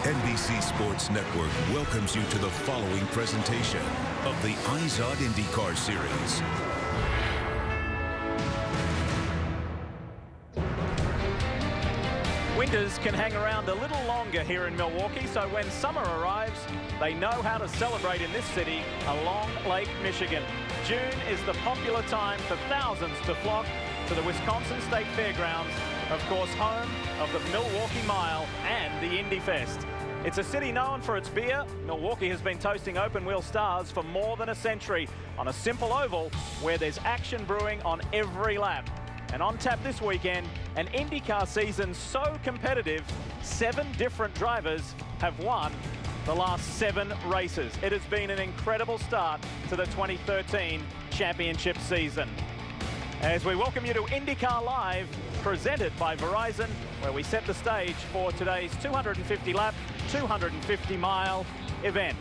NBC Sports Network welcomes you to the following presentation of the IZOD IndyCar Series. Winters can hang around a little longer here in Milwaukee, so when summer arrives, they know how to celebrate in this city along Lake Michigan. June is the popular time for thousands to flock to the Wisconsin State Fairgrounds, of course home of the Milwaukee Mile and the IndyFest. It's a city known for its beer. Milwaukee has been toasting open-wheel stars for more than a century on a simple oval where there's action brewing on every lap. And on tap this weekend, an IndyCar season so competitive, 7 different drivers have won the last 7 races. It has been an incredible start to the 2013 championship season. As we welcome you to IndyCar Live, presented by Verizon, where we set the stage for today's 250-lap, 250-mile event.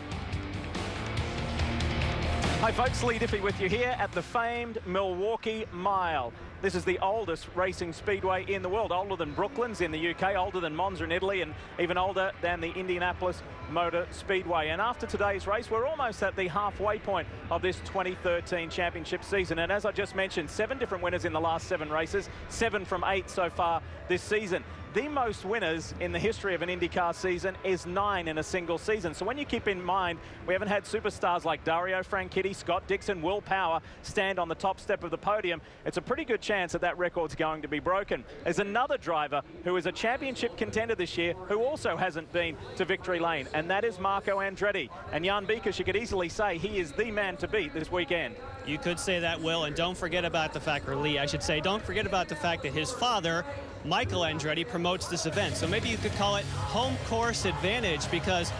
Hi folks, Lee Diffie with you here at the famed Milwaukee Mile. This is the oldest racing speedway in the world, older than Brooklands in the UK, older than Monza in Italy, and even older than the Indianapolis Motor Speedway. And after today's race, we're almost at the halfway point of this 2013 championship season. And as I just mentioned, 7 different winners in the last 7 races, 7 from 8 so far this season. The most winners in the history of an IndyCar season is 9 in a single season. So when you keep in mind, we haven't had superstars like Dario Franchitti, Scott Dixon, Will Power stand on the top step of the podium, it's a pretty good chance that that record's going to be broken. There's another driver who is a championship contender this year who also hasn't been to victory lane, and that is Marco Andretti. And Jan Beekers, you could easily say he is the man to beat this weekend. You could say that, Will, and don't forget about the fact, or Lee, I should say, don't forget about the fact that his father, Michael Andretti, promotes this event. So maybe you could call it home course advantage, because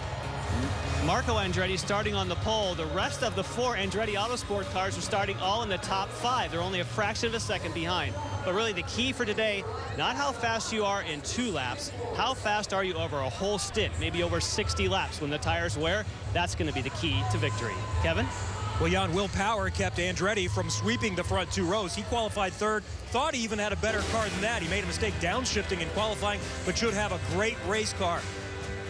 Marco Andretti starting on the pole. The rest of the 4 Andretti Autosport cars are starting all in the top 5. They're only a fraction of a second behind. But really the key for today, not how fast you are in 2 laps, how fast are you over a whole stint, maybe over 60 laps when the tires wear. That's going to be the key to victory. Kevin? Well, Jan, Will Power kept Andretti from sweeping the front 2 rows. He qualified 3rd, thought he even had a better car than that. He made a mistake downshifting in qualifying, but should have a great race car.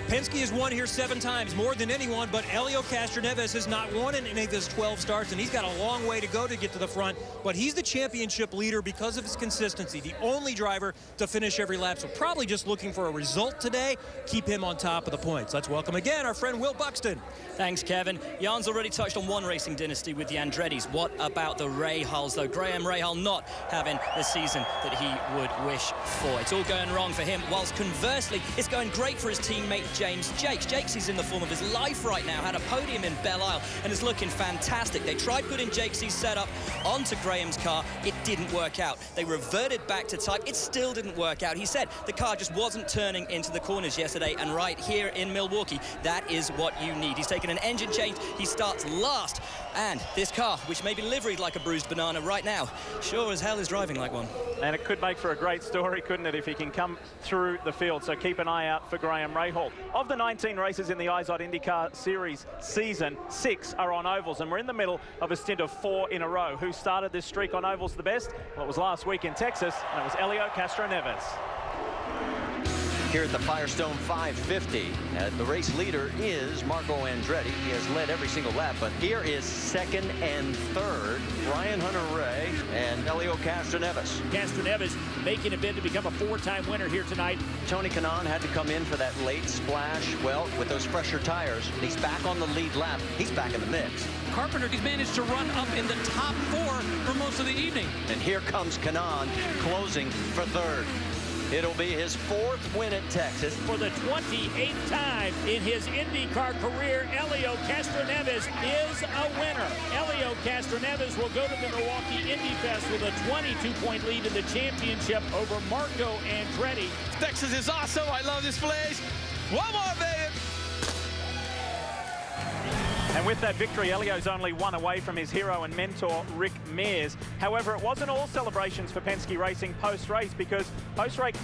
Penske has won here 7 times, more than anyone, but Helio Castroneves has not won in any of his 12 starts, and he's got a long way to go to get to the front. But he's the championship leader because of his consistency, the only driver to finish every lap. So probably just looking for a result today, keep him on top of the points. Let's welcome again our friend Will Buxton. Thanks, Kevin. Jan's already touched on one racing dynasty with the Andrettis. What about the Rahals, though? Graham Rahal not having the season that he would wish for. It's all going wrong for him, whilst conversely, it's going great for his teammate James Jakes. Jakes is in the form of his life right now, had a podium in Belle Isle and is looking fantastic. They tried putting Jakes' setup onto Graham's car. It didn't work out. They reverted back to type. It still didn't work out. He said the car just wasn't turning into the corners yesterday, and right here in Milwaukee, that is what you need. He's taken an engine change. He starts last, and this car, which may be liveried like a bruised banana right now, sure as hell is driving like one. And it could make for a great story, couldn't it, if he can come through the field. So keep an eye out for Graham Rahal. Of the 19 races in the IZOD IndyCar Series season, 6 are on ovals, and we're in the middle of a stint of 4 in a row. Who started this streak on ovals the best? Well, it was last week in Texas, and it was Helio Castroneves. Here at the Firestone 550, the race leader is Marco Andretti. He has led every single lap, but here is 2nd and 3rd, Brian Hunter-Ray and Helio Castroneves. Castroneves making a bid to become a 4-time winner here tonight. Tony Kanaan had to come in for that late splash. Well, with those fresher tires, he's back on the lead lap. He's back in the mix. Carpenter, he's managed to run up in the top 4 for most of the evening. And here comes Kanaan closing for 3rd. It'll be his 4th win at Texas. For the 28th time in his IndyCar career, Helio Castroneves is a winner. Helio Castroneves will go to the Milwaukee IndyFest with a 22-point lead in the championship over Marco Andretti. Texas is awesome. I love this place. One more, baby. And with that victory, Helio's only 1 away from his hero and mentor, Rick Mears. However, it wasn't all celebrations for Penske Racing post-race, because post-race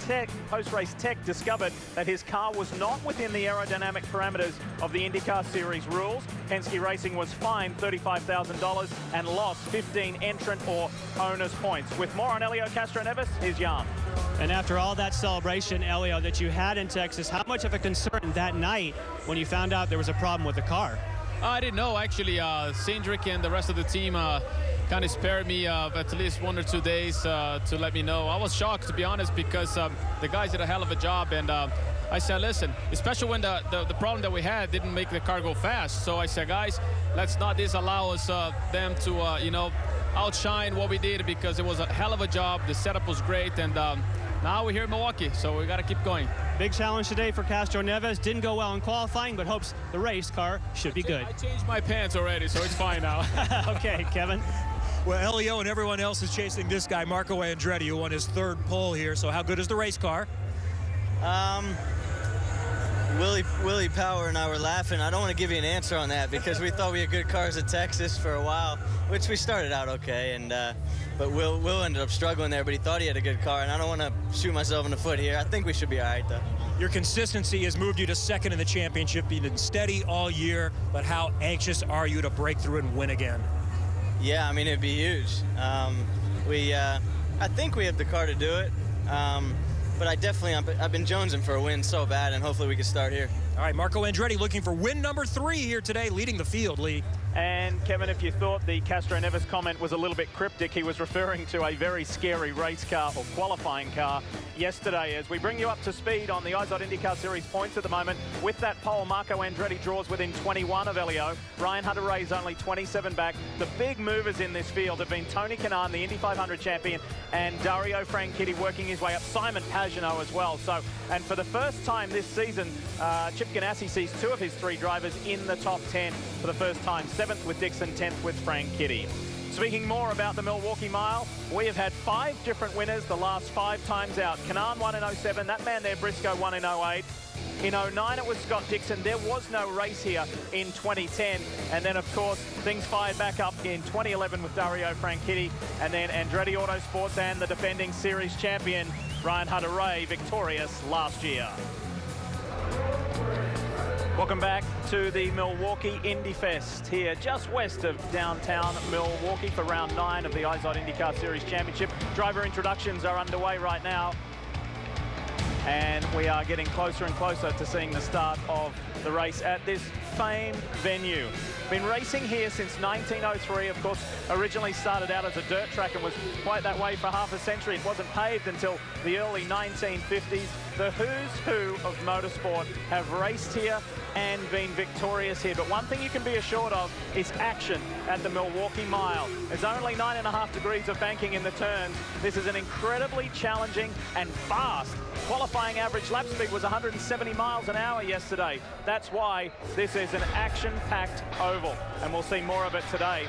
tech discovered that his car was not within the aerodynamic parameters of the IndyCar Series rules. Penske Racing was fined $35,000 and lost 15 entrant or owner's points. With more on Helio Castroneves, here's Jan. And after all that celebration, Elio, that you had in Texas, how much of a concern that night when you found out there was a problem with the car? I didn't know, actually. Cindric and the rest of the team kind of spared me at least 1 or 2 days to let me know. I was shocked, to be honest, because the guys did a hell of a job. And I said, listen, especially when the problem that we had didn't make the car go fast. So I said, guys, let's not disallow us them to, you know, outshine what we did, because it was a hell of a job. The setup was great. And now we're here in Milwaukee, so we got to keep going. Big challenge today for Castroneves. Didn't go well in qualifying, but hopes the race car should be good. I changed my pants already, so it's fine now. Okay, Kevin. Well, Elio and everyone else is chasing this guy, Marco Andretti, who won his 3rd pole here. So how good is the race car? Willie Power and I were laughing. I don't want to give you an answer on that, because we thought we had good cars at Texas for a while, which we started out okay, and but Will ended up struggling there, but he thought he had a good car, and I don't want to shoot myself in the foot here. I think we should be all right, though. Your consistency has moved you to 2nd in the championship. You've been steady all year, but how anxious are you to break through and win again? Yeah, I mean, it'd be huge. I think we have the car to do it. But I've been jonesing for a win so bad, and hopefully we can start here. All right, Marco Andretti looking for win number 3 here today, leading the field, Lee. And Kevin, if you thought the Castroneves comment was a little bit cryptic, he was referring to a very scary race car or qualifying car yesterday. As we bring you up to speed on the IZOD IndyCar Series points at the moment, with that pole, Marco Andretti draws within 21 of Elio. Ryan Hunter-Reay is only 27 back. The big movers in this field have been Tony Kanaan, the Indy 500 champion, and Dario Franchitti working his way up. Simon Pagenaud as well. So, and for the first time this season, Chip Ganassi sees 2 of his 3 drivers in the top 10 for the first time. 7th with Dixon, 10th with Franchitti. Speaking more about the Milwaukee Mile, we have had 5 different winners the last 5 times out. Kanaan won in 07, that man there, Briscoe, won in 08. In 09, it was Scott Dixon. There was no race here in 2010. And then, of course, things fired back up in 2011 with Dario Franchitti. And then Andretti Autosports and the defending series champion, Ryan Hunter-Reay, victorious last year. Welcome back to the Milwaukee IndyFest here just west of downtown Milwaukee for round 9 of the IZOD IndyCar Series Championship. Driver introductions are underway right now, and we are getting closer and closer to seeing the start of the race at this famed venue. Been racing here since 1903. Of course, originally started out as a dirt track and was quite that way for half a century. It wasn't paved until the early 1950s. The who's who of motorsport have raced here and been victorious here. But one thing you can be assured of is action at the Milwaukee Mile. There's only 9.5 degrees of banking in the turns. This is an incredibly challenging and fast. Qualifying average lap speed was 170 miles an hour yesterday. That's why this is an action-packed oval, and we'll see more of it today.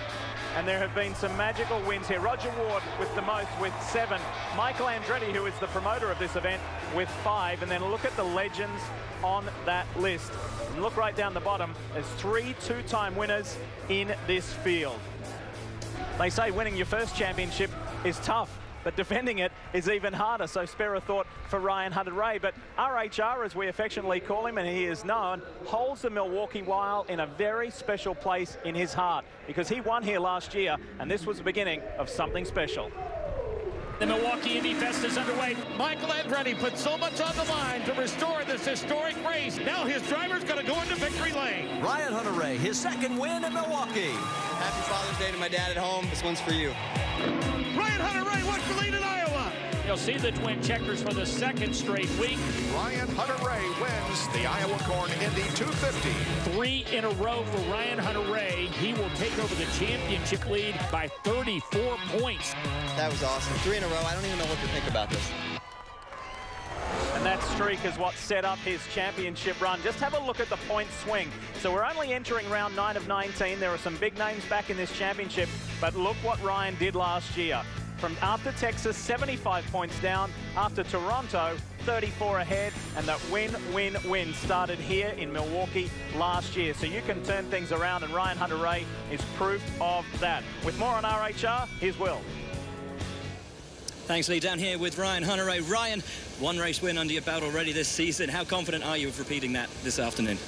And there have been some magical wins here. Roger Ward with the most with 7. Michael Andretti, who is the promoter of this event, with 5. And then look at the legends on that list. And look right down the bottom. There's 3 two-time winners in this field. They say winning your first championship is tough, but defending it is even harder, so spare a thought for Ryan Hunter-Reay. But RHR, as we affectionately call him, and he is known, holds the Milwaukee Mile in a very special place in his heart, because he won here last year, and this was the beginning of something special. The Milwaukee IndyFest is underway. Michael Andretti put so much on the line to restore this historic race. Now his driver's going to go into victory lane. Ryan Hunter-Reay, his 2nd win in Milwaukee. Happy Father's Day to my dad at home. This one's for you. Ryan Hunter-Reay wants to lead in Iowa. You'll see the twin checkers for the 2nd straight week. Ryan Hunter-Reay wins the Iowa Corn Indy 250. 3 in a row for Ryan Hunter-Reay. He will take over the championship lead by 34 points. That was awesome. 3 in a row. I don't even know what to think about this. And that streak is what set up his championship run. Just have a look at the point swing. So we're only entering round 9 of 19. There are some big names back in this championship, but look what Ryan did last year. From after Texas, 75 points down. After Toronto, 34 ahead. And that win started here in Milwaukee last year. So you can turn things around, and Ryan Hunter-Reay is proof of that. With more on RHR, here's Will. Thanks, Lee. Down here with Ryan Hunter-Reay. Ryan, 1 race win under your belt already this season. How confident are you of repeating that this afternoon?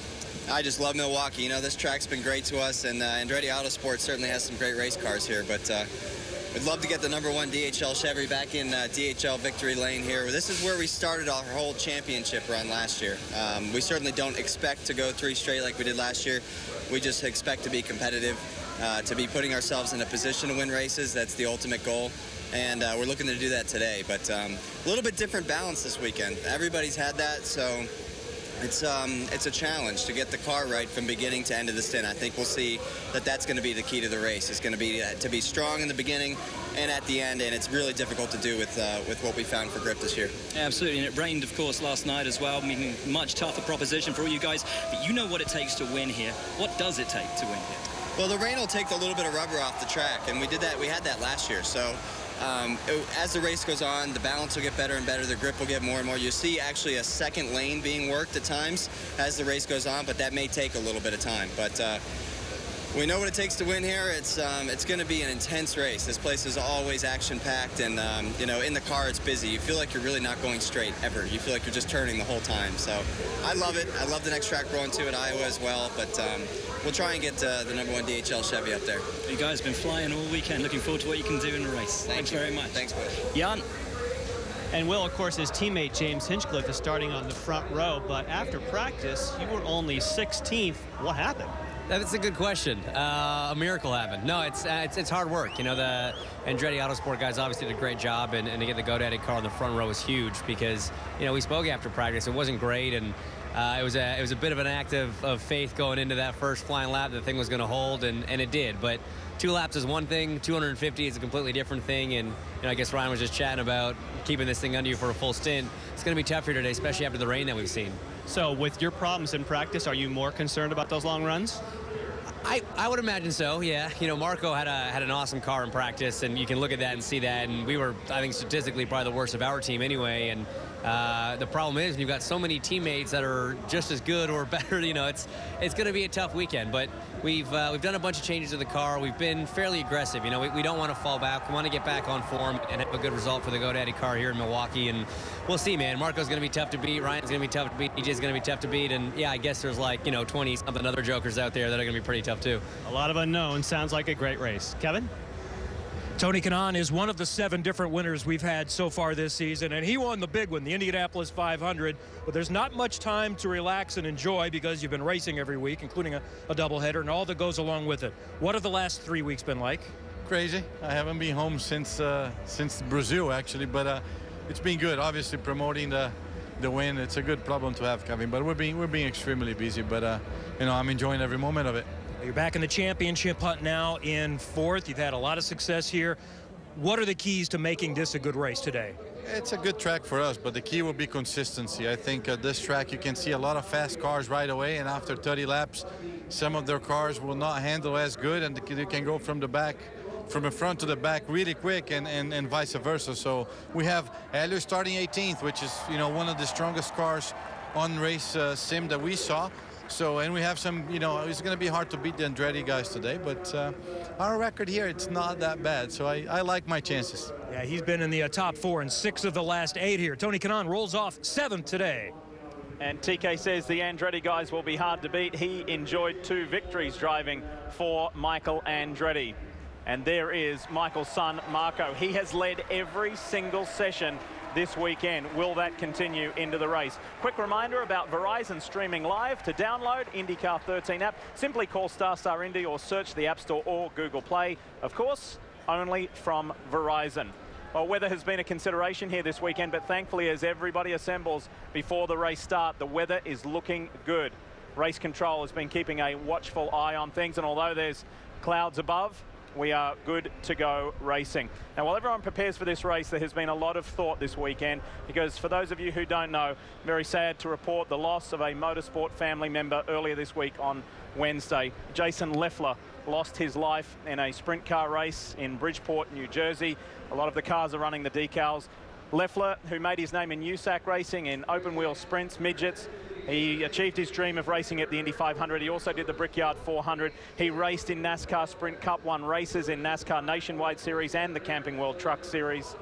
I just love Milwaukee. You know, this track's been great to us, and Andretti Autosports certainly has some great race cars here, but We'd love to get the #1 DHL Chevy back in DHL victory lane here. This is where we started our whole championship run last year. We certainly don't expect to go 3 straight like we did last year. We just expect to be competitive, to be putting ourselves in a position to win races. That's the ultimate goal. And we're looking to do that today. But a little bit different balance this weekend. Everybody's had that, so it's a challenge to get the car right from beginning to end of the stint. I think we'll see that that's going to be the key to the race. It's going to be to be strong in the beginning and at the end, and it's really difficult to do with what we found for grip this year. Absolutely, and it rained, of course, last night as well, meaning much tougher proposition for all you guys. But you know what it takes to win here. What does it take to win here? Well, the rain will take a little bit of rubber off the track, and we did that. We had that last year, so. As the race goes on, the balance will get better and better. The grip will get more and more. You see actually a second lane being worked at times as the race goes on, but that may take a little bit of time. But we know what it takes to win here. It's going to be an intense race. This place is always action-packed, and you know, in the car it's busy. You feel like you're really not going straight ever. You feel like you're just turning the whole time. So I love it. I love the next track we're going to at Iowa as well. But we'll try and get the #1 DHL Chevy up there. You guys have been flying all weekend. Looking forward to what you can do in the race. Thanks very much. Thanks, Will. Jan. And Will, of course, his teammate James Hinchcliffe is starting on the front row, but after practice, you were only 16th. What happened? That's a good question. A miracle happened. No, it's hard work. You know, the Andretti Autosport guys obviously did a great job, and to get the GoDaddy car on the front row was huge because, you know, we spoke after practice. It wasn't great, and it was a bit of an act of faith going into that first flying lap that the thing was going to hold, and it did. But 2 laps is one thing, 250 is a completely different thing, and you know, I guess Ryan was just chatting about keeping this thing under you for a full stint. It's going to be tough here today, especially after the rain that we've seen. So with your problems in practice, are you more concerned about those long runs? I would imagine so, yeah. You know, Marco had an awesome car in practice, and you can look at that and see that, and we were, I think, statistically probably the worst of our team anyway, and the problem is you've got so many teammates that are just as good or better. You know, it's going to be a tough weekend, but we've done a bunch of changes to the car. We've been fairly aggressive. You know, we don't want to fall back. We want to get back on form and have a good result for the GoDaddy car here in Milwaukee, and we'll see, man. Marco's going to be tough to beat. Ryan's going to be tough to beat. EJ's going to be tough to beat, and yeah, I guess there's like, you know, 20-something other jokers out there that are going to be pretty tough too. A lot of unknowns. Sounds like a great race. Kevin? Tony Kanaan is one of the 7 different winners we've had so far this season, and he won the big one, the Indianapolis 500. But there's not much time to relax and enjoy because you've been racing every week, including a doubleheader and all that goes along with it. What have the last 3 weeks been like? Crazy. I haven't been home since Brazil, actually, but it's been good. Obviously, promoting the win, it's a good problem to have, Kevin. But we're being extremely busy. But you know, I'm enjoying every moment of it. You're back in the championship hunt now in 4th. You've had a lot of success here. What are the keys to making this a good race today? It's a good track for us, but the key will be consistency. I think at this track you can see a lot of fast cars right away, and after 30 laps, some of their cars will not handle as good, and they can go from the front to the back really quick, and vice versa. So we have Helio starting 18th, which is, you know, one of the strongest cars on race sim that we saw. So, and we have some, you know, it's going to be hard to beat the Andretti guys today, but our record here, it's not that bad. So I like my chances. Yeah, he's been in the top 4 in 6 of the last 8 here. Tony Kanaan rolls off 7th today. And TK says the Andretti guys will be hard to beat. He enjoyed 2 victories driving for Michael Andretti. And there is Michael's son, Marco. He has led every single session this weekend. Will that continue into the race? Quick reminder about Verizon streaming live. To download IndyCar 13 app, simply call ** Indy or search the App Store or Google Play. Of course, only from Verizon. Well, weather has been a consideration here this weekend, but thankfully as everybody assembles before the race start, the weather is looking good. Race control has been keeping a watchful eye on things, and although there's clouds above, we are good to go racing. Now, while everyone prepares for this race, there has been a lot of thought this weekend, because for those of you who don't know, very sad to report the loss of a motorsport family member earlier this week on Wednesday. Jason Leffler lost his life in a sprint car race in Bridgeport, New Jersey. A lot of the cars are running the decals. Leffler, who made his name in USAC racing in open wheel sprints, midgets, he achieved his dream of racing at the Indy 500. He also did the Brickyard 400. He raced in NASCAR Sprint Cup, won races in NASCAR Nationwide Series and the Camping World Truck Series.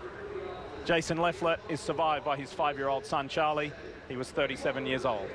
Jason Leffler is survived by his 5-year-old son, Charlie. He was 37 years old.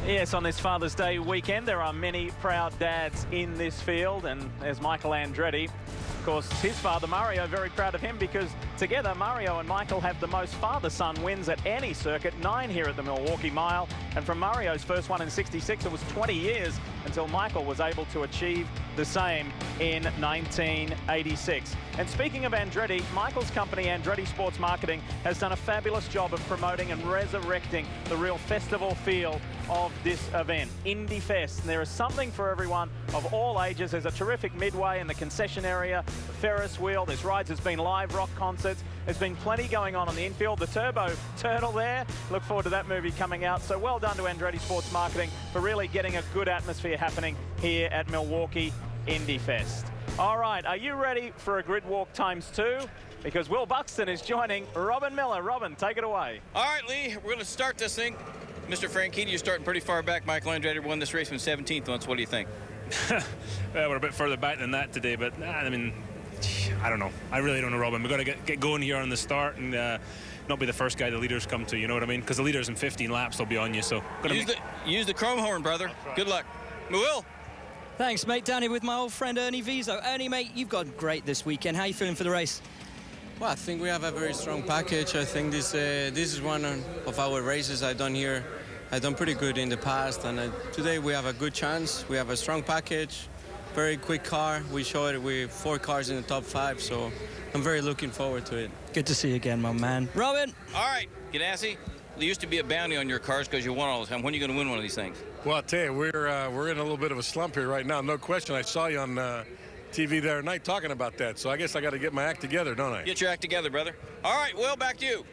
Yes, on this Father's Day weekend, there are many proud dads in this field, and there's Michael Andretti. Of course, his father, Mario, very proud of him because together, Mario and Michael have the most father-son wins at any circuit, 9 here at the Milwaukee Mile. And from Mario's first one in '66, it was 20 years until Michael was able to achieve the same in 1986. And speaking of Andretti, Michael's company, Andretti Sports Marketing, has done a fabulous job of promoting and resurrecting the real festival feel of this event, IndyFest. And there is something for everyone of all ages. There's a terrific midway in the concession area, the Ferris wheel, there's rides, there's been live rock concerts, there's been plenty going on the infield. The Turbo Turtle there, look forward to that movie coming out. So well done to Andretti Sports Marketing for really getting a good atmosphere happening here at Milwaukee IndyFest. All right, are you ready for a grid walk ×2? Because Will Buxton is joining Robin Miller. Robin, take it away. All right, Lee, we're going to start this thing. Mr. Franchitti, you're starting pretty far back. Michael Andretti won this race from 17th once. What do you think? Well, we're a bit further back than that today, but I mean, I don't know. I really don't know, Robin. We've got to get going here on the start and not be the first guy the leaders come to, you know what I mean? Because the leaders in 15 laps, they'll be on you, so... Use the chrome horn, brother. Right. Good luck. Will. Thanks, mate. Down here with my old friend Ernie Vizo. Ernie, mate, you've got great this weekend. How are you feeling for the race? Well, I think we have a very strong package. I think this is one of our races I've done here. I've done pretty good in the past, and today we have a good chance. We have a strong package, very quick car. We showed it with 4 cars in the top 5, so I'm very looking forward to it. Good to see you again, my man. Robin! All right, Ganassi, there used to be a bounty on your cars because you won all the time. When are you going to win one of these things? Well, I'll tell you, we're in a little bit of a slump here right now. No question. I saw you on TV the other night talking about that, so I guess I got to get my act together, don't I? Get your act together, brother. All right, Will, back to you.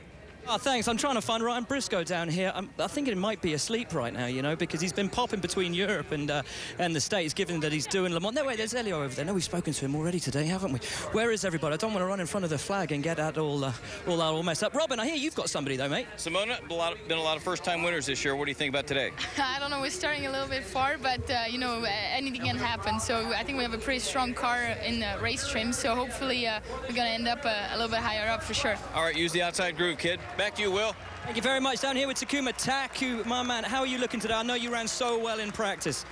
Oh, thanks. I'm trying to find Ryan Briscoe down here. I think he might be asleep right now, you know, because he's been popping between Europe and the States, given that he's doing Le Mans. No, wait, there's Elio over there. No, we've spoken to him already today, haven't we? Where is everybody? I don't want to run in front of the flag and get that all messed up. Robin, I hear you've got somebody, though, mate. Simona, been a lot of first-time winners this year. What do you think about today? I don't know. We're starting a little bit far, but, you know, anything can happen. So I think we have a pretty strong car in the race trim, so hopefully we're going to end up a little bit higher up for sure. All right, use the outside groove, kid. Back to you, Will. Thank you very much. Down here with Takuma Taku, my man. How are you looking today? I know you ran so well in practice.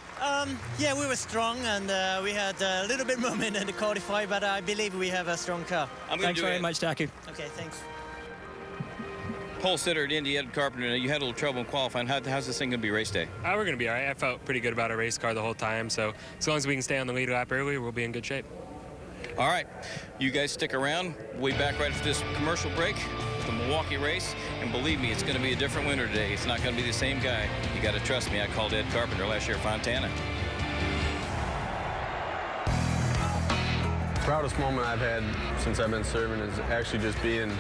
Yeah, we were strong, and we had a little bit moment in the qualify, but I believe we have a strong car. Thanks very much, Taku. Okay, thanks. Pole sitter at Indy, Ed Carpenter. You had a little trouble in qualifying. How's this thing going to be race day? We're going to be all right. I felt pretty good about our race car the whole time, so as long as we can stay on the lead lap early, we'll be in good shape. All right, you guys stick around. We'll be back right after this commercial break. The Milwaukee race, and believe me, it's going to be a different winner today. It's not going to be the same guy. You got to trust me. I called Ed Carpenter last year at Fontana. Proudest moment I've had since I've been serving is actually just being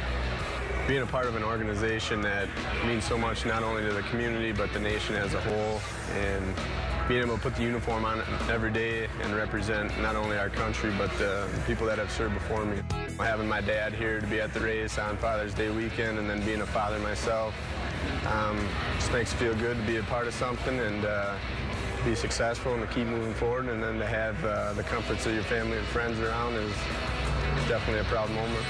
a part of an organization that means so much not only to the community but the nation as a whole, and being able to put the uniform on every day and represent not only our country but the people that have served before me. Having my dad here to be at the race on Father's Day weekend, and then being a father myself, just makes it feel good to be a part of something and be successful and to keep moving forward, and then to have the comforts of your family and friends around is definitely a proud moment.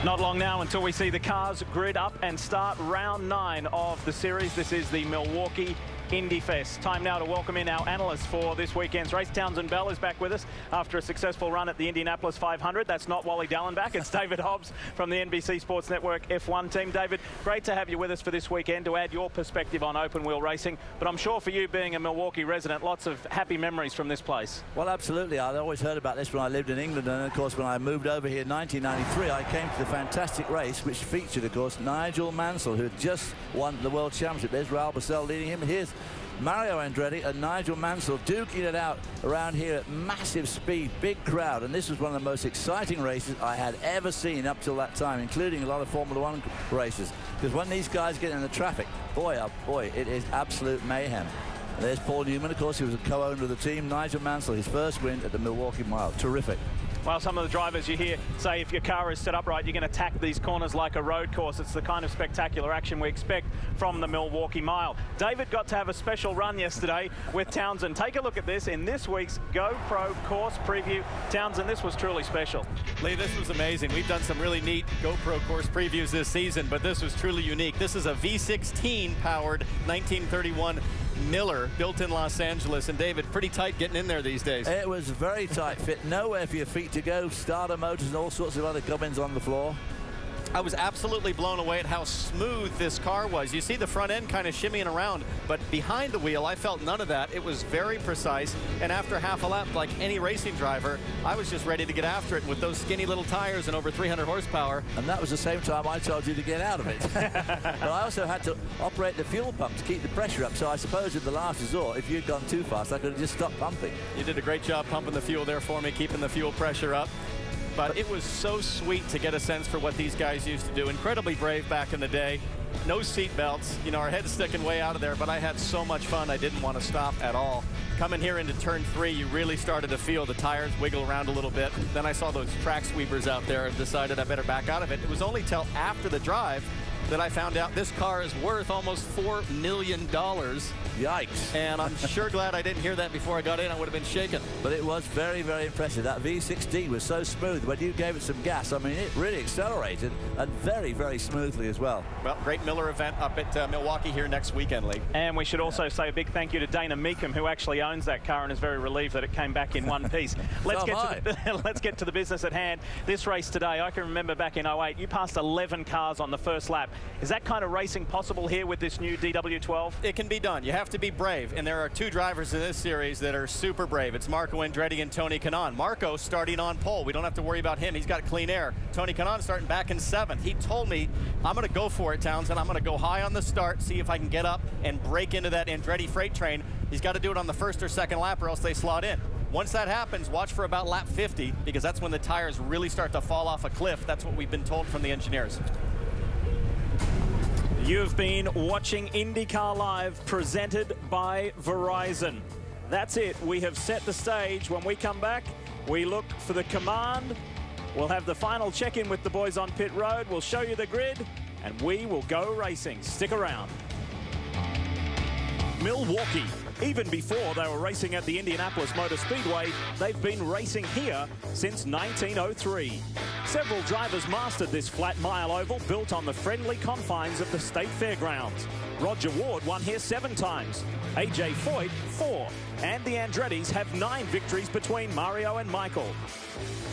Not long now until we see the cars grid up and start round 9 of the series. This is the Milwaukee IndyFest. Time now to welcome in our analysts for this weekend's race. Townsend Bell is back with us after a successful run at the Indianapolis 500. That's not Wally Dallenbach. It's David Hobbs from the NBC Sports Network F1 team. David, great to have you with us for this weekend to add your perspective on open wheel racing. But I'm sure for you, being a Milwaukee resident, lots of happy memories from this place. Well, absolutely. I'd always heard about this when I lived in England, and of course when I moved over here in 1993, I came to the fantastic race which featured, of course, Nigel Mansell, who had just won the World Championship. There's Raul Boesel leading him. Here's Mario Andretti and Nigel Mansell duking it out around here at massive speed, big crowd, and this was one of the most exciting races I had ever seen up till that time, including a lot of Formula One races, because when these guys get in the traffic, boy, oh boy, it is absolute mayhem. And there's Paul Newman, of course, he was a co-owner of the team. Nigel Mansell, his first win at the Milwaukee Mile. Terrific. Well, some of the drivers you hear say if your car is set up right, you're going to tack these corners like a road course. It's the kind of spectacular action we expect from the Milwaukee Mile. David got to have a special run yesterday with Townsend. Take a look at this in this week's GoPro course preview. Townsend, this was truly special. Lee, this was amazing. We've done some really neat GoPro course previews this season, but this was truly unique. This is a V16 powered 1931 Miller built in Los Angeles. And David, pretty tight getting in there these days. It was very tight fit. Nowhere for your feet to go. Starter motors and all sorts of other gubbins on the floor. I was absolutely blown away at how smooth this car was. You see the front end kind of shimmying around, but behind the wheel, I felt none of that. It was very precise, and after half a lap, like any racing driver, I was just ready to get after it with those skinny little tires and over 300 horsepower. And that was the same time I told you to get out of it. But I also had to operate the fuel pump to keep the pressure up, so I suppose in the last resort, if you'd gone too fast, I could have just stopped pumping. You did a great job pumping the fuel there for me, keeping the fuel pressure up. But it was so sweet to get a sense for what these guys used to do. Incredibly brave back in the day. No seat belts. You know, our heads sticking way out of there, but I had so much fun I didn't want to stop at all. Coming here into turn 3, you really started to feel the tires wiggle around a little bit. Then I saw those track sweepers out there and decided I better back out of it. It was only till after the drive that I found out this car is worth almost $4 million. Yikes. And I'm sure glad I didn't hear that before I got in. I would have been shaken. But it was very, very impressive. That V16 was so smooth. When you gave it some gas, I mean, it really accelerated, and very, very smoothly as well. Well, great Miller event up at Milwaukee here next weekend, Lee. And we should also say a big thank you to Dana Meekum, who actually owns that car and is very relieved that it came back in one piece. Let's get to the business at hand. This race today, I can remember back in 08, you passed 11 cars on the first lap. Is that kind of racing possible here with this new DW12? It can be done. You have to be brave, and there are 2 drivers in this series that are super brave. It's Marco Andretti and Tony Kanaan. Marco starting on pole. We don't have to worry about him. He's got clean air. Tony Kanaan starting back in 7th. He told me, I'm going to go for it, Townsend. I'm going to go high on the start, see if I can get up and break into that Andretti freight train. He's got to do it on the first or second lap or else they slot in. Once that happens, watch for about lap 50, because that's when the tires really start to fall off a cliff. That's what we've been told from the engineers. You've been watching IndyCar Live, presented by Verizon. That's it. We have set the stage. When we come back, we look for the command. We'll have the final check-in with the boys on pit road. We'll show you the grid, and we will go racing. Stick around. Milwaukee. Even before they were racing at the Indianapolis Motor Speedway, they've been racing here since 1903. Several drivers mastered this flat mile oval built on the friendly confines of the state fairgrounds. Roger Ward won here 7 times, AJ Foyt 4, and the Andrettis have 9 victories between Mario and Michael.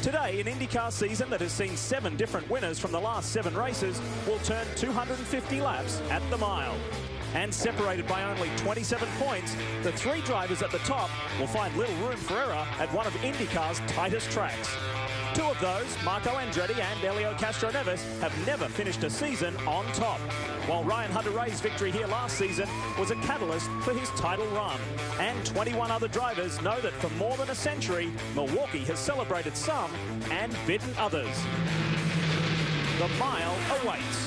Today, an IndyCar season that has seen 7 different winners from the last 7 races will turn 250 laps at the mile. And separated by only 27 points, the 3 drivers at the top will find little room for error at one of IndyCar's tightest tracks. 2 of those, Marco Andretti and Helio Castroneves, have never finished a season on top. While Ryan Hunter-Reay's victory here last season was a catalyst for his title run. And 21 other drivers know that for more than a century, Milwaukee has celebrated some and bidden others. The mile awaits.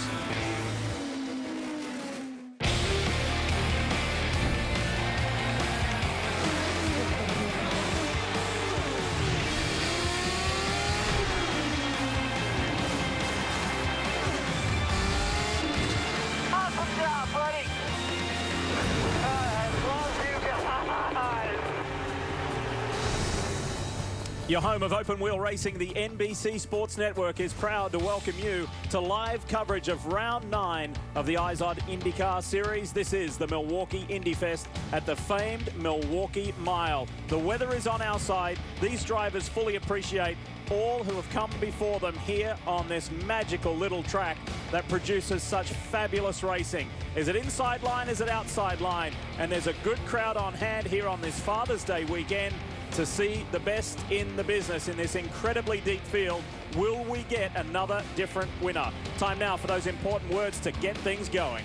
Your home of open wheel racing, the NBC Sports Network is proud to welcome you to live coverage of round 9 of the IZOD IndyCar Series. This is the Milwaukee IndyFest at the famed Milwaukee Mile. The weather is on our side. These drivers fully appreciate all who have come before them here on this magical little track that produces such fabulous racing. Is it inside line? Is it outside line? And there's a good crowd on hand here on this Father's Day weekend to see the best in the business in this incredibly deep field. Will we get another different winner? Time now for those important words to get things going.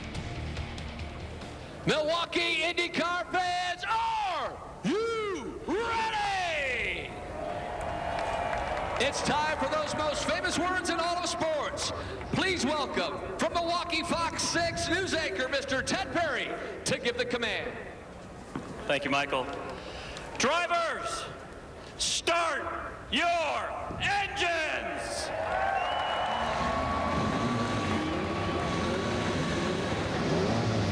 Milwaukee IndyCar fans, are you ready? It's time for those most famous words in all of sports. Please welcome, from Milwaukee Fox 6 news anchor, Mr. Ted Perry, to give the command. Thank you, Michael. Drivers, start your engines! All 10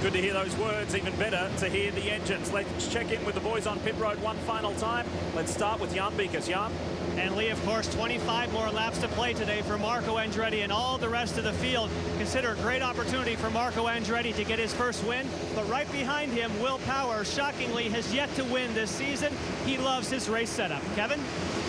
Good to hear those words, even better to hear the engines. Let's check in with the boys on pit road one final time. Let's start with Jan Beekers. Jan? And Lee, of course, 25 more laps to play today for Marco Andretti and all the rest of the field. Consider a great opportunity for Marco Andretti to get his first win. But right behind him, Will Power, shockingly, has yet to win this season. He loves his race setup. Kevin?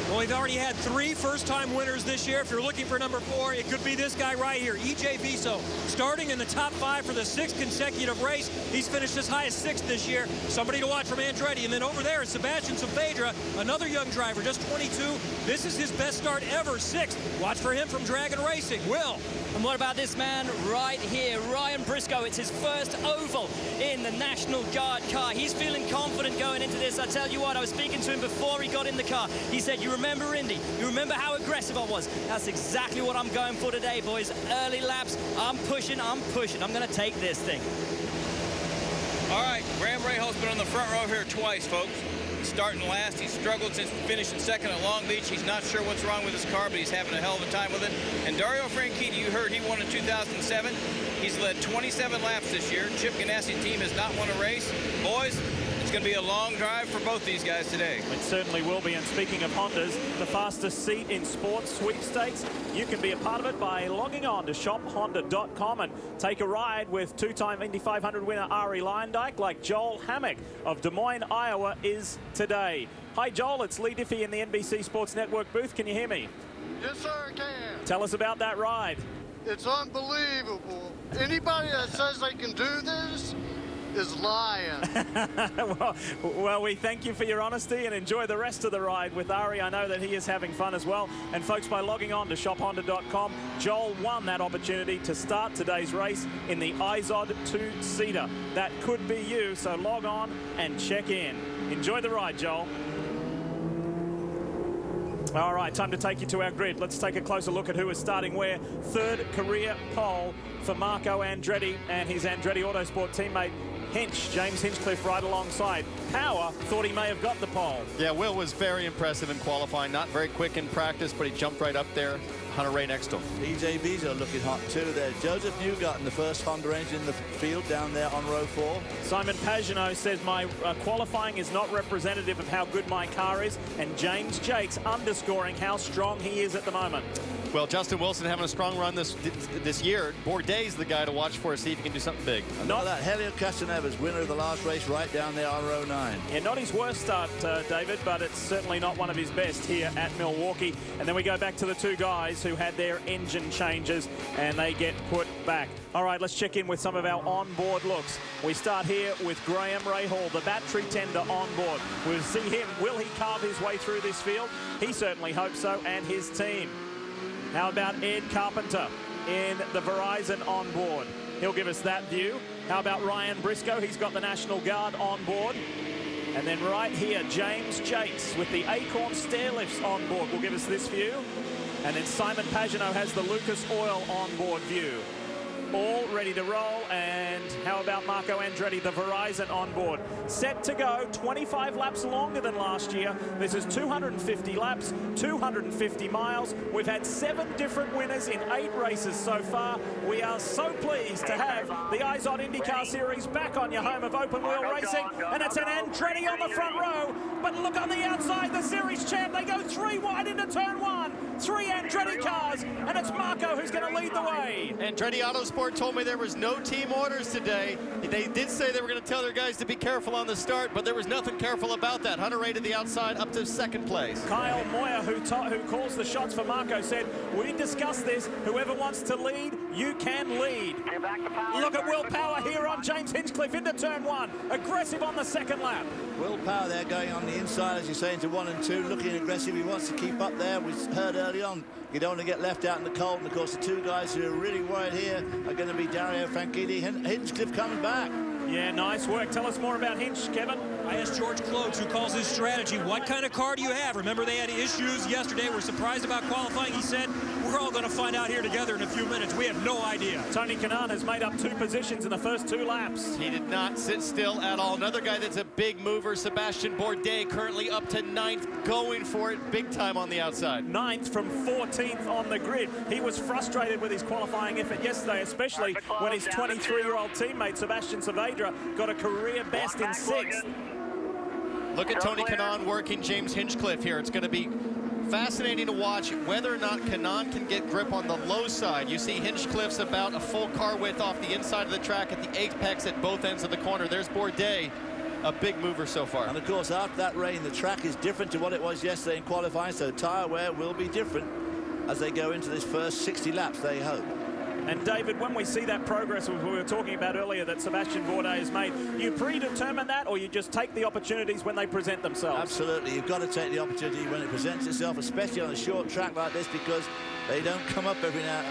Well, we've already had 3 first-time winners this year. If you're looking for number 4, it could be this guy right here, E.J. Viso, starting in the top 5 for the 6th consecutive race. He's finished as high as 6th this year. Somebody to watch from Andretti. And then over there is Sebastian Saavedra, another young driver, just 22. This is his best start ever, 6th. Watch for him from Dragon Racing. Will. And what about this man right here, Ryan Briscoe? It's his first oval in the National Guard car. He's feeling confident going into this. I tell you what, I was speaking to him before he got in the car. He said, you remember Indy? You remember how aggressive I was? That's exactly what I'm going for today, boys. Early laps, I'm pushing. I'm going to take this thing. All right, Graham Rahal's been on the front row here twice, folks. He's starting last. He's struggled since finishing second at Long Beach. He's not sure what's wrong with his car, but he's having a hell of a time with it. And Dario Franchitti, you heard he won in 2007. He's led 27 laps this year. Chip Ganassi's team has not won a race. Boys, it's going to be a long drive for both these guys today. It certainly will be. And speaking of Hondas, the fastest seat in sports sweepstakes, you can be a part of it by logging on to shophonda.com and take a ride with 2-time Indy 500 winner Arie Luyendyk, like Joel Hammack of Des Moines, Iowa, is today. Hi, Joel. It's Lee Diffie in the NBC Sports Network booth. Can you hear me? Yes, sir, I can. Tell us about that ride. It's unbelievable. Anybody that says they can do this is lying. well, we thank you for your honesty and enjoy the rest of the ride with Arie. I know that he is having fun as well. And folks, by logging on to shophonda.com, Joel won that opportunity to start today's race in the IZOD 2-seater. That could be you, so log on and check in. Enjoy the ride, Joel. All right, time to take you to our grid. Let's take a closer look at who is starting where. Third career pole for Marco Andretti and his Andretti Autosport teammate Hinch, James Hinchcliffe, right alongside. Power thought he may have got the pole. Yeah, Will was very impressive in qualifying. Not very quick in practice, but he jumped right up there. Hunter Ray next to him. E.J. Viso looking hot too there. Joseph Newgarden, the first Honda engine in the field down there on row 4. Simon Pagenaud says my qualifying is not representative of how good my car is, and James Jakes underscoring how strong he is at the moment. Well, Justin Wilson having a strong run this year. Bourdais the guy to watch for, see if he can do something big. Not that Helio Castroneves, winner of the last race, right down there on row 9. Yeah, not his worst start, David, but it's certainly not one of his best here at Milwaukee. And then we go back to the 2 guys who had their engine changes, and they get put back. All right, let's check in with some of our onboard looks. We start here with Graham Rahal, the battery tender on board. We'll see him. Will he carve his way through this field? He certainly hopes so, and his team. How about Ed Carpenter in the Verizon on board? He'll give us that view. How about Ryan Briscoe? He's got the National Guard on board. And then right here, James Jakes with the Acorn stair lifts on board will give us this view. And then Simon Pagenaud has the Lucas Oil on board view. All ready to roll. And how about Marco Andretti, the Verizon on board? Set to go, 25 laps longer than last year. This is 250 laps, 250 miles. We've had 7 different winners in 8 races so far. We are so pleased to have the IZOD IndyCar Series back on your home of open wheel racing. And it's an Andretti on the front row. But look on the outside, the series champ. They go 3 wide into turn 1. 3 Andretti cars, and it's Marco who's going to lead the way. Andretti Autosport told me there was no team orders today. They did say they were going to tell their guys to be careful on the start, but there was nothing careful about that. Hunter Ray to the outside up to 2nd place. Kyle Moyer, who calls the shots for Marco, said, we discussed this. Whoever wants to lead, you can lead. Look at Will Power here on James Hinchcliffe into turn 1. Aggressive on the 2nd lap. Will Power there going on the inside, as you say, into 1 and 2, looking aggressive. He wants to keep up there. We heard early on, you don't want to get left out in the cold. And of course, the 2 guys who are really worried here are going to be Dario Franchitti, Hinchcliffe coming back. Yeah, nice work. Tell us more about Hinch, Kevin. I asked George Clotes, who calls his strategy, what kind of car do you have? Remember, they had issues yesterday. We're surprised about qualifying. He said, We're all going to find out here together in a few minutes. We have no idea. Tony Kanaan has made up 2 positions in the first 2 laps. He did not sit still at all. Another guy that's a big mover, Sebastian Bourdais, currently up to 9th, going for it big time on the outside. 9th from 14th on the grid. He was frustrated with his qualifying effort yesterday, especially when his 23-year-old teammate, Sebastian Saavedra, got a career best in 6th. Look at Tony Kanaan working James Hinchcliffe here. It's going to be fascinating to watch whether or not Kanaan can get grip on the low side. You see Hinchcliffe's about a full car width off the inside of the track at the apex at both ends of the corner. There's Bourdais, a big mover so far. And of course, after that rain, the track is different to what it was yesterday in qualifying, so tyre wear will be different as they go into this first 60 laps, they hope. And David, when we see that progress we were talking about earlier that Sebastian Bourdais has made, you predetermine that, or you just take the opportunities when they present themselves? Absolutely. You've got to take the opportunity when it presents itself, especially on a short track like this, because they don't come up every now,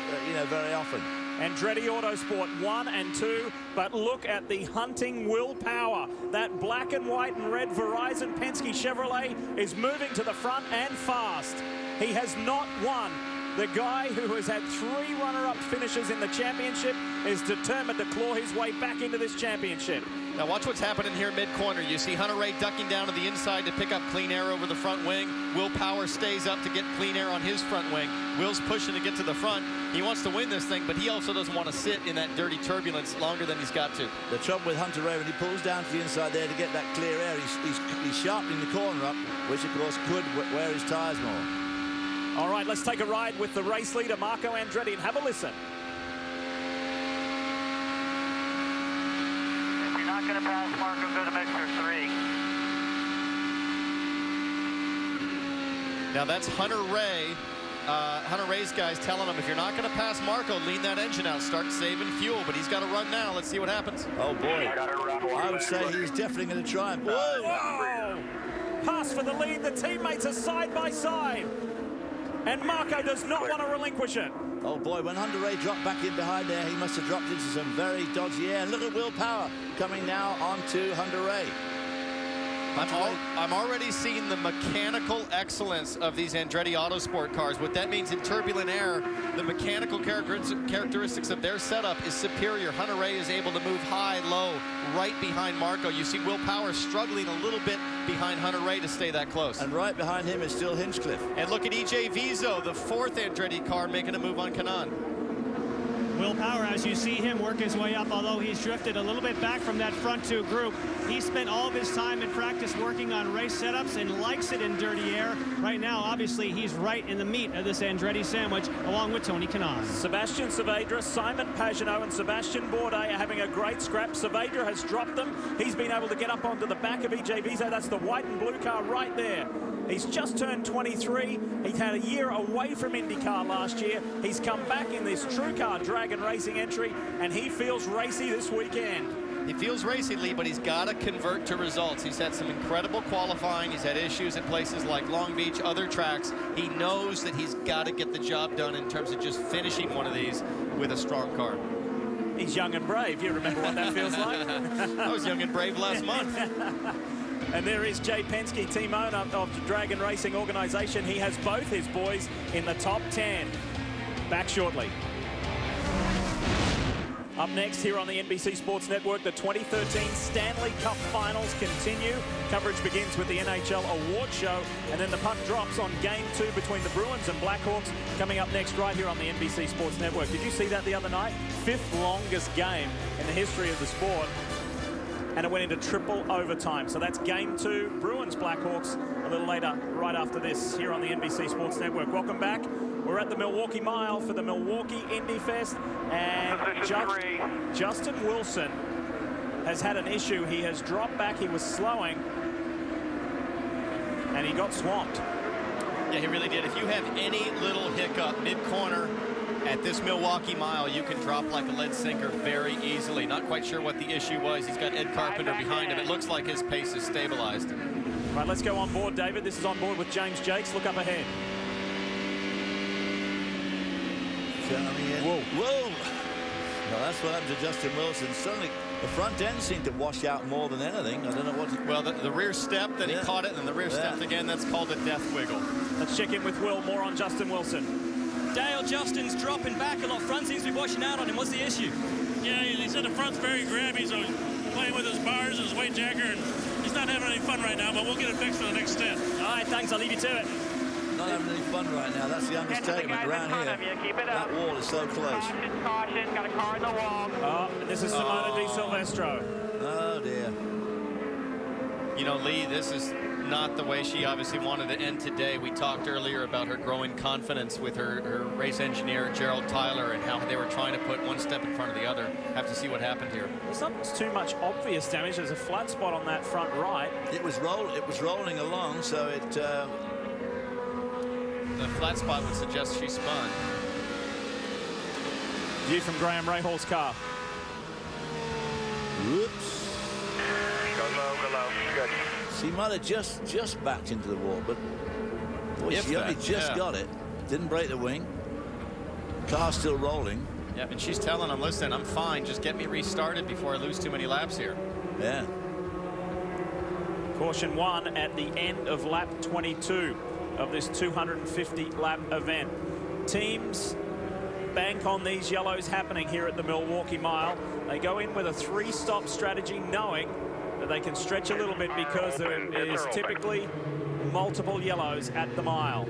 very often. Andretti Autosport 1 and 2, but look at the hunting willpower. That black and white and red Verizon Penske Chevrolet is moving to the front and fast. He has not won. The guy who has had 3 runner-up finishes in the championship is determined to claw his way back into this championship. Now watch what's happening here mid-corner. You see Hunter Ray ducking down to the inside to pick up clean air over the front wing. Will Power stays up to get clean air on his front wing. Will's pushing to get to the front. He wants to win this thing, but he also doesn't want to sit in that dirty turbulence longer than he's got to. The trouble with Hunter Ray, when he pulls down to the inside there to get that clear air, he's sharpening the corner up, which of course could wear his tyres more. All right, let's take a ride with the race leader, Marco Andretti, and have a listen. If you're not going to pass Marco, go to mixer 3. Now that's Hunter Ray. Hunter Ray's guys telling him, if you're not going to pass Marco, lean that engine out, start saving fuel. But he's got to run now. Let's see what happens. Oh, boy. I would say he's definitely going to try and... Whoa! Whoa! Pass for the lead. The teammates are side by side. And Marco does not want to relinquish it. Oh, boy, when Hunter Ray dropped back in behind there, he must have dropped into some very dodgy air. And look at Will Power coming now onto Hunter Ray. I'm already seeing the mechanical excellence of these Andretti Autosport cars. What that means in turbulent air, the mechanical characteristics of their setup is superior. Hunter Ray is able to move high, low, right behind Marco. You see Will Power struggling a little bit behind Hunter Ray to stay that close. And right behind him is still Hinchcliffe. And look at E.J. Vizo, the 4th Andretti car, making a move on Kanaan. Will Power, as you see him work his way up, although he's drifted a little bit back from that front 2 group, he spent all of his time in practice working on race setups and likes it in dirty air. Right now, obviously, he's right in the meat of this Andretti sandwich, along with Tony Kanaan. Sebastian Saavedra, Simon Pagenaud, and Sebastian Bourdais are having a great scrap. Saavedra has dropped them. He's been able to get up onto the back of E.J. Vizo. That's the white and blue car right there. He's just turned 23. He's had a year away from IndyCar last year. He's come back in this True Car Dragon Racing entry, and he feels racy this weekend. He feels racy, Lee, but he's got to convert to results. He's had some incredible qualifying. He's had issues at places like Long Beach, other tracks. He knows that he's got to get the job done in terms of just finishing one of these with a strong car. He's young and brave. You remember what that feels like? I was young and brave last month. And there is Jay Penske, team owner of the Dragon Racing organization. He has both his boys in the top 10. Back shortly. Up next here on the NBC Sports Network, the 2013 Stanley Cup Finals continue. Coverage begins with the NHL Award Show, and then the puck drops on Game 2 between the Bruins and Blackhawks, coming up next right here on the NBC Sports Network. Did you see that the other night? 5th longest game in the history of the sport, and it went into triple overtime. So that's Game 2, Bruins Blackhawks, a little later, right after this, here on the NBC Sports Network. Welcome back. We're at the Milwaukee Mile for the Milwaukee IndyFest, and Justin Wilson has had an issue. He has dropped back. He was slowing, and he got swamped. Yeah, he really did. If you have any little hiccup mid-corner at this Milwaukee Mile, you can drop like a lead sinker very easily. Not quite sure what the issue was. He's got Ed Carpenter behind him. It looks like his pace is stabilized. Right, let's go on board, David. This is on board with James Jakes. Look up ahead. Whoa, whoa. Well, that's what happened to Justin Wilson. Suddenly, the front end seemed to wash out more than anything. I don't know what... Well, the rear step, then he caught it, and then the rear step again. That's called a death wiggle. Let's check in with Will. More on Justin Wilson. Dale Justin's dropping back a lot. Front seems to be washing out on him. What's the issue? Yeah, he said the front's very grabby, so he's playing with his bars, his weight jacker, and he's not having any fun right now, but we'll get it fixed for the next stint. All right, thanks. I'll leave you to it. Not having any fun right now. That's the understatement around here. That wall is so close. Caution, got a car in the wall. Oh, this is Simona Di Silvestro. Oh, dear. You know, Lee, this is not the way she obviously wanted to end today. We talked earlier about her growing confidence with her race engineer, Gerald Tyler, and how they were trying to put one step in front of the other. Have to see what happened here. It's not too much obvious damage. There's a flat spot on that front right. It was rolling along, so it... The flat spot would suggest she spun. View from Graham Rahal's car. Whoops. Go low, good. She might have just backed into the wall, but boy, she only just got it. Didn't break the wing. Car's still rolling. Yeah, and she's telling him, listen, I'm fine. Just get me restarted before I lose too many laps here. Yeah. Caution 1 at the end of lap 22 of this 250-lap event. Teams bank on these yellows happening here at the Milwaukee Mile. They go in with a 3-stop strategy, knowing that they can stretch a little bit because there is typically multiple yellows at the mile.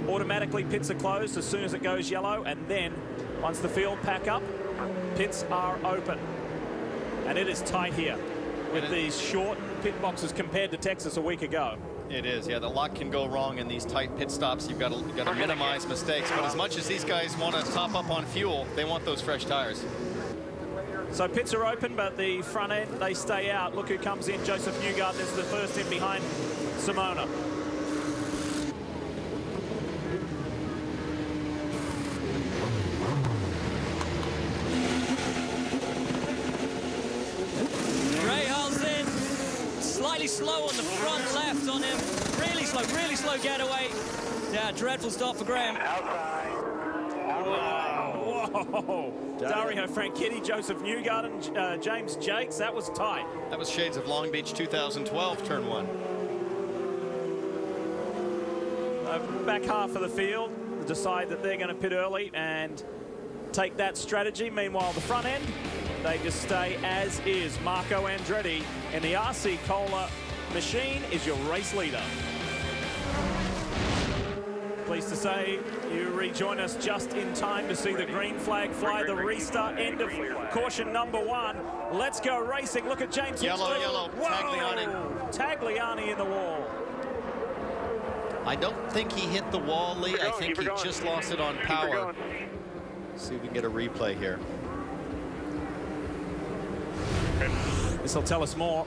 Automatically pits are closed as soon as it goes yellow, and then once the field pack up, pits are open. And it is tight here with these short pit boxes compared to Texas a week ago. It is, yeah. The lot can go wrong in these tight pit stops. You've got to minimize mistakes. But as much as these guys want to top up on fuel, they want those fresh tires. So pits are open, but the front end, they stay out. Look who comes in. Joseph Newgarden is the first in behind Simona. Rahal's in. Slightly slow on the front left on him. Really slow getaway. Yeah, dreadful stop for Graham. Whoa. Dario Franchitti, Joseph Newgarden, James Jakes. That was tight. That was shades of Long Beach 2012, turn 1. Back half of the field decide that they're going to pit early and take that strategy. Meanwhile, the front end, they just stay as is. Marco Andretti in the RC Cola machine is your race leader. Pleased to say you rejoin us just in time to see the green flag fly. The restart, end of caution number 1. Let's go racing. Look at James. Yellow. Tagliani. Tagliani in the wall. I don't think he hit the wall, Lee. I think he just lost it on power. See if we can get a replay here. This will tell us more.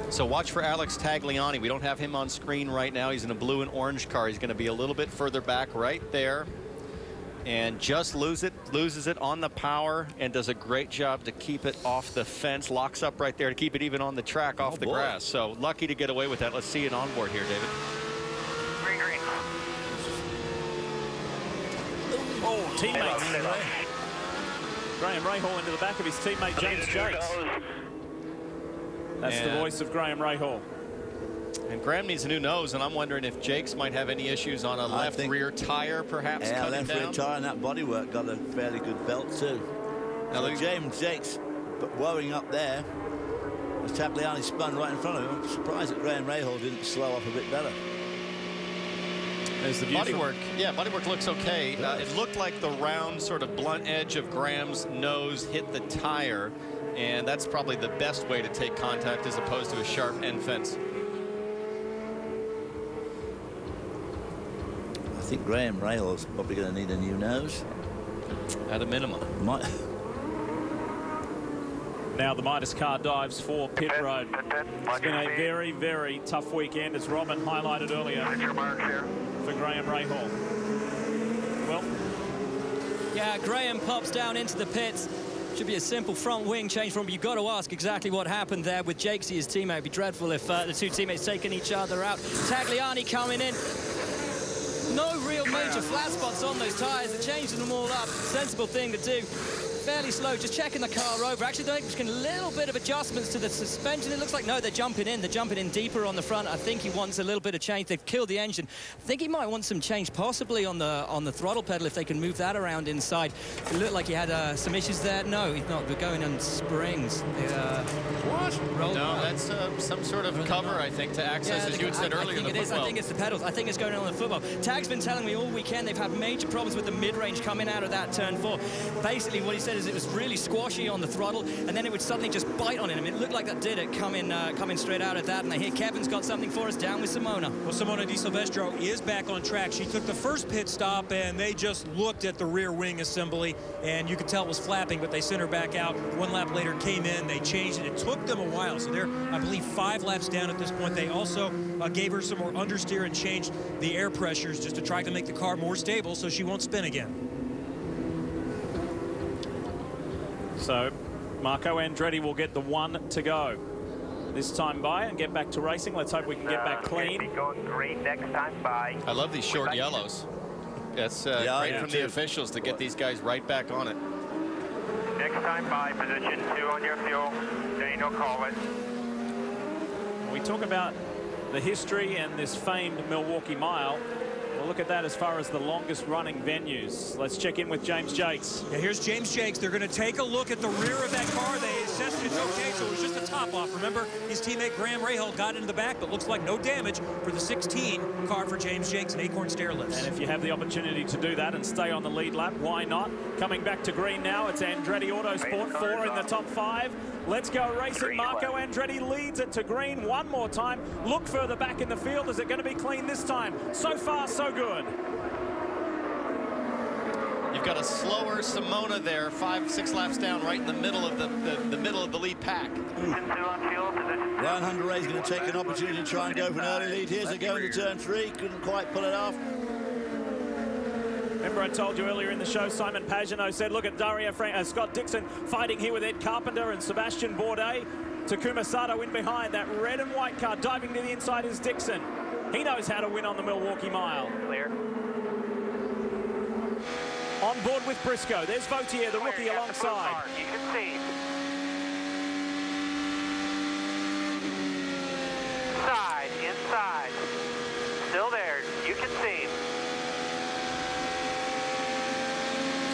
So watch for Alex Tagliani. We don't have him on screen right now. He's in a blue and orange car. He's going to be a little bit further back right there. And just loses it on the power and does a great job to keep it off the fence. Locks up right there to keep it even on the track off the grass. So lucky to get away with that. Let's see it on board here, David. Green. Oh, teammates. Graham Rahal into the back of his teammate James Jakes. That's the voice of Graham Rahal. And Graham needs a new nose, and I'm wondering if Jakes might have any issues on a left rear tire, perhaps. Yeah, left rear tire, and that bodywork got a fairly good belt too. Now so James Jakes, but worrying up there, as Tagliani spun right in front of him. I'm surprised that Graham Rahal didn't slow up a bit better. There's the bodywork. Yeah, bodywork looks okay. It looked like the round, sort of blunt edge of Graham's nose hit the tire, and that's probably the best way to take contact as opposed to a sharp end fence. I think Graham Rahal's probably going to need a new nose. At a minimum. Now the Midas car dives for pit road. It's been a very, very tough weekend, as Robin highlighted earlier, for Graham Rahal. Well, yeah, Graham pops down into the pits. Should be a simple front wing change from, but you've got to ask exactly what happened there with Jakesy, his teammate. It'd be dreadful if the two teammates taking each other out. Tagliani coming in. No real major flat spots on those tires. They're changing them all up. Sensible thing to do. fairly slow, just checking the car over. Actually, they're making a little bit of adjustments to the suspension. It looks like, no, they're jumping in deeper on the front. I think he wants a little bit of change. They've killed the engine. I think he might want some change, possibly on the throttle pedal, if they can move that around inside. It looked like he had some issues there. No, he's not. We're going on springs. What? No, that's some sort of cover, I think, to access, as you had said earlier, the footwell. I think it's the pedals. I think it's going on the footwell. Tag's been telling me all weekend they've had major problems with the mid-range coming out of that turn 4. Basically, what he said is it was really squashy on the throttle, and then it would suddenly just bite on him. It looked like that did it coming straight out of that. And I hear Kevin's got something for us down with Simona. Well, Simona Di Silvestro is back on track. She took the first pit stop, and they just looked at the rear wing assembly, and you could tell it was flapping, but they sent her back out. 1 lap later came in, they changed it. It took them a while, so they're, I believe, 5 laps down at this point. They also gave her some more understeer and changed the air pressures just to try to make the car more stable so she won't spin again. So Marco Andretti will get the 1 to go this time by and get back to racing. Let's hope we can get back clean. Be going green next time by. I love these short yellows. That's great from the officials to get these guys right back on it. Next time by, position 2 on your fuel. Daniel, call it. We talk about the history and this famed Milwaukee Mile. We'll look at that as far as the longest running venues. Let's check in with James Jakes. Yeah, here's James Jakes. They're going to take a look at the rear of that car. They assessed it's okay, so it was just a top off. Remember, his teammate Graham Rahal got into the back, but looks like no damage for the 16 car for James Jakes and Acorn Stair Lifts. And if you have the opportunity to do that and stay on the lead lap, why not? Coming back to green now, it's Andretti Autosport, 4 in the top 5. Let's go racing. Marco Andretti leads it to green one more time. Look further back in the field. Is it going to be clean this time? So far, so good. You've got a slower Simona there, 5-6 laps down, right in the middle of the middle of the lead pack. Ryan Hunter-Ray is going to take an opportunity to try and go for an early lead. Here's it going to turn 3. Couldn't quite pull it off. Remember, I told you earlier in the show, Simon Pagenaud said, look at Scott Dixon fighting here with Ed Carpenter and Sebastian Bourdais. Takuma Sato in behind. That red and white car diving to the inside is Dixon. He knows how to win on the Milwaukee Mile. Clear. On board with Briscoe. There's Vautier, the rookie, alongside. You can see. Side, inside. Still there. You can see.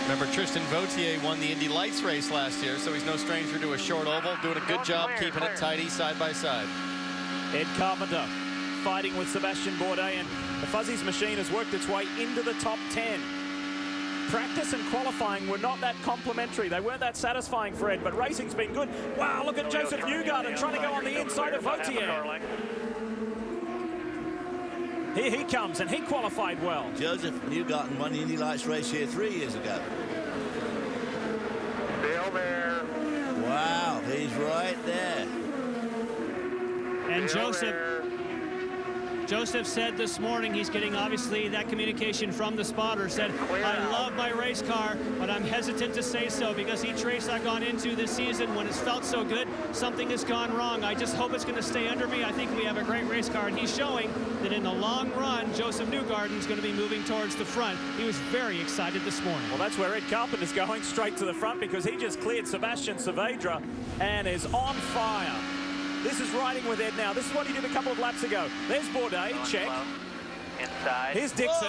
Remember, Tristan Vautier won the Indy Lights race last year, so he's no stranger to a short oval, doing a good job keeping it tidy side by side. Ed Carpenter fighting with Sebastian Bourdais, and the Fuzzies machine has worked its way into the top 10. Practice and qualifying were not that complimentary. They weren't that satisfying for Ed, but racing's been good. Wow, look at Joseph Newgarden trying to go on the inside of Vautier. Here he comes, and he qualified well. Joseph Newgarden won the Indy Lights race here 3 years ago. Still there. Wow, he's right there. And Joseph said this morning he's getting, obviously, that communication from the spotter. Said, I love my race car, but I'm hesitant to say so because each race I've gone into this season, when it's felt so good, something has gone wrong. I just hope it's going to stay under me. I think we have a great race car, and he's showing that in the long run, Joseph Newgarden is going to be moving towards the front. He was very excited this morning. Well, that's where Ed Carpenter's going, straight to the front, because he just cleared Sebastian Saavedra and is on fire. This is riding with Ed now. This is what he did a couple of laps ago. There's Bourdais, check. Inside. Here's Dixon.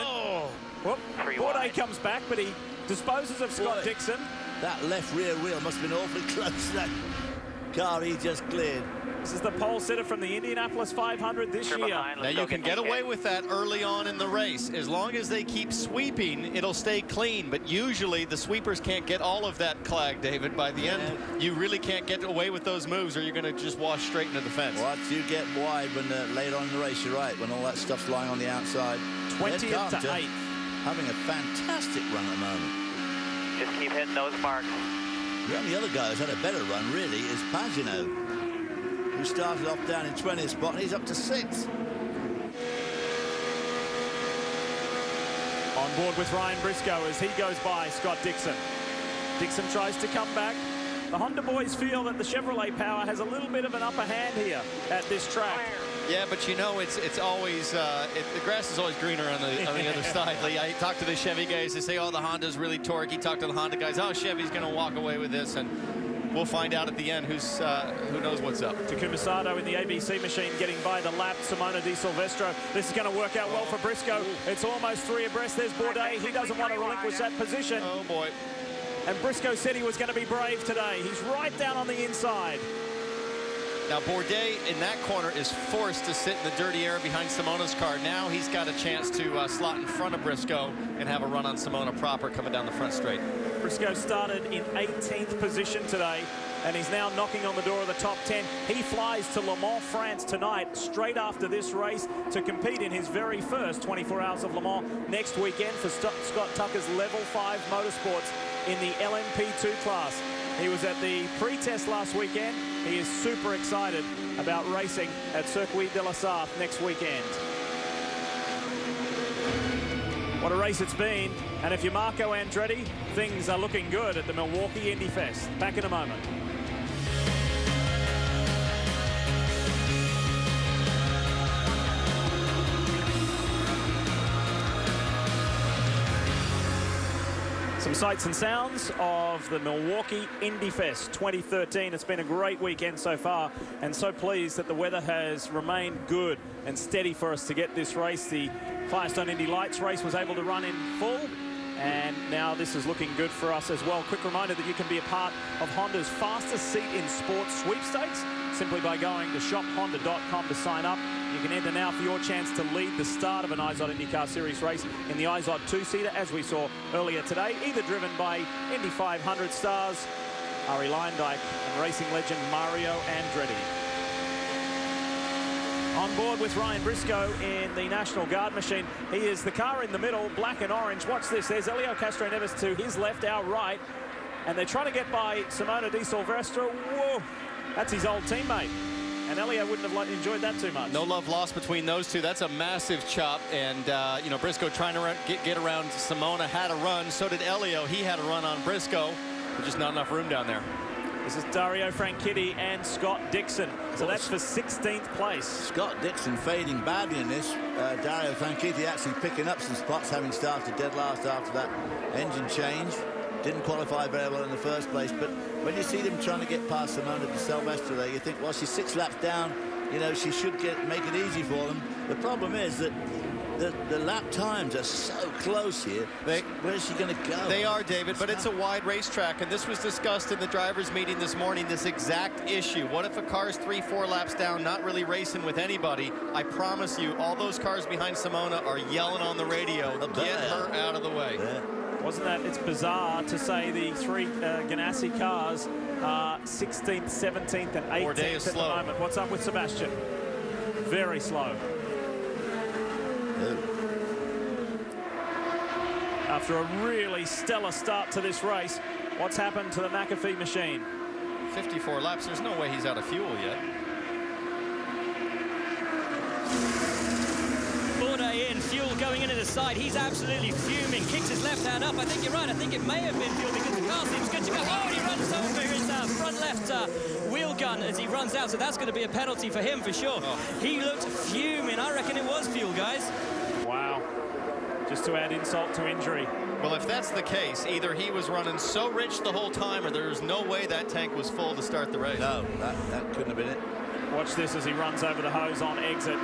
Whoop. Bourdais comes back, but he disposes of Scott Dixon. That left rear wheel must have been awfully close to that car he just cleared. This is the pole sitter from the Indianapolis 500 this year. Now you can get away with that early on in the race. As long as they keep sweeping, it'll stay clean. But usually the sweepers can't get all of that clag, David. By the end, you really can't get away with those moves, or you're going to just wash straight into the fence. Once you get wide when later on in the race, you're right, when all that stuff's lying on the outside. 20th to 8th. Having a fantastic run at the moment. Just keep hitting those marks. The only other guy who's had a better run, really, is Pagenaud, who started off down in 20th spot, and he's up to 6th. On board with Ryan Briscoe as he goes by Scott Dixon. Dixon tries to come back. The Honda boys feel that the Chevrolet power has a little bit of an upper hand here at this track. Yeah, but you know, it's always, the grass is always greener on the other side, Lee. I talked to the Chevy guys. They say, oh, the Honda's really torquey. Talk to the Honda guys. Oh, Chevy's going to walk away with this. And we'll find out at the end who knows what's up. Takuma Sato in the ABC machine getting by the lap. Simona Di Silvestro. This is going to work out well for Briscoe. It's almost 3 abreast. There's Bourdais. He doesn't want to relinquish that position. Oh, boy. And Briscoe said he was going to be brave today. He's right down on the inside. Now, Bourdais in that corner is forced to sit in the dirty air behind Simona's car. Now he's got a chance to slot in front of Briscoe and have a run on Simona proper coming down the front straight. Briscoe started in 18th position today, and he's now knocking on the door of the top 10. He flies to Le Mans, France tonight, straight after this race, to compete in his very first 24 Hours of Le Mans next weekend for Scott Tucker's Level 5 Motorsports in the LMP2 class. He was at the pre-test last weekend. He is super excited about racing at Circuit de la Sarthe next weekend. What a race it's been. And if you're Marco Andretti, things are looking good at the Milwaukee IndyFest. Back in a moment. Some sights and sounds of the Milwaukee IndyFest 2013. It's been a great weekend so far, and so pleased that the weather has remained good and steady for us to get this race. The Firestone Indy Lights race was able to run in full, and now this is looking good for us as well. Quick reminder that you can be a part of Honda's fastest seat in sports sweepstakes simply by going to shophonda.com to sign up. You can enter now for your chance to lead the start of an IZOD IndyCar Series race in the IZOD 2-seater, as we saw earlier today, either driven by Indy 500 stars Arie Luyendyk and racing legend Mario Andretti. On board with Ryan Briscoe in the National Guard machine. He is the car in the middle, black and orange. Watch this. There's Elio Castro-Neves to his left, our right. And they're trying to get by Simona Di Silvestro. Whoa, that's his old teammate. And Elio wouldn't have enjoyed that too much. No love lost between those two. That's a massive chop. And, you know, Briscoe trying to get around Simona, had a run. So did Elio. He had a run on Briscoe. There's just not enough room down there. This is Dario Franchitti and Scott Dixon. So that's for 16th place. Scott Dixon fading badly in this. Dario Franchitti actually picking up some spots, having started dead last after that engine change. Didn't qualify very well in the first place, but when you see them trying to get past Simona Di Silvestro there, you think, well, she's 6 laps down, you know, she should make it easy for them. The problem is that the lap times are so close here. Where's she going to go? They are, David, but it's a wide racetrack, and this was discussed in the drivers' meeting this morning, this exact issue. What if a car's 3-4 laps down, not really racing with anybody? I promise you, all those cars behind Simona are yelling on the radio, get her out of the way. Yeah. Wasn't that? It's bizarre to say the 3 Ganassi cars are 16th, 17th, and 18th at the moment. What's up with Sebastian? Very slow. After a really stellar start to this race, what's happened to the McAfee machine? 54 laps. There's no way he's out of fuel yet. Bourdais in, fuel going into the side. He's absolutely fuming. Kicks his left hand up. I think you're right. I think it may have been fuel because the car seems good to go. Oh, and he runs over his front left wheel gun as he runs out. So that's going to be a penalty for him for sure. Oh. He looked fuming. I reckon it was fuel, guys. Wow. Just to add insult to injury. Well, if that's the case, either he was running so rich the whole time or there's no way that tank was full to start the race. No, that couldn't have been it. Watch this as he runs over the hose on exit.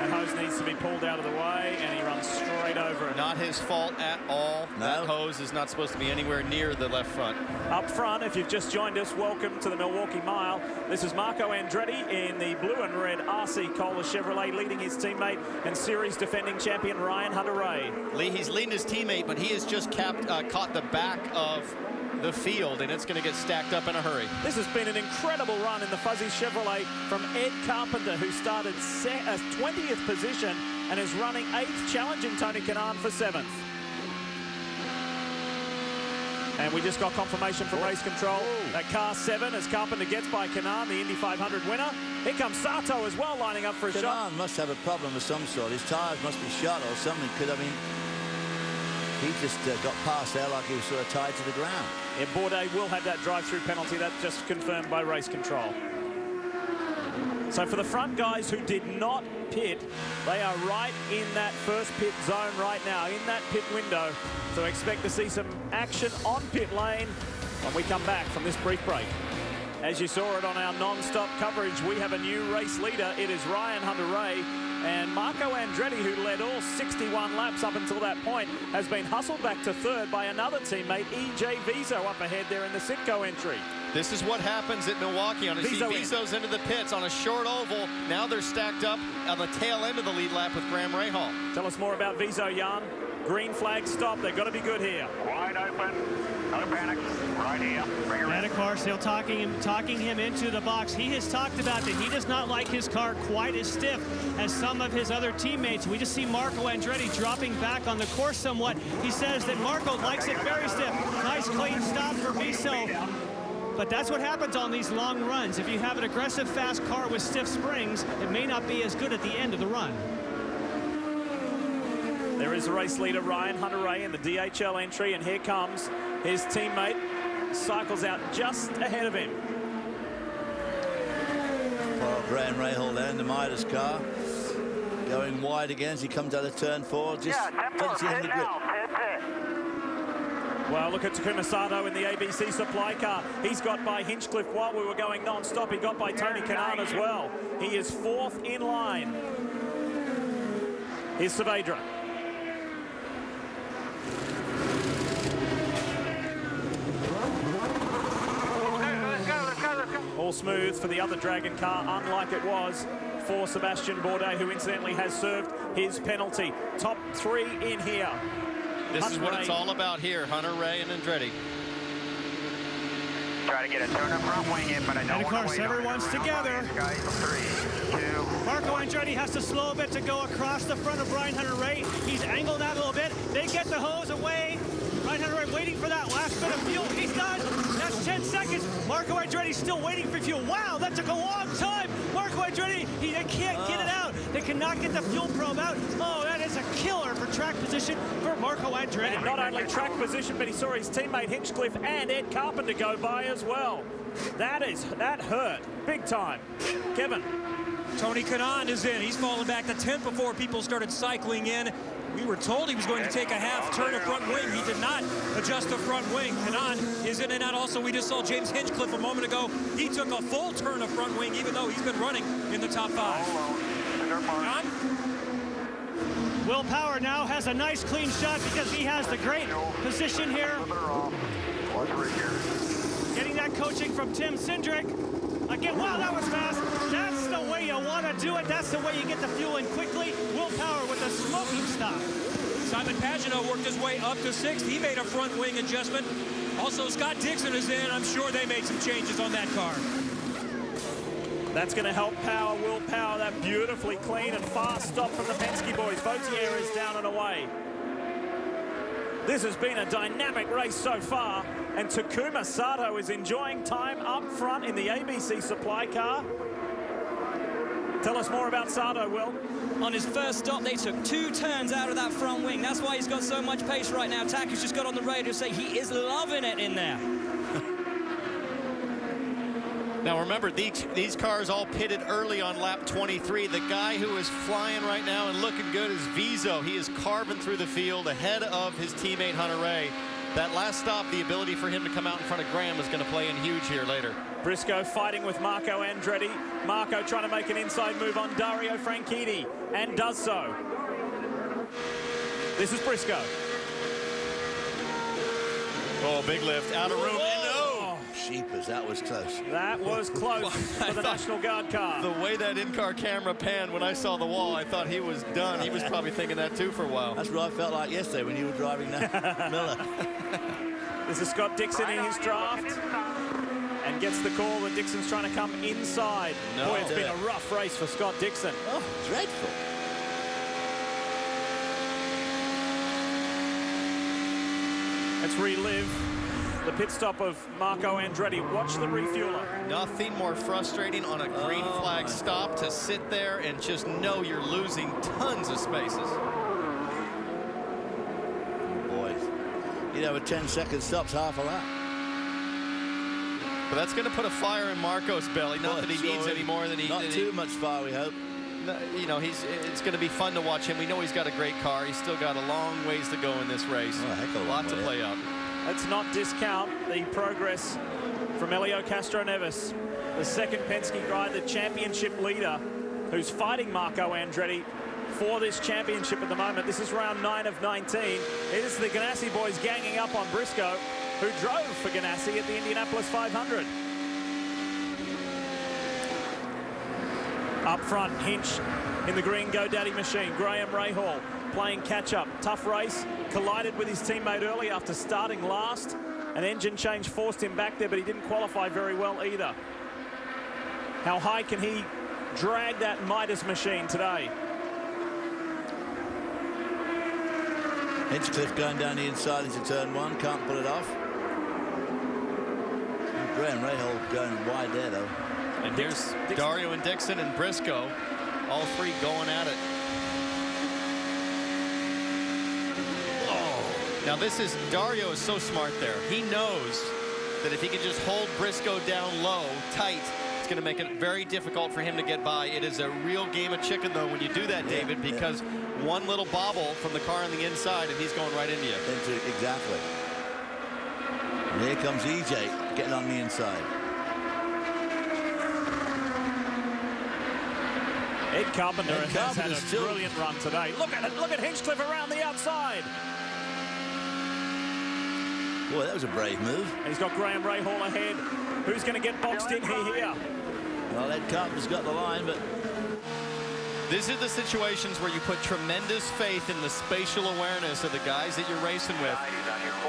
And hose needs to be pulled out of the way, and he runs straight over it. Not his fault at all. No. That hose is not supposed to be anywhere near the left front. Up front, if you've just joined us, welcome to the Milwaukee Mile. This is Marco Andretti in the blue and red RC Kohler Chevrolet, leading his teammate and series defending champion Ryan Hunter-Reay. Lee, he's leading his teammate, but he has just caught the back of the field, and it's going to get stacked up in a hurry. This has been an incredible run in the fuzzy Chevrolet from Ed Carpenter, who started 20th position and is running 8th, challenging Tony Kanaan for 7th. And we just got confirmation from race control that car 7 as Carpenter gets by Kanaan, the Indy 500 winner. Here comes Sato as well, lining up for a shot. Kanaan must have a problem of some sort. His tires must be shot or something. He just got past there like he was sort of tied to the ground. Yeah, Bourdais will have that drive-through penalty. That's just confirmed by race control. So for the front guys who did not pit, they are right in that first pit zone right now, in that pit window. So expect to see some action on pit lane when we come back from this brief break. As you saw it on our non-stop coverage, we have a new race leader. It is Ryan Hunter-Reay. And Marco Andretti, who led all 61 laps up until that point, has been hustled back to third by another teammate, E.J. Viso, up ahead there in the Sitco entry. This is what happens at Milwaukee. On a Viso's into the pits on a short oval. Now they're stacked up on the tail end of the lead lap with Graham Rahal. Tell us more about Viso, Jan. Green flag stop. They've got to be good here. Wide open. No panic. Right here. Bring And of course, they're talking him into the box. He has talked about that he does not like his car quite as stiff as some of his other teammates. We just see Marco Andretti dropping back on the course somewhat. He says that Marco likes it very stiff. Nice clean stop for Viso. But that's what happens on these long runs. If you have an aggressive, fast car with stiff springs, it may not be as good at the end of the run. There is the race leader, Ryan Hunter-Reay, in the DHL entry, and here comes his teammate. Cycles out just ahead of him. Well, Graham Rahal there in the Midas car. Going wide again as he comes out of turn 4. Just doesn't see any grip. Well, look at Takuma Sato in the ABC supply car. He's got by Hinchcliffe while we were going non-stop. He got by Tony Kanaan as well. He is 4th in line. Here's Saavedra. All smooth for the other Dragon car, unlike it was for Sebastian Bourdais, who incidentally has served his penalty. Top 3 in here. This is what it's all about here, Hunter-Reay and Andretti. Try to get a turn up front wing in, but I don't want to. And of course, everyone's together. 3, 2. Marco Andretti has to slow a bit to go across the front of Ryan Hunter-Reay. He's angled out a little bit. They get the hose away. Ryan Hunter-Reay waiting for that last bit of fuel. He's done. That's 10 seconds. Marco Andretti still waiting for fuel. Wow, that took a long time. Marco Andretti, they can't get it out. They cannot get the fuel probe out. Oh, that is a killer for track position for Marco Andretti. And not only track position, but he saw his teammate Hinchcliffe and Ed Carpenter go by as well. That hurt big time. Kevin. Tony Kanaan is in. He's fallen back to 10th before people started cycling in. We were told he was going to take a half turn of front wing. He did not adjust the front wing. Kanaan is in and out. Also, we just saw James Hinchcliffe a moment ago. He took a full turn of front wing, even though he's been running in the top 5. Will Power now has a nice clean shot because he has the great position here. Getting that coaching from Tim Cindric. Again, wow, that was fast. That's the way you want to do it. That's the way you get the fuel in quickly. Will Power with a smoking stop. Simon Pagenaud worked his way up to 6th. He made a front wing adjustment. Also, Scott Dixon is in. I'm sure they made some changes on that car. That's going to help Power, Will Power, that beautifully clean and fast stop from the Penske boys. Vautier is down and away. This has been a dynamic race so far, and Takuma Sato is enjoying time up front in the ABC supply car. Tell us more about Sato, Will. On his first stop, they took 2 turns out of that front wing. That's why he's got so much pace right now. Taku's just got on the radio to say he is loving it in there. Now remember, these cars all pitted early on lap 23. The guy who is flying right now and looking good is Viso. He is carving through the field ahead of his teammate Hunter-Reay. That last stop, the ability for him to come out in front of Graham is going to play in huge here later. Briscoe fighting with Marco Andretti. Marco trying to make an inside move on Dario Franchitti, and does so. This is Briscoe. Oh, big lift, out of room. Sheepers, that was close. That was close for the National Guard car. The way that in-car camera panned when I saw the wall, I thought he was done. He was probably thinking that too for a while. That's what I felt like yesterday when you were driving that Miller. This is Scott Dixon in his draft. And gets the call that Dixon's trying to come inside. No. Boy, it's been a rough race for Scott Dixon. Oh, dreadful. Let's relive the pit stop of Marco Andretti. Watch the refueler. Nothing more frustrating on a green flag stop to sit there and just know you're losing tons of spaces. Boys, you know, a 10-second stop's half a lap. But that's going to put a fire in Marco's belly. Not that he needs any more than he... Not too much fire, we hope. You know, it's going to be fun to watch him. We know he's got a great car. He's still got a long ways to go in this race. Oh, heck of a lot to play up. Let's not discount the progress from Helio Castroneves, the second Penske guy, the championship leader, who's fighting Marco Andretti for this championship at the moment. This is round 9 of 19. It is the Ganassi boys ganging up on Briscoe, who drove for Ganassi at the Indianapolis 500. Up front, Hinch in the green GoDaddy machine. Graham Rahal playing catch-up. Tough race. Collided with his teammate early after starting last. An engine change forced him back there, but he didn't qualify very well either. How high can he drag that Midas machine today? Hinchcliffe going down the inside into turn 1. Can't pull it off. Graham Rahal going wide there, though. And here's Dario and Dixon and Briscoe, all three going at it. Oh. Now this is, Dario is so smart there. He knows that if he can just hold Briscoe down low, tight, it's going to make it very difficult for him to get by. It is a real game of chicken, though, when you do that, David, because one little bobble from the car on the inside, and he's going right into you. Exactly. And here comes EJ getting on the inside. Ed Carpenter has had a brilliant run today. Look at it. Look at Hinchcliffe around the outside. Boy, that was a brave move. He's got Graham Rahal ahead. Who's going to get boxed in here? Well, Ed Carpenter's got the line, but... These are the situations where you put tremendous faith in the spatial awareness of the guys that you're racing with.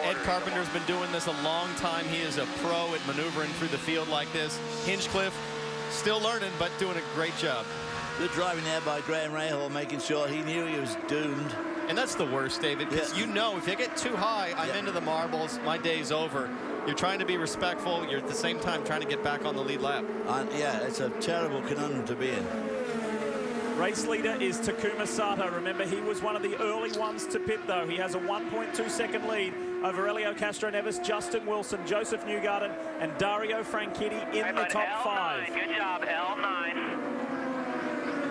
Ed Carpenter's been doing this a long time. He is a pro at maneuvering through the field like this. Hinchcliffe, still learning, but doing a great job. Good driving there by Graham Rahal, making sure he knew he was doomed. And that's the worst, David, because you know if you get too high, I'm into the marbles, my day's over. You're trying to be respectful. You're at the same time trying to get back on the lead lap. Yeah, it's a terrible conundrum to be in. Race leader is Takuma Sato. Remember, he was one of the early ones to pit, though. He has a 1.2-second lead over Helio Castroneves, Justin Wilson, Joseph Newgarden, and Dario Franchitti in the top 5. Good job, L9.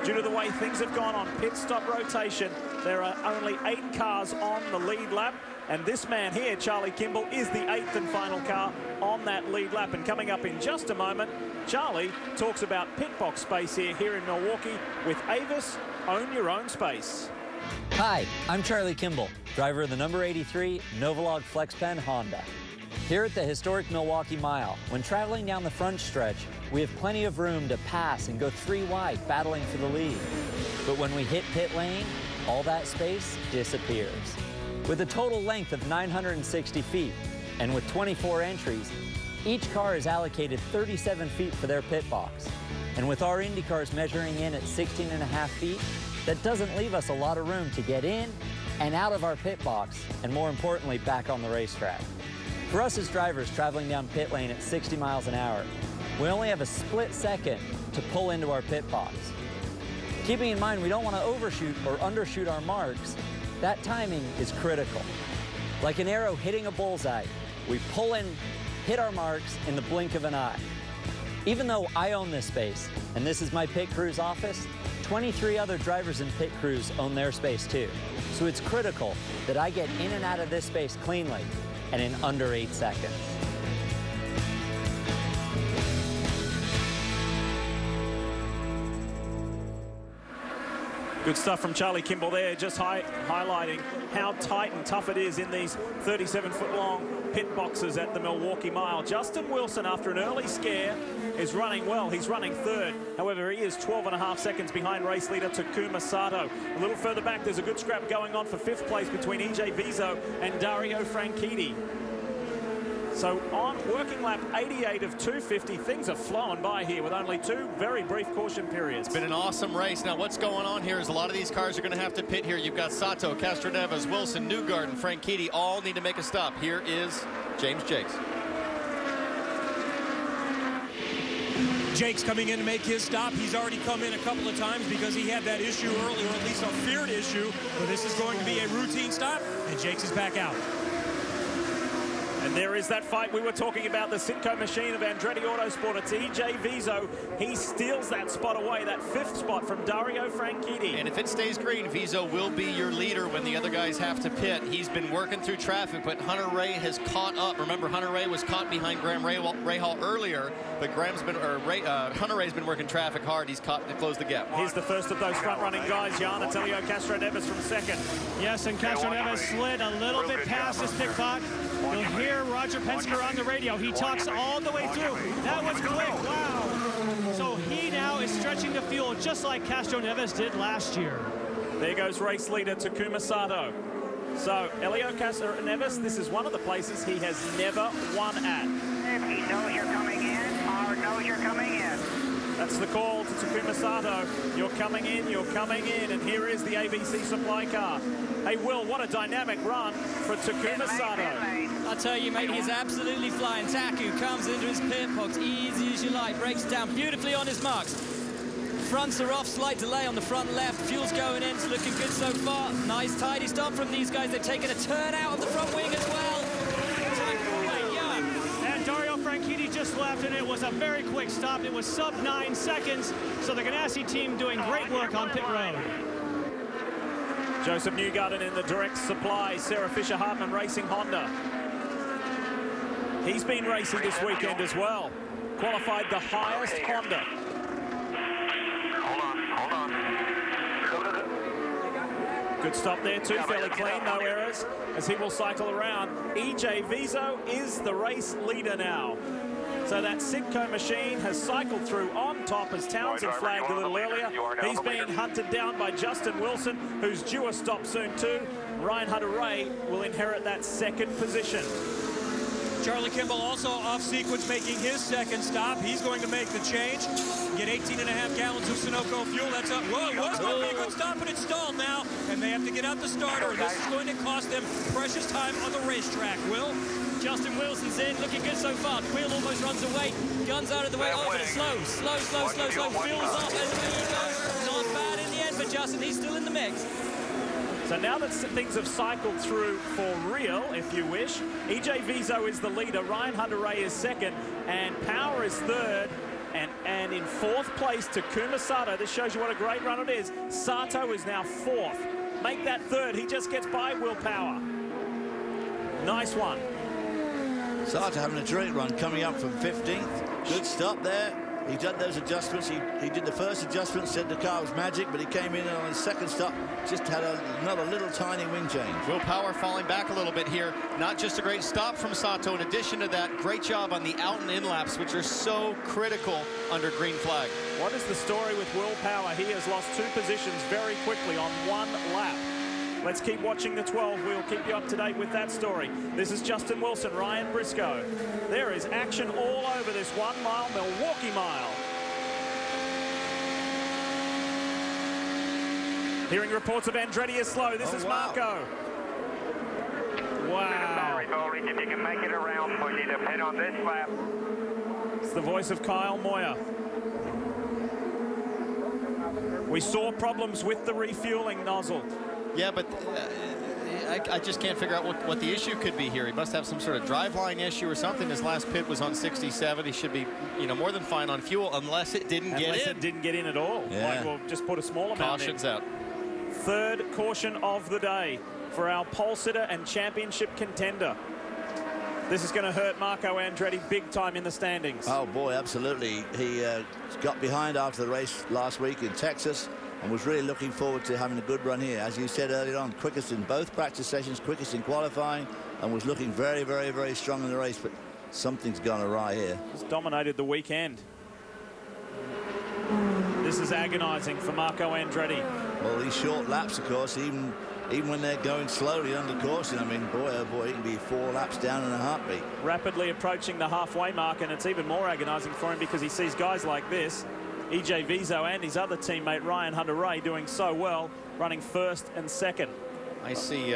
Due to the way things have gone on pit stop rotation, there are only 8 cars on the lead lap, and this man here, Charlie Kimball, is the 8th and final car on that lead lap. And coming up in just a moment, Charlie talks about pit box space here in Milwaukee with Avis. Own your own space. Hi, I'm Charlie Kimball, driver of the number 83 Novolog FlexPen Honda. Here at the historic Milwaukee Mile, when traveling down the front stretch, we have plenty of room to pass and go 3 wide, battling for the lead. But when we hit pit lane, all that space disappears. With a total length of 960 feet, and with 24 entries, each car is allocated 37 feet for their pit box. And with our IndyCars measuring in at 16.5 feet, that doesn't leave us a lot of room to get in and out of our pit box, and more importantly, back on the racetrack. For us as drivers traveling down pit lane at 60 miles an hour, we only have a split second to pull into our pit box. Keeping in mind we don't want to overshoot or undershoot our marks, that timing is critical. Like an arrow hitting a bullseye, we pull in, hit our marks in the blink of an eye. Even though I own this space, and this is my pit crew's office, 23 other drivers in pit crews own their space too. So it's critical that I get in and out of this space cleanly and in under 8 seconds. Good stuff from Charlie Kimball there, just highlighting how tight and tough it is in these 37-foot-long pit boxes at the Milwaukee Mile. Justin Wilson, after an early scare, is running well. He's running 3rd. However, he is 12.5 seconds behind race leader Takuma Sato. A little further back, there's a good scrap going on for 5th place between EJ Vizo and Dario Franchitti. So on working lap 88 of 250, things are flowing by here with only 2 very brief caution periods. It's been an awesome race. Now what's going on here is a lot of these cars are going to have to pit here. You've got Sato, Castroneves, Wilson, Newgarden, Franchitti all need to make a stop. Here is James Jakes. Jake's coming in to make his stop. He's already come in a couple of times because he had that issue earlier, or at least a feared issue. But this is going to be a routine stop, and Jake's is back out. And there is that fight we were talking about, the Sitco machine of Andretti Autosport. It's EJ Viso. He steals that spot away, that 5th spot from Dario Franchitti. And if it stays green, Viso will be your leader when the other guys have to pit. He's been working through traffic, but Hunter Ray has caught up. Remember, Hunter Ray was caught behind Graham Rahal earlier, but Hunter Ray's been working traffic hard. He's caught to close the gap. Here's the first of those front-running guys, Jan Antonio Castro-Neves from 2nd. Yes, and Castro-Neves slid a little bit past his pit spot. You'll hear Roger Penske on the radio. He talks all the way through. That was quick. Wow. So he now is stretching the fuel just like Castro-Neves did last year. There goes race leader Takuma Sato. So Helio Castro-Neves, this is one of the places he has never won at. If he knows you're coming in or knows you're coming in. That's the call to Takuma Sato. You're coming in, and here is the ABC supply car. Hey, Will, what a dynamic run for Takuma Sato. I tell you, mate, he's absolutely flying. Taku comes into his pit box, easy as you like, breaks down beautifully on his marks. Fronts are off, slight delay on the front left. Fuel's going in, it's looking good so far. Nice, tidy stop from these guys. They've taken a turn out of the front wing as well. And Dario Franchitti just left, and it was a very quick stop. It was sub 9 seconds, so the Ganassi team doing great work on pit road. Joseph Newgarden in the direct supply, Sarah Fisher-Hartman Racing Honda. He's been racing this weekend as well. Qualified the highest Honda. Hold on. Good stop there too, fairly clean, no errors, as he will cycle around. EJ Viso is the race leader now. So that Sitco machine has cycled through on top as Townsend flagged a little earlier. He's being hunted down by Justin Wilson, who's due a stop soon too. Ryan Hunter-Ray will inherit that 2nd position. Charlie Kimball also off sequence making his 2nd stop. He's going to make the change. Get 18.5 gallons of Sunoco fuel. That's up. Whoa, was going to be a good stop, but it's stalled now. And they have to get out the starter. This is going to cost them precious time on the racetrack. Will? Justin Wilson's in, looking good so far. Wheel almost runs away. Guns out of the way. Oh, but it's slow. Slow. Fuel's off, and there he goes. Not bad in the end for Justin. He's still in the mix. So now that things have cycled through for real, if you wish, EJ Viso is the leader, Ryan Hunter-Ray is 2nd, and Power is 3rd, and in 4th place, Takuma Sato. This shows you what a great run it is. Sato is now 4th. Make that 3rd. He just gets by Will Power. Nice one. Sato having a terrific run, coming up from 15th. Good stop there. He did those adjustments. He did the first adjustment, said the car was magic, but he came in and on his 2nd stop, just had another little tiny wing change. Will Power falling back a little bit here. Not just a great stop from Sato. In addition to that, great job on the out and in laps, which are so critical under green flag. What is the story with Will Power? He has lost 2 positions very quickly on 1 lap. Let's keep watching the 12. We'll keep you up to date with that story. This is Justin Wilson, Ryan Briscoe. There is action all over this 1 mile Milwaukee Mile. Hearing reports of Andretti is slow. This is Marco. Wow. If you can make it around, we need to pit on this lap. It's the voice of Kyle Moyer. We saw problems with the refueling nozzle. Yeah, but I just can't figure out what the issue could be here. He must have some sort of driveline issue or something. His last pit was on 67. He should be, more than fine on fuel, unless it didn't get in. Unless it didn't get in at all. Yeah. Like we'll just put a small amount in. Caution's out. 3rd caution of the day for our pole sitter and championship contender. This is going to hurt Marco Andretti big time in the standings. Oh, boy, absolutely. He got behind after the race last week in Texas and was really looking forward to having a good run here. As you said earlier on, quickest in both practice sessions, quickest in qualifying, and was looking very, very, very strong in the race, but something's gone awry here. He's dominated the weekend. This is agonizing for Marco Andretti. Well, these short laps, of course, even when they're going slowly under caution, I mean, boy, oh boy, he can be 4 laps down in a heartbeat. Rapidly approaching the halfway mark, and it's even more agonizing for him because he sees guys like this, EJ Viso and his other teammate Ryan Hunter-Ray doing so well, running 1st and 2nd. I see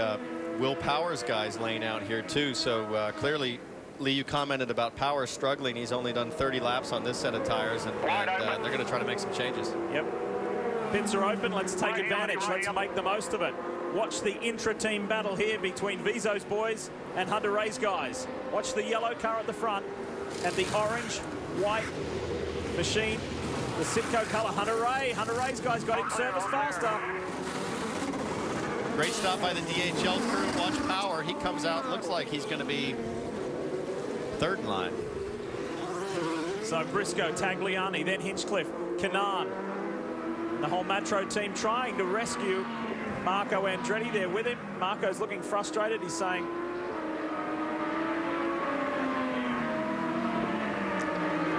Will Power's guys laying out here too, so clearly, Lee, you commented about Power struggling. He's only done 30 laps on this set of tires, and they're going to try to make some changes. Yep. Pits are open. Let's take advantage. Let's make the most of it. Watch the intra-team battle here between Vizo's boys and Hunter Ray's guys. Watch the yellow car at the front and the orange, white machine, the Sitco color. Hunter Ray's guys got him serviced faster. Great stop by the DHL crew. Watch Power. He comes out. Looks like he's going to be third in line. So Briscoe, Tagliani, then Hinchcliffe, Kanan. The whole Matro team trying to rescue Marco Andretti. There with him. Marco's looking frustrated. He's saying,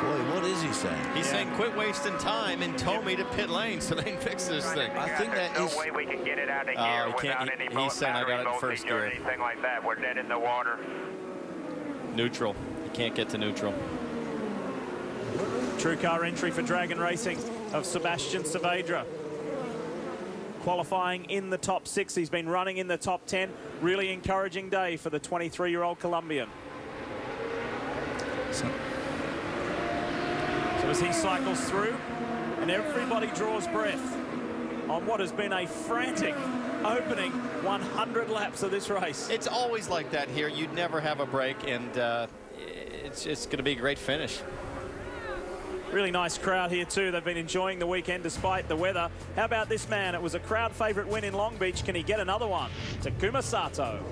boy, what is he saying? He's saying quit wasting time and tow me to pit lane so they can fix this thing. I think that There's no way we can get it out of gear without any he's saying I got it in first gear. Or anything like that. We're dead in the water. Neutral. You can't get to neutral. true car entry for Dragon Racing of Sebastian Saavedra. Qualifying in the top 6. He's been running in the top 10. Really encouraging day for the 23-year-old Colombian. So as he cycles through, and everybody draws breath on what has been a frantic opening 100 laps of this race. It's always like that here. You'd never have a break, and it's going to be a great finish. Really nice crowd here too. They've been enjoying the weekend despite the weather. How about this man? It was a crowd favorite win in Long Beach. Can he get another one? Takuma Sato.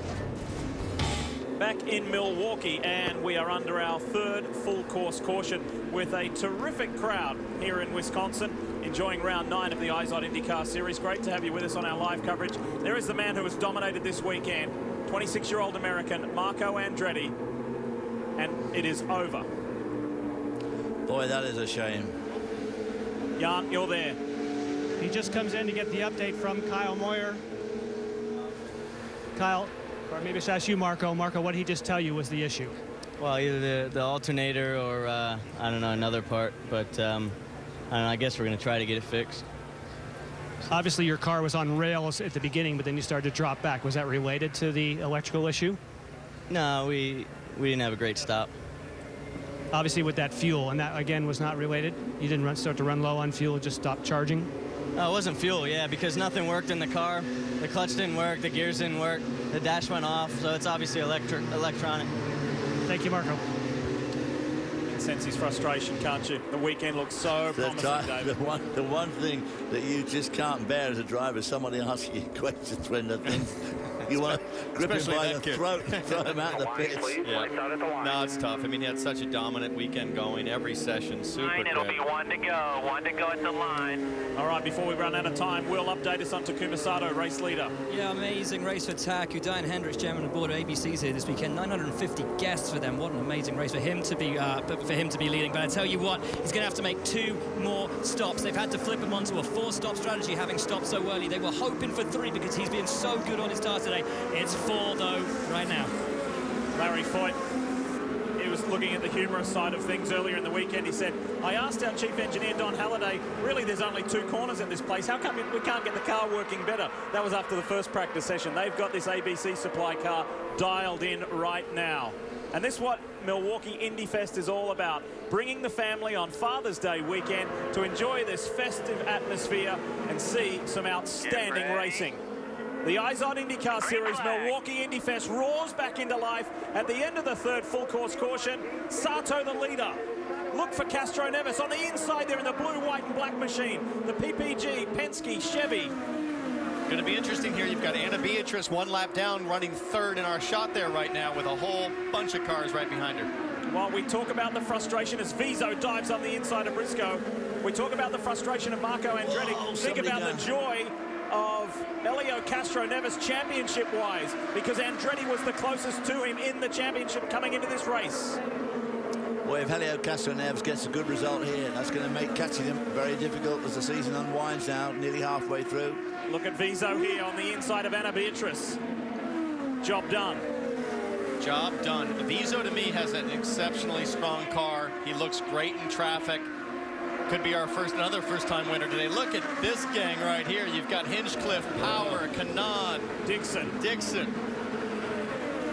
Back in Milwaukee, and we are under our third full course caution with a terrific crowd here in Wisconsin, enjoying round 9 of the IZOD IndyCar Series. Great to have you with us on our live coverage. There is the man who has dominated this weekend, 26-year-old American Marco Andretti, and it is over. Boy, that is a shame. Jan, you're there. He just comes in to get the update from Kyle Moyer. Kyle, or maybe it's ask you, Marco. Marco, what did he just tell you was the issue? Well, either the alternator or, I don't know, another part. But I don't know, I guess we're going to try to get it fixed. Obviously, your car was on rails at the beginning, but then you started to drop back. Was that related to the electrical issue? No, we didn't have a great stop. Obviously, with that fuel, and that, again, was not related? You didn't start to run low on fuel, just stopped charging? No, it wasn't fuel, yeah, because nothing worked in the car. The clutch didn't work, the gears didn't work, the dash went off, so it's obviously electronic. Thank you, Marco. You can sense his frustration, can't you? The weekend looks so promising, David. The one thing that you just can't bear as a driver is somebody asking you questions when the thing... You want to grip him by the throat and throw him out the pits. Yeah. No, it's tough. I mean, he had such a dominant weekend going. Every session, super good. It'll be one to go. One to go at the line. All right, before we run out of time, Will update us on Takuma Sato, race leader. Yeah, amazing race for TAC. Diane Hendricks, chairman of the board of ABC's here this weekend. 950 guests for them. What an amazing race for him to be leading. But I tell you what, he's going to have to make 2 more stops. They've had to flip him onto a 4-stop strategy, having stopped so early. They were hoping for 3 because he's been so good on his tires today. It's 4, though, right now. Larry Foyt, he was looking at the humorous side of things earlier in the weekend. He said, I asked our chief engineer, Don Halliday, really there's only 2 corners in this place. How come we can't get the car working better? That was after the first practice session. They've got this ABC supply car dialed in right now. And this is what Milwaukee IndyFest is all about, bringing the family on Father's Day weekend to enjoy this festive atmosphere and see some outstanding racing. The IZOD IndyCar Series Milwaukee IndyFest roars back into life at the end of the third full course caution. Sato the leader. Look for Castro Neves on the inside there in the blue, white and black machine. The PPG, Penske, Chevy. Going to be interesting here. You've got Anna Beatrice 1 lap down, running 3rd in our shot there right now with a whole bunch of cars right behind her. While we talk about the frustration as Vizo dives on the inside of Briscoe, we talk about the frustration of Marco Andretti. Think about the joy of Helio Castro Neves championship-wise, because Andretti was the closest to him in the championship coming into this race. Well, if Helio Castro Neves gets a good result here, that's going to make catching him very difficult as the season unwinds now, nearly halfway through. Look at Vizo here on the inside of Anna Beatrice. Job done. Job done. Vizo, to me, has an exceptionally strong car. He looks great in traffic. Could be our another first-time winner today. Look at this gang right here. You've got Hinchcliffe, Power, Kanan, Dixon.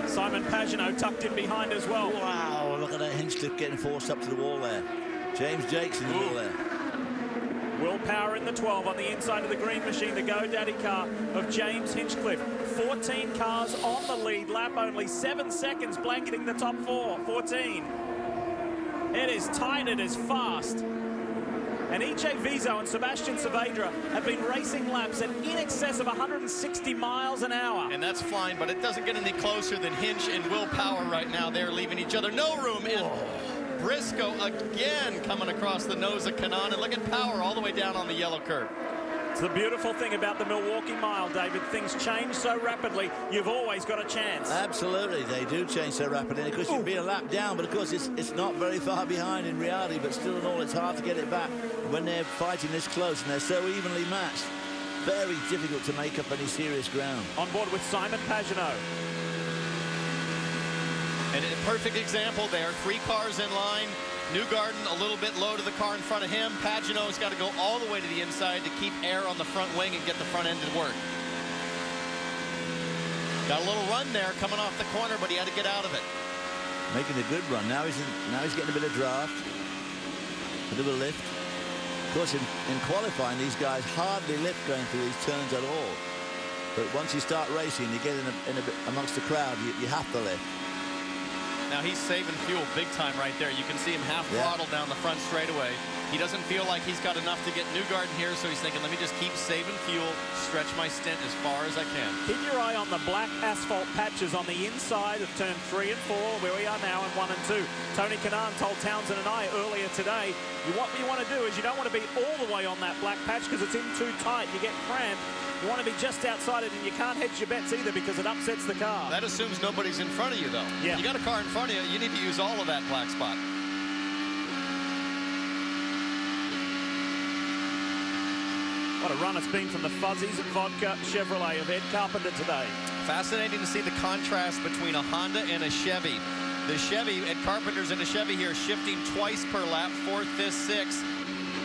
Simon Pagenaud tucked in behind as well. Wow, look at that Hinchcliffe getting forced up to the wall there. James Jakes in the wall there. Will Power in the 12 on the inside of the green machine, the GoDaddy car of James Hinchcliffe. 14 cars on the lead lap, only 7 seconds blanketing the top 4. 14. It is tight, it is fast. And E.J. Vizo and Sebastian Saavedra have been racing laps at in excess of 160 miles an hour. And that's fine, but it doesn't get any closer than Hinch and Will Power right now. They're leaving each other no room. And Briscoe again coming across the nose of Kanaan. And look at Power all the way down on the yellow curb. It's the beautiful thing about the Milwaukee Mile, David. Things change so rapidly, you've always got a chance. Absolutely, they do change so rapidly. Of course, you can be a lap down, but of course, it's not very far behind in reality, but still in all, it's hard to get it back when they're fighting this close and they're so evenly matched. Very difficult to make up any serious ground. On board with Simon Pagenaud. And a perfect example there. 3 cars in line. Newgarden a little bit low to the car in front of him. Pagenaud's got to go all the way to the inside to keep air on the front wing and get the front end to work. Got a little run there coming off the corner, but he had to get out of it. Making a good run. Now he's getting a bit of draft, a little lift. Of course, in qualifying, these guys hardly lift going through these turns at all. But once you start racing, you get in a bit amongst the crowd, you have to lift. Now he's saving fuel big time right there. You can see him half throttle down the front straightaway. He doesn't feel like he's got enough to get Newgarden here, so he's thinking, let me just keep saving fuel, stretch my stint as far as I can. Keep your eye on the black asphalt patches on the inside of turn 3 and 4, where we are now in 1 and 2. Tony Kanaan told Townsend and I earlier today, what you want to do is you don't want to be all the way on that black patch because it's in too tight. You get cramped. You want to be just outside it, and you can't hedge your bets either because it upsets the car. That assumes nobody's in front of you, though. Yeah. You got a car in front of you, you need to use all of that black spot. What a run it's been from the Fuzzies and Vodka Chevrolet of Ed Carpenter today. Fascinating to see the contrast between a Honda and a Chevy. The Chevy, Ed Carpenter's in a Chevy here, shifting twice per lap, 4th, 5th, 6th.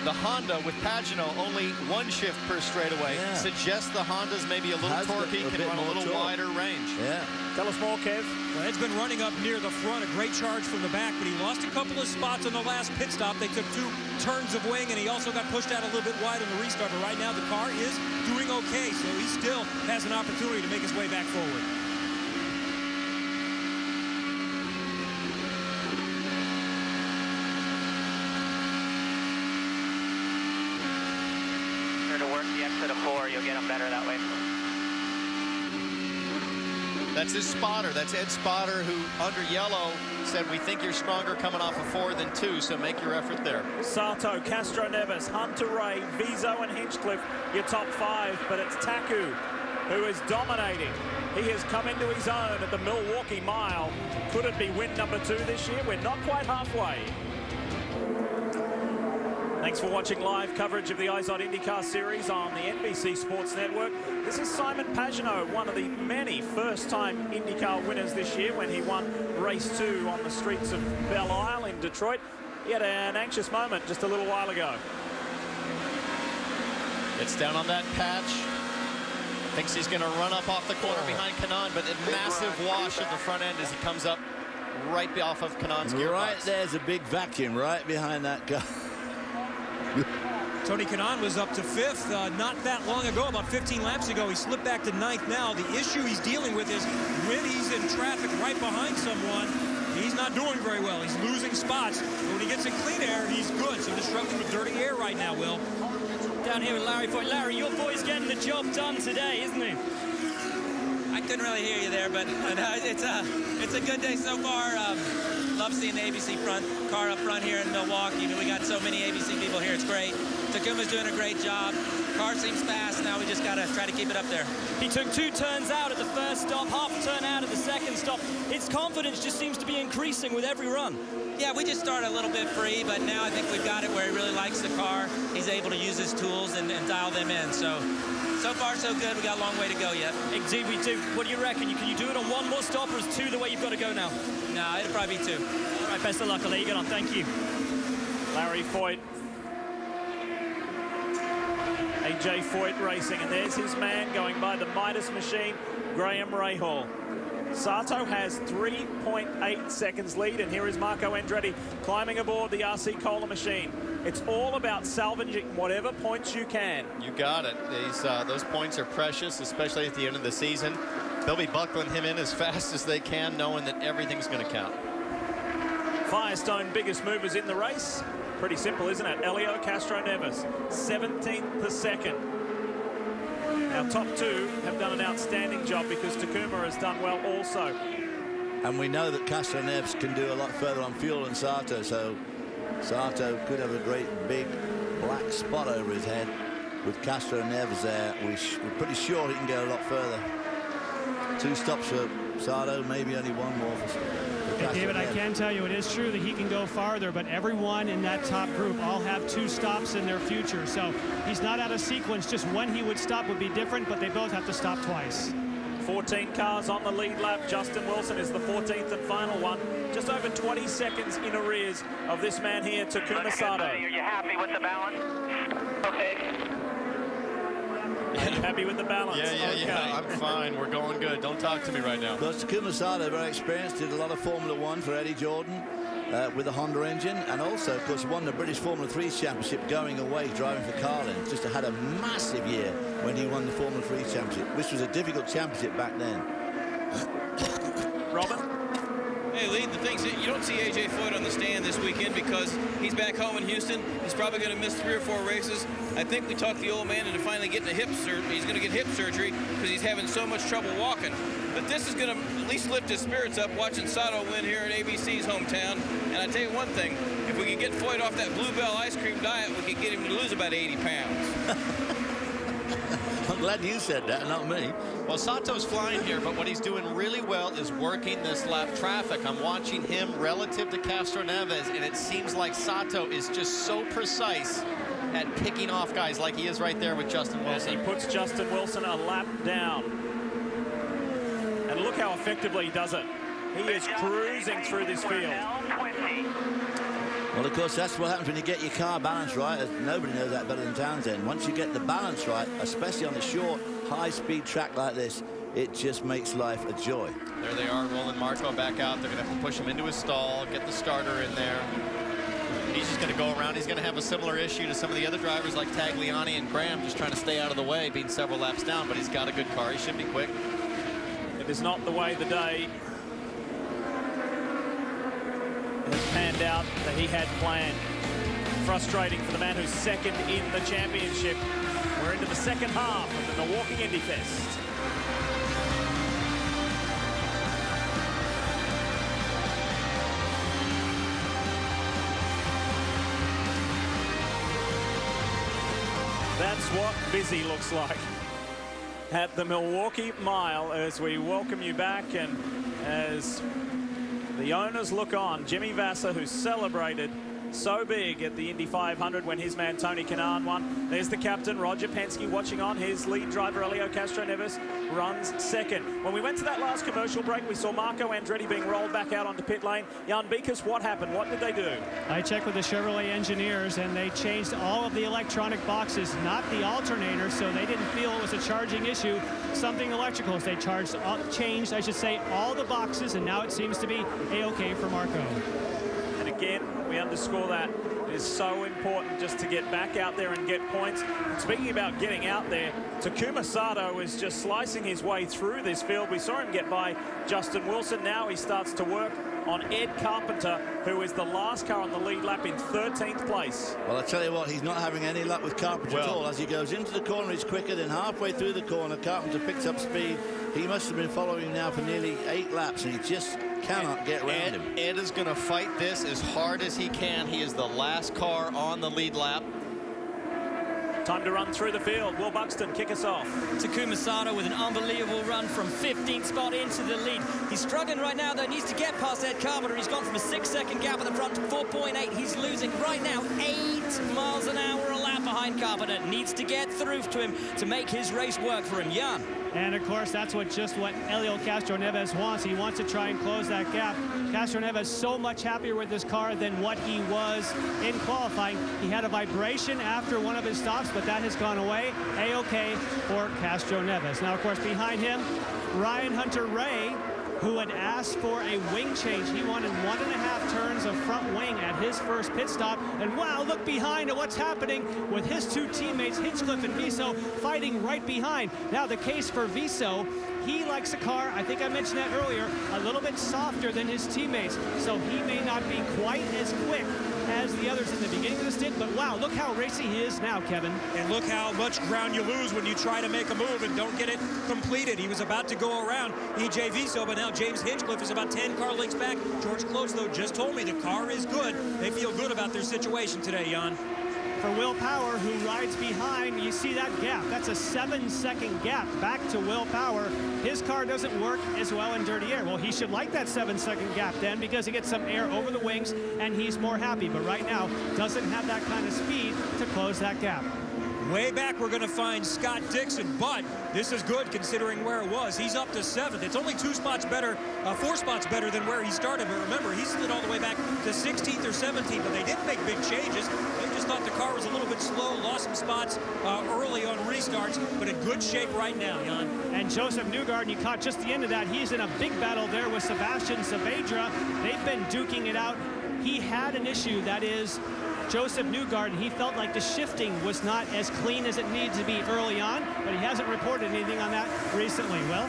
The Honda with Pagenaud only 1 shift per straightaway. Suggests the Honda's maybe a little torquey, can run a little wider range. Yeah. Tell us more, Kev. Well, Ed's been running up near the front, a great charge from the back, but he lost a couple of spots on the last pit stop. They took 2 turns of wing, and he also got pushed out a little bit wide on the restart. But right now, the car is doing okay, so he still has an opportunity to make his way back forward. To work the exit of 4, you'll get them better that way. That's his spotter. That's Ed Spotter, who under yellow said, we think you're stronger coming off of 4 than 2, so make your effort there. Sato, Castro Neves, Hunter Ray, Vizo and Hinchcliffe, your top 5, but it's Taku who is dominating. He has come into his own at the Milwaukee Mile. Could it be win number 2 this year? We're not quite halfway. Thanks for watching live coverage of the IZOD IndyCar Series on the NBC Sports Network. This is Simon Pagenaud, one of the many first-time IndyCar winners this year when he won race 2 on the streets of Belle Isle in Detroit. He had an anxious moment just a little while ago. Gets down on that patch. Thinks he's going to run up off the corner behind Kanaan, but a massive wash at the front end as he comes up right off of Kanaan's gearbox. Right there's a big vacuum right behind that car. Tony Kanaan was up to 5th not that long ago, about 15 laps ago. He slipped back to 9th now. The issue he's dealing with is when he's in traffic right behind someone, he's not doing very well. He's losing spots. But when he gets in clean air, he's good. So just struggling with dirty air right now, Will. Down here with Larry Foyt. Larry, your boy's getting the job done today, isn't he? I couldn't really hear you there, but it's a good day so far. Love seeing the ABC car up front here in Milwaukee. I mean, we got so many ABC people here. It's great. Takuma's doing a great job. Car seems fast. Now we just got to try to keep it up there. He took 2 turns out at the first stop, half a turn out at the second stop. His confidence just seems to be increasing with every run. Yeah, we just started a little bit free, but now I think we've got it where he really likes the car. He's able to use his tools and dial them in. So far, so good. We got a long way to go yet. Indeed, we do. What do you reckon? Can you do it on 1 more stop, or is 2 the way you've got to go now? No, it'll probably be 2. All right, best of luck. I'll let you get on. Thank you. Larry Foyt. A.J. Foyt racing, and there's his man going by the Midas machine, Graham Rahal. Sato has 3.8 seconds lead, and here is Marco Andretti climbing aboard the RC Cola machine. It's all about salvaging whatever points you can. You got it. Those points are precious, especially at the end of the season. They'll be buckling him in as fast as they can, knowing that everything's going to count. Firestone biggest movers in the race. Pretty simple, isn't it? Elio Castroneves, 17th per second. Our top two have done an outstanding job because Takuma has done well also. And we know that Castroneves can do a lot further on fuel than Sato, so Sato could have a great big black spot over his head. With Castroneves there, we're pretty sure he can go a lot further. 2 stops for Sato, maybe only 1 more for David, I can tell you it is true that he can go farther, but everyone in that top group all have 2 stops in their future. So he's not out of sequence. Just when he would stop would be different, but they both have to stop twice. 14 cars on the lead lap. Justin Wilson is the 14th and final one. Just over 20 seconds in arrears of this man here, Takuma Sato. Are you happy with the balance? Okay. Are you happy with the balance? Yeah, I'm fine. We're going good. Don't talk to me right now. Because Takuma Sato, very experienced, did a lot of Formula 1 for Eddie Jordan with a Honda engine, and also, of course, won the British Formula 3 Championship going away, driving for Carlin. Just had a massive year when he won the Formula 3 Championship, which was a difficult championship back then. Robin? Hey, Lee, the thing's you don't see AJ Foyt on the stand this weekend because he's back home in Houston. He's probably going to miss 3 or 4 races. I think we talked the old man into finally getting a hip surgery. He's going to get hip surgery because he's having so much trouble walking. But this is going to at least lift his spirits up watching Sato win here in ABC's hometown. And I tell you one thing, if we could get Foyt off that Bluebell ice cream diet, we could get him to lose about 80 pounds. I'm glad you said that, not me. Well, Sato's flying here, but what he's doing really well is working this lap traffic. I'm watching him relative to Castroneves, and it seems like Sato is just so precise at picking off guys like he is right there with Justin Wilson. And he puts Justin Wilson a lap down. And look how effectively he does it. He is cruising through this field. Well, of course, that's what happens when you get your car balance right. Nobody knows that better than Townsend. Once you get the balance right, especially on a short, high-speed track like this, it just makes life a joy. There they are, rolling Marco back out. They're going to have to push him into his stall, get the starter in there. He's just going to go around. He's going to have a similar issue to some of the other drivers like Tagliani and Graham, just trying to stay out of the way, being several laps down, but he's got a good car. He should be quick. It is not the way the day has panned out that he had planned. Frustrating for the man who's second in the championship. We're into the second half of the Milwaukee IndyFest. That's what busy looks like at the Milwaukee Mile as we welcome you back, and as the owners look on, Jimmy Vasser, who celebrated so big at the Indy 500 when his man Tony Kanaan won. There's the captain, Roger Penske, watching on. His lead driver, Elio Castroneves, runs second. When we went to that last commercial break, we saw Marco Andretti being rolled back out onto pit lane. Jan Beekes, what happened? What did they do? I checked with the Chevrolet engineers, and they changed all of the electronic boxes, not the alternator, so they didn't feel it was a charging issue. Something electrical. So they changed, I should say, all the boxes, and now it seems to be A-OK for Marco. And again, we underscore that. It is so important just to get back out there and get points. And speaking about getting out there, Takuma Sato is just slicing his way through this field. We saw him get by Justin Wilson. Now he starts to work on Ed Carpenter, who is the last car on the lead lap in 13th place. Well, I tell you what, he's not having any luck with Carpenter at all. As he goes into the corner, he's quicker. Then halfway through the corner, Carpenter picks up speed. He must have been following him now for nearly 8 laps, and he just cannot get around him. Ed is going to fight this as hard as he can. He is the last car on the lead lap. Time to run through the field. Will Buxton kick us off. Takuma Sato with an unbelievable run from 15th spot into the lead. He's struggling right now, though. Needs to get past Ed Carpenter. He's gone from a 6-second gap at the front to 4.8. He's losing right now 8 miles an hour a lap behind Carpenter. Needs to get through to him to make his race work for him. Jan. And of course, that's what Elio Castroneves wants. He wants to try and close that gap. Castroneves so much happier with this car than what he was in qualifying. He had a vibration after one of his stops, but that has gone away. A-OK for Castroneves. Now, of course, behind him, Ryan Hunter-Ray who had asked for a wing change. He wanted 1.5 turns of front wing at his first pit stop. And wow, look behind at what's happening with his two teammates, Hinchcliffe and Viso, fighting right behind. Now the case for Viso, he likes a car, I think I mentioned that earlier, a little bit softer than his teammates. So he may not be quite as quick as the others in the beginning of the stint, but wow, look how racy he is now, Kevin. And look how much ground you lose when you try to make a move and don't get it completed. He was about to go around E.J. Viso, but now James Hinchcliffe is about 10 car lengths back. George Close, though, just told me the car is good. They feel good about their situation today, Jan. For Will Power, who rides behind, you see that gap. That's a 7-second gap back to Will Power. His car doesn't work as well in dirty air. Well, he should like that 7-second gap then, because he gets some air over the wings and he's more happy. But right now, doesn't have that kind of speed to close that gap. Way back, we're going to find Scott Dixon, but this is good considering where it was. He's up to 7th. It's only 4 spots better than where he started. But remember, he slid all the way back to 16th or 17th, but they didn't make big changes. They just thought the car was a little bit slow, lost some spots early on restarts, but in good shape right now, Jan. And Joseph Newgarden, you caught just the end of that. He's in a big battle there with Sebastian Saavedra. They've been duking it out. He had an issue, that is, Joseph Newgarden, he felt like the shifting was not as clean as it needs to be early on, but he hasn't reported anything on that recently. Well,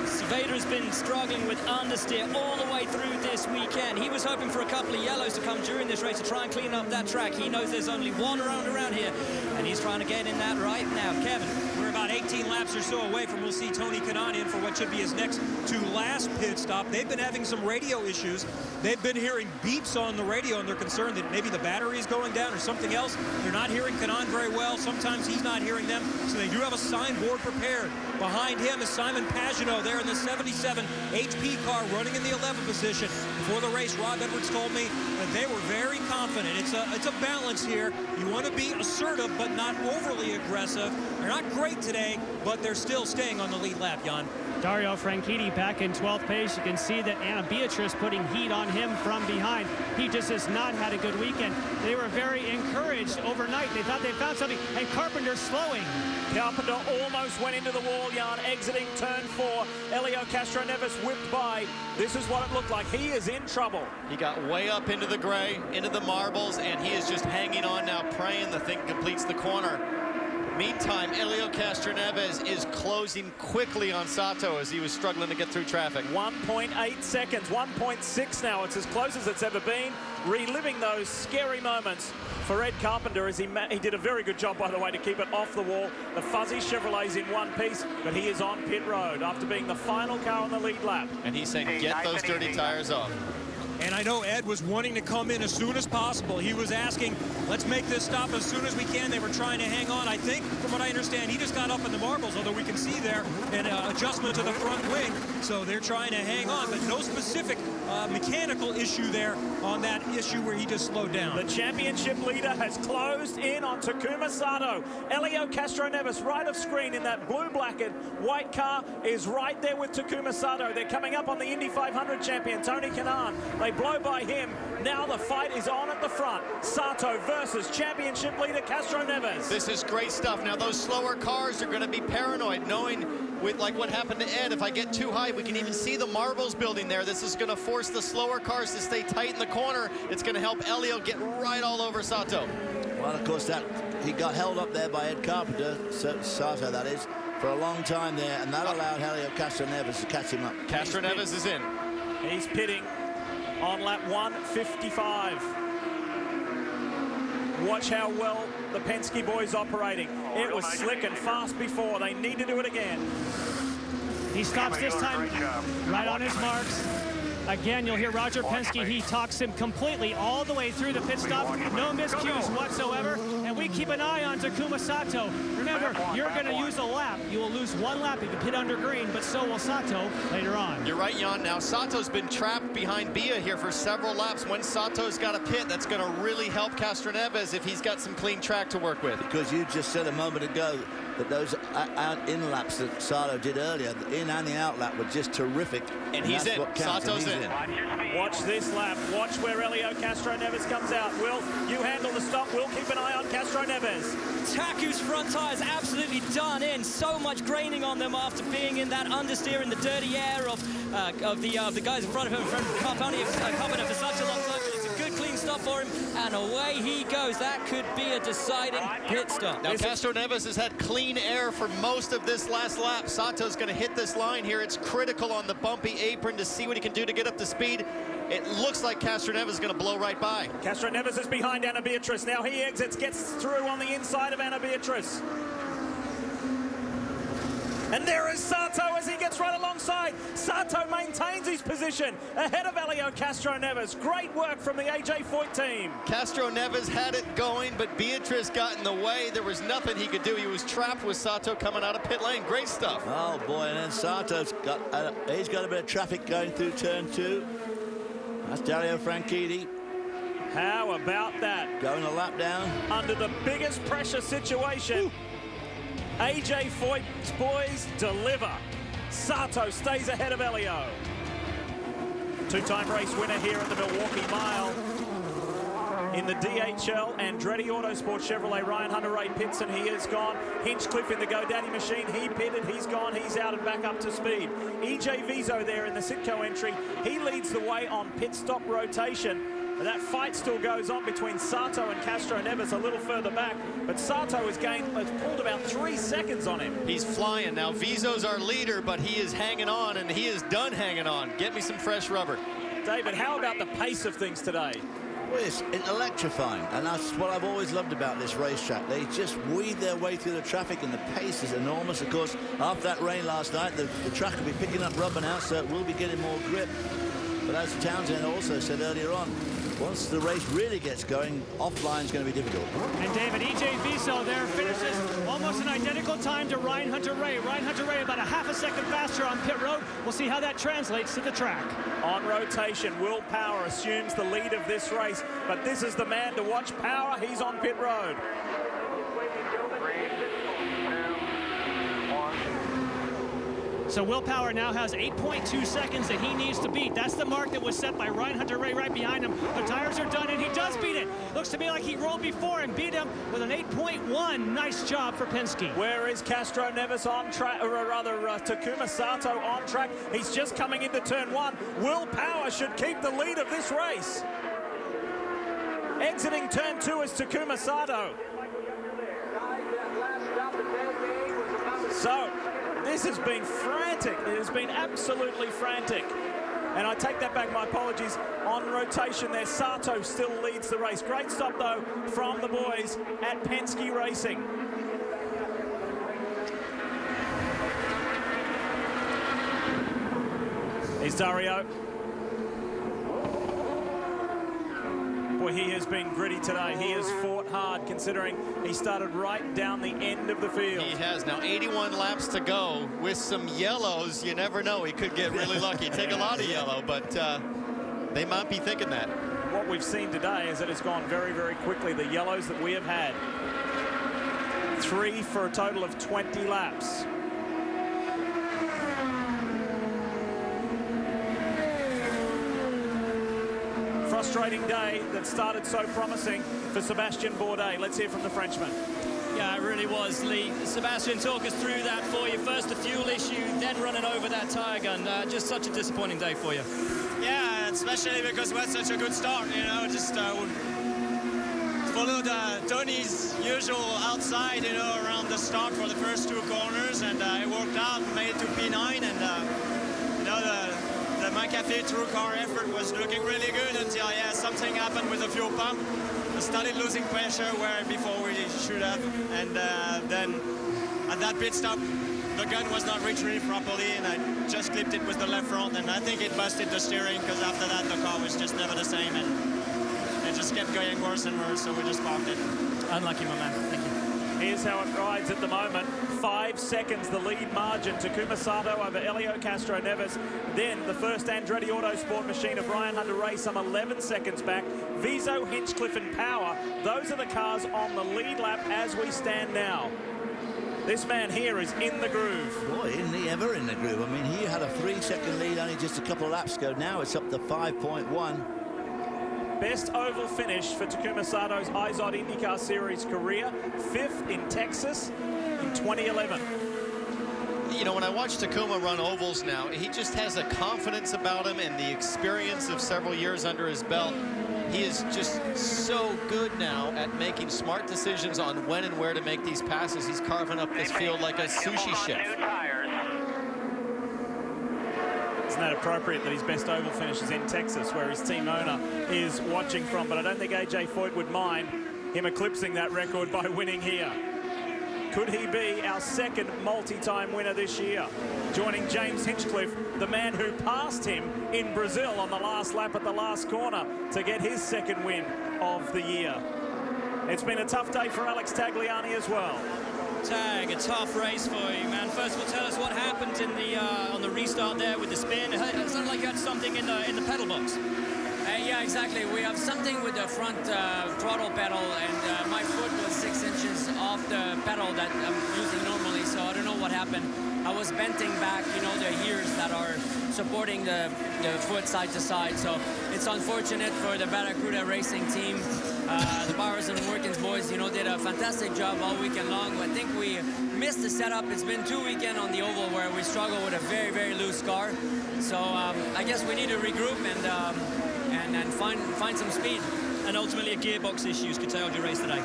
Saavedra's been struggling with understeer all the way through this weekend. He was hoping for a couple of yellows to come during this race to try and clean up that track. He knows there's only one around here, and he's trying to get in that right now. Kevin. We're about 18 laps or so away from we'll see Tony Kanaan in for what should be his next to last pit stop. They've been having some radio issues. They've been hearing beeps on the radio, and they're concerned that maybe the battery is going down or something else. They're not hearing Kanaan very well. Sometimes he's not hearing them, so they do have a signboard prepared. Behind him is Simon Pagenaud there in the 77 HP car running in the 11th position. Before the race, Rob Edwards told me that they were very confident. It's a balance here. You want to be assertive, but not overly aggressive. They're not great today, but they're still staying on the lead lap, Jan. Dario Franchitti back in 12th place. You can see that Anna Beatrice putting heat on him from behind. He just has not had a good weekend. They were very encouraged overnight. They thought they found something, and Carpenter slowing. Carpenter almost went into the wall, Jan, exiting turn 4. Elio Castroneves whipped by. This is what it looked like. He is in trouble. He got way up into the gray, into the marbles, and he is just hanging on now, praying the thing completes the corner. Meantime, Elio Castroneves is closing quickly on Sato as he was struggling to get through traffic. 1.8 seconds, 1.6 now. It's as close as it's ever been. Reliving those scary moments for Ed Carpenter as he did a very good job, by the way, to keep it off the wall. The fuzzy Chevrolet's in one piece, but he is on pit road after being the final car on the lead lap. And he's saying, get those dirty tires off. And I know Ed was wanting to come in as soon as possible. He was asking, let's make this stop as soon as we can. They were trying to hang on. I think, from what I understand, he just got up in the marbles, although we can see there an adjustment to the front wing. So they're trying to hang on, but no specific mechanical issue there on that issue where he just slowed down. The championship leader has closed in on Takuma Sato. Elio Castroneves right of screen in that blue-black and white car is right there with Takuma Sato. They're coming up on the Indy 500 champion, Tony Kanaan. They blow by him. Now the fight is on at the front. Sato versus championship leader Castroneves. This is great stuff. Now those slower cars are going to be paranoid, knowing with like what happened to Ed, if I get too high, we can even see the marbles building there. This is going to force the slower cars to stay tight in the corner. It's going to help Elio get right all over Sato. Well, of course, that he got held up there by Ed Carpenter, Sato that is, for a long time there, and that allowed Elio Castroneves to catch him up. Castroneves is in. He's pitting on lap 155. Watch how well the Penske boys operating. It was slick and fast before. They need to do it again. He stops this time right on his marks. Again, you'll hear Roger Penske. He talks him completely all the way through the pit stop. No miscues whatsoever. And we keep an eye on Takuma Sato. Remember, you're going to use a lap. You will lose one lap if you pit under green, but so will Sato later on. You're right, Jan. Now, Sato's been trapped behind Bia here for several laps. When Sato's got a pit, that's going to really help Castroneves if he's got some clean track to work with. Because you just said a moment ago, that those in laps that Sato did earlier, the in and the out lap, were just terrific. And he's in. Sato's in. Watch this lap. Watch where Helio Castroneves comes out. Will, you handle the stop. We'll keep an eye on Castroneves. Taku's front tyres absolutely done in. So much graining on them after being in that understeer in the dirty air of the guys in front of him, from Carponi for such a long time. But it's a good, clean stop for him, and away he goes. That could be a deciding pit stop. Now, Castroneves has had clean air for most of this last lap. Sato's going to hit this line here. It's critical on the bumpy apron to see what he can do to get up to speed. It looks like Castroneves is going to blow right by. Castroneves is behind Ana Beatriz. Now he exits, gets through on the inside of Ana Beatriz. And there is Sato as he gets right alongside. Sato maintains his position ahead of Helio Castroneves. Great work from the AJ Foyt team. Castroneves had it going, but Beatriz got in the way. There was nothing he could do. He was trapped with Sato coming out of pit lane. Great stuff. Oh, boy, and then Sato's got, he's got a bit of traffic going through turn 2. That's Dario Franchitti. How about that? Going a lap down. Under the biggest pressure situation. Woo. AJ Foyt's boys deliver. Sato stays ahead of Helio. Two-time race winner here at the Milwaukee Mile. In the DHL Andretti Autosport Chevrolet, Ryan Hunter-Ray pits, and he is gone. Hinchcliffe in the GoDaddy machine, he pitted, he's gone, he's out and back up to speed. EJ Viso there in the Sitco entry. He leads the way on pit stop rotation. And that fight still goes on between Sato and Castroneves a little further back, but Sato has pulled about 3 seconds on him. He's flying now. Viso's our leader, but he is hanging on, and he is done hanging on. Get me some fresh rubber. David, how about the pace of things today? Well, it's electrifying, and that's what I've always loved about this racetrack. They just weave their way through the traffic, and the pace is enormous. Of course, after that rain last night, the track will be picking up rubber now, so it will be getting more grip. But as Townsend also said earlier on, once the race really gets going, offline is going to be difficult. And David, EJ Viso there finishes almost an identical time to Ryan Hunter-Ray. Ryan Hunter-Ray about a half a second faster on pit road. We'll see how that translates to the track. On rotation, Will Power assumes the lead of this race, but this is the man to watch. Power, he's on pit road. So Will Power now has 8.2 seconds that he needs to beat. That's the mark that was set by Ryan Hunter-Ray right behind him. The tires are done, and he does beat it. Looks to me like he rolled before and beat him with an 8.1. Nice job for Penske. Where is Castroneves on track, or rather Takuma Sato on track? He's just coming into turn 1. Will Power should keep the lead of this race. Exiting turn 2 is Takuma Sato. So, this has been frantic. It has been absolutely frantic. And I take that back, my apologies. On rotation there, Sato still leads the race. Great stop, though, from the boys at Penske Racing. Here's Dario. Boy, he has been gritty today. He has fought hard, considering he started right down the end of the field. He has. Now 81 laps to go. With some yellows, you never know. He could get really lucky. Take a lot of yellow, but they might be thinking that. What we've seen today is that it's gone very, very quickly. The yellows that we have had. 3 for a total of 20 laps. Frustrating day that started so promising for Sébastien Bourdais. Let's hear from the Frenchman. Yeah, it really was, Lee. Sebastian, talk us through that for you. First the fuel issue, then running over that tire gun. Just such a disappointing day for you. Yeah, especially because we had such a good start, you know, just followed Tony's usual outside, you know, around the start for the first 2 corners, and it worked out, made it to P9, and, you know, the McAfee through car effort was looking really good until, yeah, something happened with the fuel pump. I started losing pressure where before we should have, and then at that pit stop, the gun was not retrieved properly, and I just clipped it with the left front, and I think it busted the steering, because after that the car was just never the same, and it just kept going worse and worse, so we just parked it. Unlucky, my man. Thank you. Here's how it rides at the moment. 5 seconds the lead margin. Takuma Sato over Helio Castroneves. Then the first Andretti Autosport machine of Ryan Hunter-Ray, some 11 seconds back. Viso, Hinchcliffe and Power. Those are the cars on the lead lap as we stand now. This man here is in the groove. Boy, isn't he ever in the groove? I mean, he had a 3-second lead only just a couple of laps ago. Now it's up to 5.1. Best oval finish for Takuma Sato's IZOD IndyCar Series career. 5th in Texas in 2011. You know, when I watch Takuma run ovals now, he just has a confidence about him and the experience of several years under his belt. He is just so good now at making smart decisions on when and where to make these passes. He's carving up this field like a sushi chef. Isn't that appropriate that his best oval finish is in Texas, where his team owner is watching from? But I don't think AJ Foyt would mind him eclipsing that record by winning here. Could he be our second multi-time winner this year? Joining James Hinchcliffe, the man who passed him in Brazil on the last lap at the last corner to get his second win of the year. It's been a tough day for Alex Tagliani as well. Tag, a tough race for you, man. First of all, tell us what happened in the on the restart there with the spin. It sounded like you had something in the pedal box. Yeah, exactly. We have something with the front throttle pedal, and my foot was 6 inches off the pedal that I'm using normally, so I don't know what happened. I was bending back, you know, the ears that are supporting the foot side to side, so it's unfortunate for the Barracuda racing team. The Bowers and Workins boys, you know, did a fantastic job all weekend long. I think we missed the setup. It's been 2 weekends on the oval where we struggle with a very, very loose car. So I guess we need to regroup and find some speed. And ultimately, a gearbox issues curtailed your race today.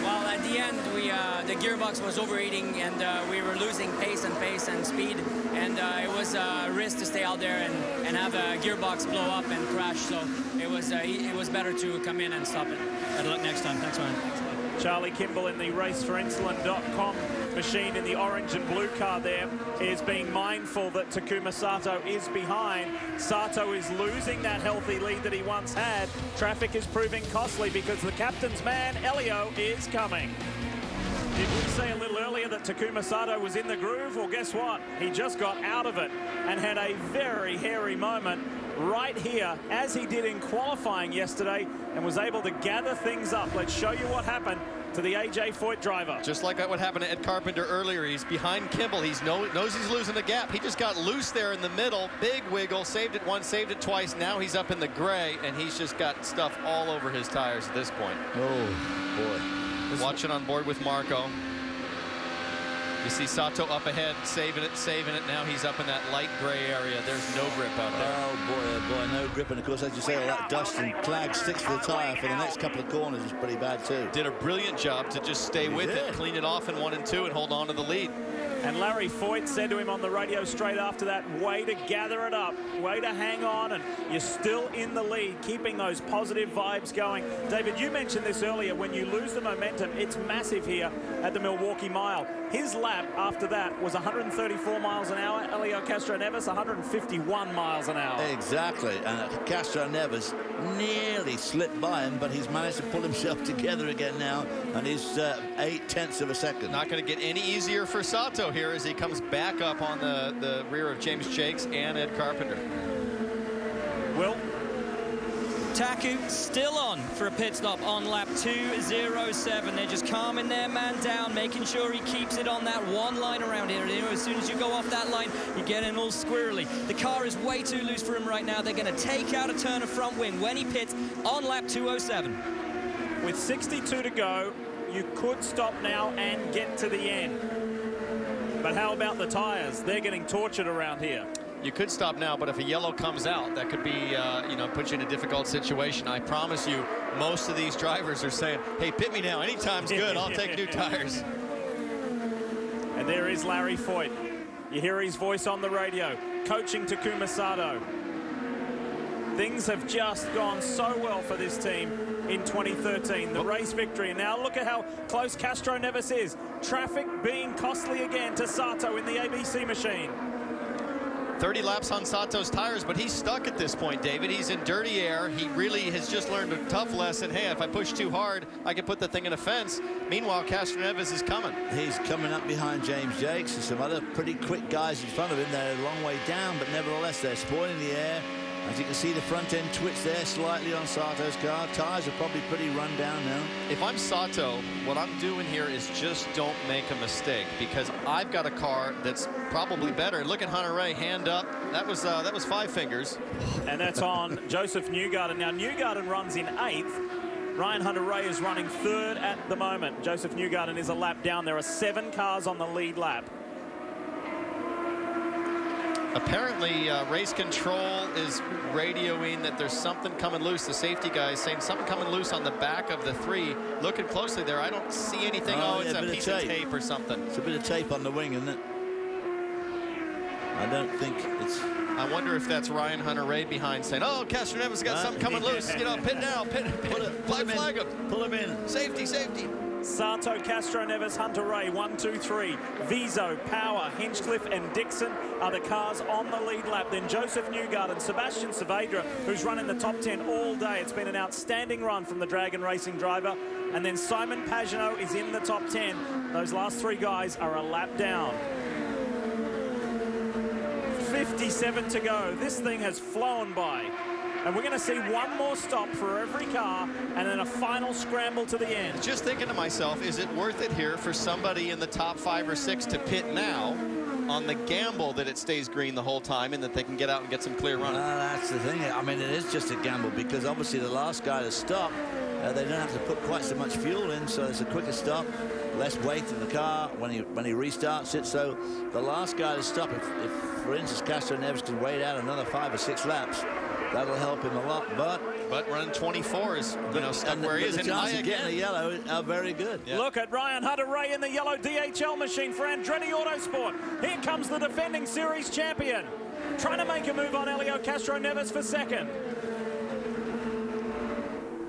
Well, at the end, the gearbox was overheating, and we were losing pace and speed, and it was a risk to stay out there and have a gearbox blow up and crash. So it was better to come in and stop it. Better luck next time. Thanks, man. Charlie Kimball in the raceforinsulin.com machine in the orange and blue car there is being mindful that Takuma Sato is behind. Sato is losing that healthy lead that he once had. Traffic is proving costly because the captain's man, Elio, is coming. Did we say a little earlier that Takuma Sato was in the groove? Well, guess what? He just got out of it and had a very hairy moment right here, as he did in qualifying yesterday, and was able to gather things up. Let's show you what happened to the AJ Foyt driver. Just like what happened to Ed Carpenter earlier. He's behind Kimball. He knows he's losing the gap. He just got loose there in the middle. Big wiggle. Saved it once, saved it twice. Now he's up in the gray, and he's just got stuff all over his tires at this point. Oh, boy. Watching on board with Marco. You see Sato up ahead, saving it. Now he's up in that light gray area. There's no grip out there. Oh, boy, no grip. And, of course, as you say, all that dust and clag sticks to the tire for the next couple of corners is pretty bad, too. Did a brilliant job to just stay with it, clean it off in 1 and 2, and hold on to the lead. And Larry Foyt said to him on the radio straight after that, way to gather it up, way to hang on, and you're still in the lead, keeping those positive vibes going. David, you mentioned this earlier, when you lose the momentum, it's massive here at the Milwaukee Mile. His lap after that was 134 miles an hour. Elio Castroneves, 151 miles an hour. Exactly, and Castroneves nearly slipped by him, but he's managed to pull himself together again now, and he's 0.8 of a second. Not going to get any easier for Sato here as he comes back up on the rear of James Jakes and Ed Carpenter. Will? Taku still on for a pit stop on lap 207. They're just calming their man down, making sure he keeps it on that one line around here. You know, as soon as you go off that line, you're getting all squirrely. The car is way too loose for him right now. They're going to take out a turn of front wing when he pits on lap 207. With 62 to go, you could stop now and get to the end. But how about the tires? They're getting tortured around here. You could stop now, but if a yellow comes out, that could be, you know, put you in a difficult situation. I promise you, most of these drivers are saying, hey, pit me now. Anytime's good. I'll take new tires. And there is Larry Foyt. You hear his voice on the radio, coaching Takuma Sato. Things have just gone so well for this team in 2013. The race victory. And now look at how close Castroneves is. Traffic being costly again to Sato in the ABC machine. 30 laps on Sato's tires, but he's stuck at this point, David. He's in dirty air. He really has just learned a tough lesson. Hey, if I push too hard, I can put the thing in a fence. Meanwhile, Castroneves is coming. He's coming up behind James Jakes and some other pretty quick guys in front of him. They're a long way down, but nevertheless, they're spoiling the air. As you can see, the front end twitch there slightly on Sato's car. Tires are probably pretty run down now. If I'm Sato, what I'm doing here is just don't make a mistake, because I've got a car that's probably better. Look at Hunter Ray, hand up. That was 5 fingers. And that's on Joseph Newgarden. Now, Newgarden runs in 8th. Ryan Hunter-Reay is running 3rd at the moment. Joseph Newgarden is a lap down. There are 7 cars on the lead lap. Apparently, race control is radioing that there's something coming loose. The safety guy is saying something coming loose on the back of the 3. Looking closely there, I don't see anything. Oh, it's a piece of tape or something. It's a bit of tape on the wing, isn't it? I don't think it's... I wonder if that's Ryan Hunter-Reay behind saying, oh, Castroneves got something coming loose. You know, pit now, pit. Flag him. Pull him in. Safety, safety. Sato, Castroneves, Hunter-Reay, 1, 2, 3. Viso, Power, Hinchcliffe and Dixon are the cars on the lead lap. Then Joseph Newgarden, Sebastian Saavedra, who's run in the top 10 all day. It's been an outstanding run from the Dragon Racing driver. And then Simon Pagenaud is in the top 10. Those last 3 guys are a lap down. 57 to go. This thing has flown by. And we're going to see one more stop for every car and then a final scramble to the end. Just thinking to myself, is it worth it here for somebody in the top 5 or 6 to pit now on the gamble that it stays green the whole time and that they can get out and get some clear running? That's the thing. I mean, it is just a gamble because obviously the last guy to stop, they don't have to put quite so much fuel in, so it's a quicker stop, less weight in the car when he restarts it. So the last guy to stop, if for instance Castroneves can wait out another 5 or 6 laps, that'll help him a lot. But running 24 is, stuck where he is. The chances of getting a yellow are very good. Yeah. Look at Ryan Hunter-Reay in the yellow DHL machine for Andretti Autosport. Here comes the defending series champion, trying to make a move on Helio Castroneves for 2nd.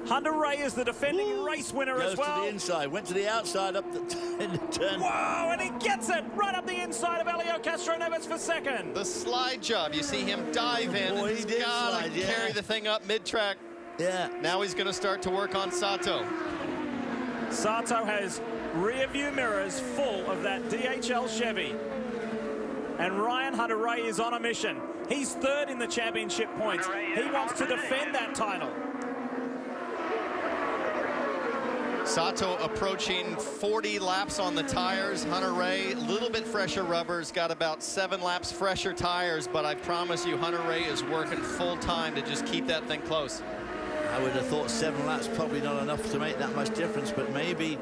Hunter-Reay is the defending race winner as well. Goes to the inside, went to the outside up in the turn. Whoa, and he gets it right up the inside of Helio Castroneves for 2nd. The slide job, you see him dive in. Boy, he's got to carry the thing up mid-track. Yeah. Now he's going to start to work on Sato. Sato has rear-view mirrors full of that DHL Chevy. And Ryan Hunter-Reay is on a mission. He's 3rd in the championship points. He wants to defend that title. Sato approaching 40 laps on the tires. Hunter-Reay, a little bit fresher rubbers, got about 7 laps fresher tires, but I promise you Hunter-Reay is working full time to just keep that thing close. I would have thought 7 laps probably not enough to make that much difference, but maybe.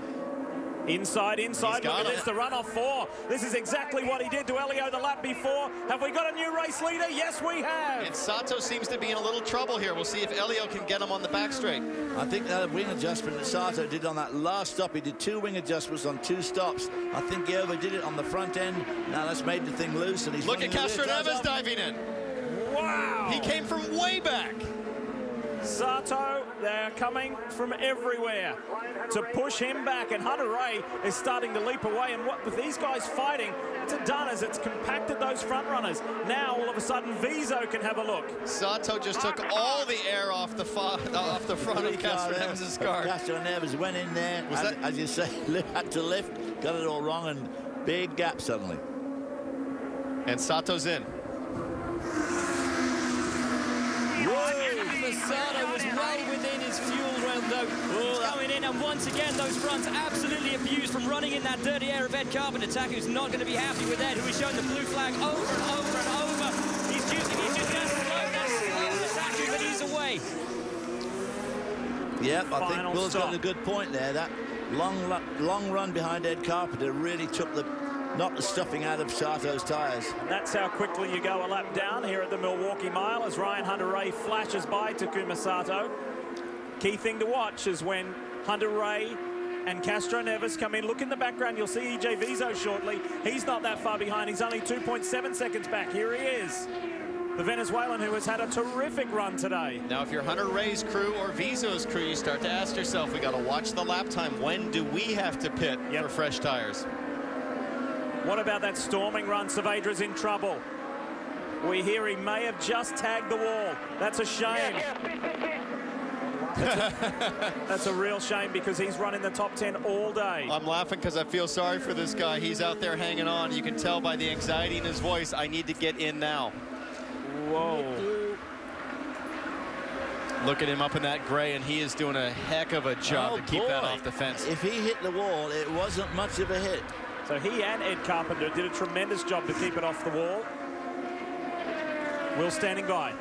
Inside. Look at this, the runoff 4. This is exactly what he did to Helio the lap before. Have we got a new race leader? Yes, we have. And Sato seems to be in a little trouble here. We'll see if Helio can get him on the back straight. I think that wing adjustment that Sato did on that last stop, he did 2 wing adjustments on 2 stops. I think he overdid it on the front end. Now that's made the thing loose. And he's look at Castroneves diving in. Wow. He came from way back. Sato, they're coming from everywhere to push him back, and Hunter-Reay is starting to leap away. And what with these guys fighting, it's done as it's compacted those front runners. Now all of a sudden Viso can have a look. Sato just took all the air off the front of Castroneves' car. Castroneves went in there, as you say, had to lift, got it all wrong, and big gap suddenly. And Sato's in. Sato was well within his fuel rail though. He's going in, and once again those fronts absolutely abused from running in that dirty air of Ed Carpenter. Who's not going to be happy with Ed, who is showing the blue flag over and over and over. He's just going to slow Taku, but he's away. Yep, I think Will's got a good point there. That long run behind Ed Carpenter really knocked the stuffing out of Sato's tires. That's how quickly you go a lap down here at the Milwaukee Mile as Ryan Hunter-Reay flashes by Takuma Sato. Key thing to watch is when Hunter-Reay and Castroneves come in. Look in the background, you'll see EJ Viso shortly. He's not that far behind, he's only 2.7 seconds back. Here he is, the Venezuelan who has had a terrific run today. Now if you're Hunter-Reay's crew or Viso's crew, you start to ask yourself, we got to watch the lap time. When do we have to pit for fresh tires? What about that storming run? Saavedra's in trouble. We hear he may have just tagged the wall. That's a shame. That's a real shame because he's running the top 10 all day. I'm laughing because I feel sorry for this guy. He's out there hanging on. You can tell by the anxiety in his voice, I need to get in now. Whoa. Look at him up in that gray, and he is doing a heck of a job to keep that off the fence. If he hit the wall, it wasn't much of a hit. So he and Ed Carpenter did a tremendous job to keep it off the wall. Will standing by.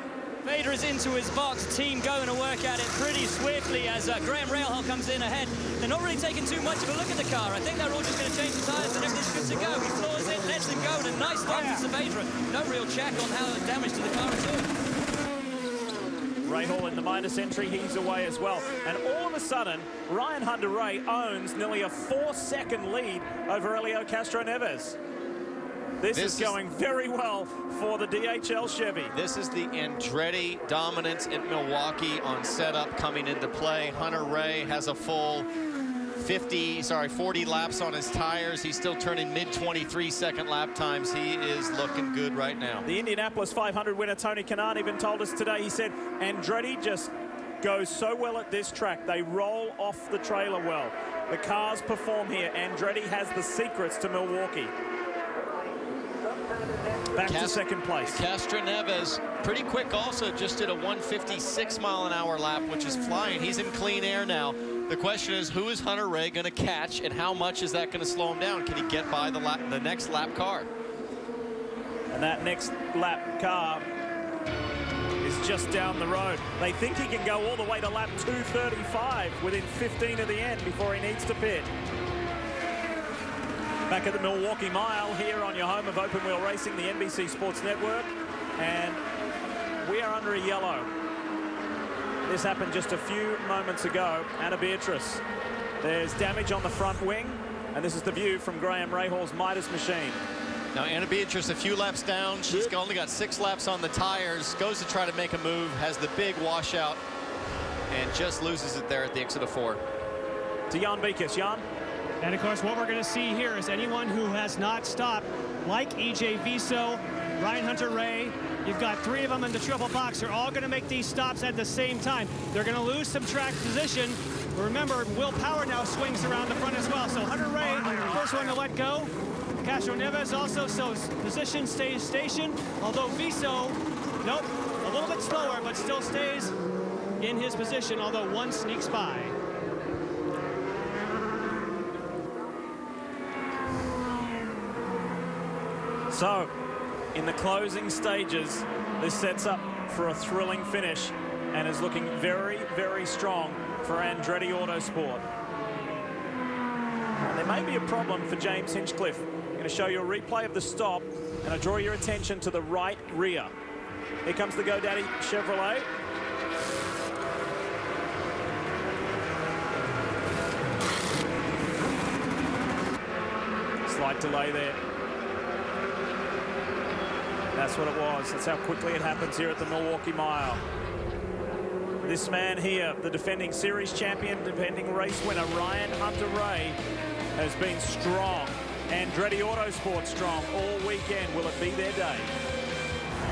Vader is into his box. Team going to work at it pretty swiftly as Graham Rahal comes in ahead. They're not really taking too much of a look at the car. I think they're all just going to change the tyres and everything's good to go. He floors it, lets him go, and a nice start for Saavedra. No real check on how the damage to the car is doing. Rahal in the minus entry, he's away as well. And all of a sudden, Ryan Hunter-Reay owns nearly a 4-second lead over Helio Castroneves. This is going very well for the DHL Chevy. This is the Andretti dominance at Milwaukee on setup coming into play. Hunter-Reay has a full 40 laps on his tires. He's still turning mid-23 second lap times. He is looking good right now. The Indianapolis 500 winner Tony Kanaan even told us today, he said, Andretti just goes so well at this track. They roll off the trailer well. The cars perform here. Andretti has the secrets to Milwaukee. Back to second place. Castroneves, pretty quick also, just did a 156-mile-an-hour lap, which is flying. He's in clean air now. The question is, who is Hunter-Reay going to catch, and how much is that going to slow him down? Can he get by the next lap car? And that next lap car is just down the road. They think he can go all the way to lap 235 within 15 of the end before he needs to pit. Back at the Milwaukee Mile here on your home of open wheel racing, the NBC Sports Network, and we are under a yellow. This happened just a few moments ago. Anna Beatrice, there's damage on the front wing, and this is the view from Graham Rahal's Midas machine. Now Anna Beatrice a few laps down. She's only got 6 laps on the tires, goes to try to make a move, has the big washout, and just loses it there at the exit of 4. To Jan Beekes. Jan? And of course, what we're going to see here is anyone who has not stopped, like EJ Viso, Ryan Hunter-Reay, you've got 3 of them in the triple box. They're all going to make these stops at the same time. They're going to lose some track position. Remember, Will Power now swings around the front as well. So Hunter-Reay, first one to let go. Castroneves also, so position stays station. Although Viso, nope, a little bit slower, but still stays in his position, although one sneaks by. So, in the closing stages, this sets up for a thrilling finish and is looking very, very strong for Andretti Autosport. And there may be a problem for James Hinchcliffe. I'm going to show you a replay of the stop, and I draw your attention to the right rear. Here comes the GoDaddy Chevrolet. Slight delay there. That's what it was. That's how quickly it happens here at the Milwaukee Mile. This man here, the defending series champion, defending race winner, Ryan Hunter-Reay, has been strong. Andretti Autosport strong all weekend. Will it be their day?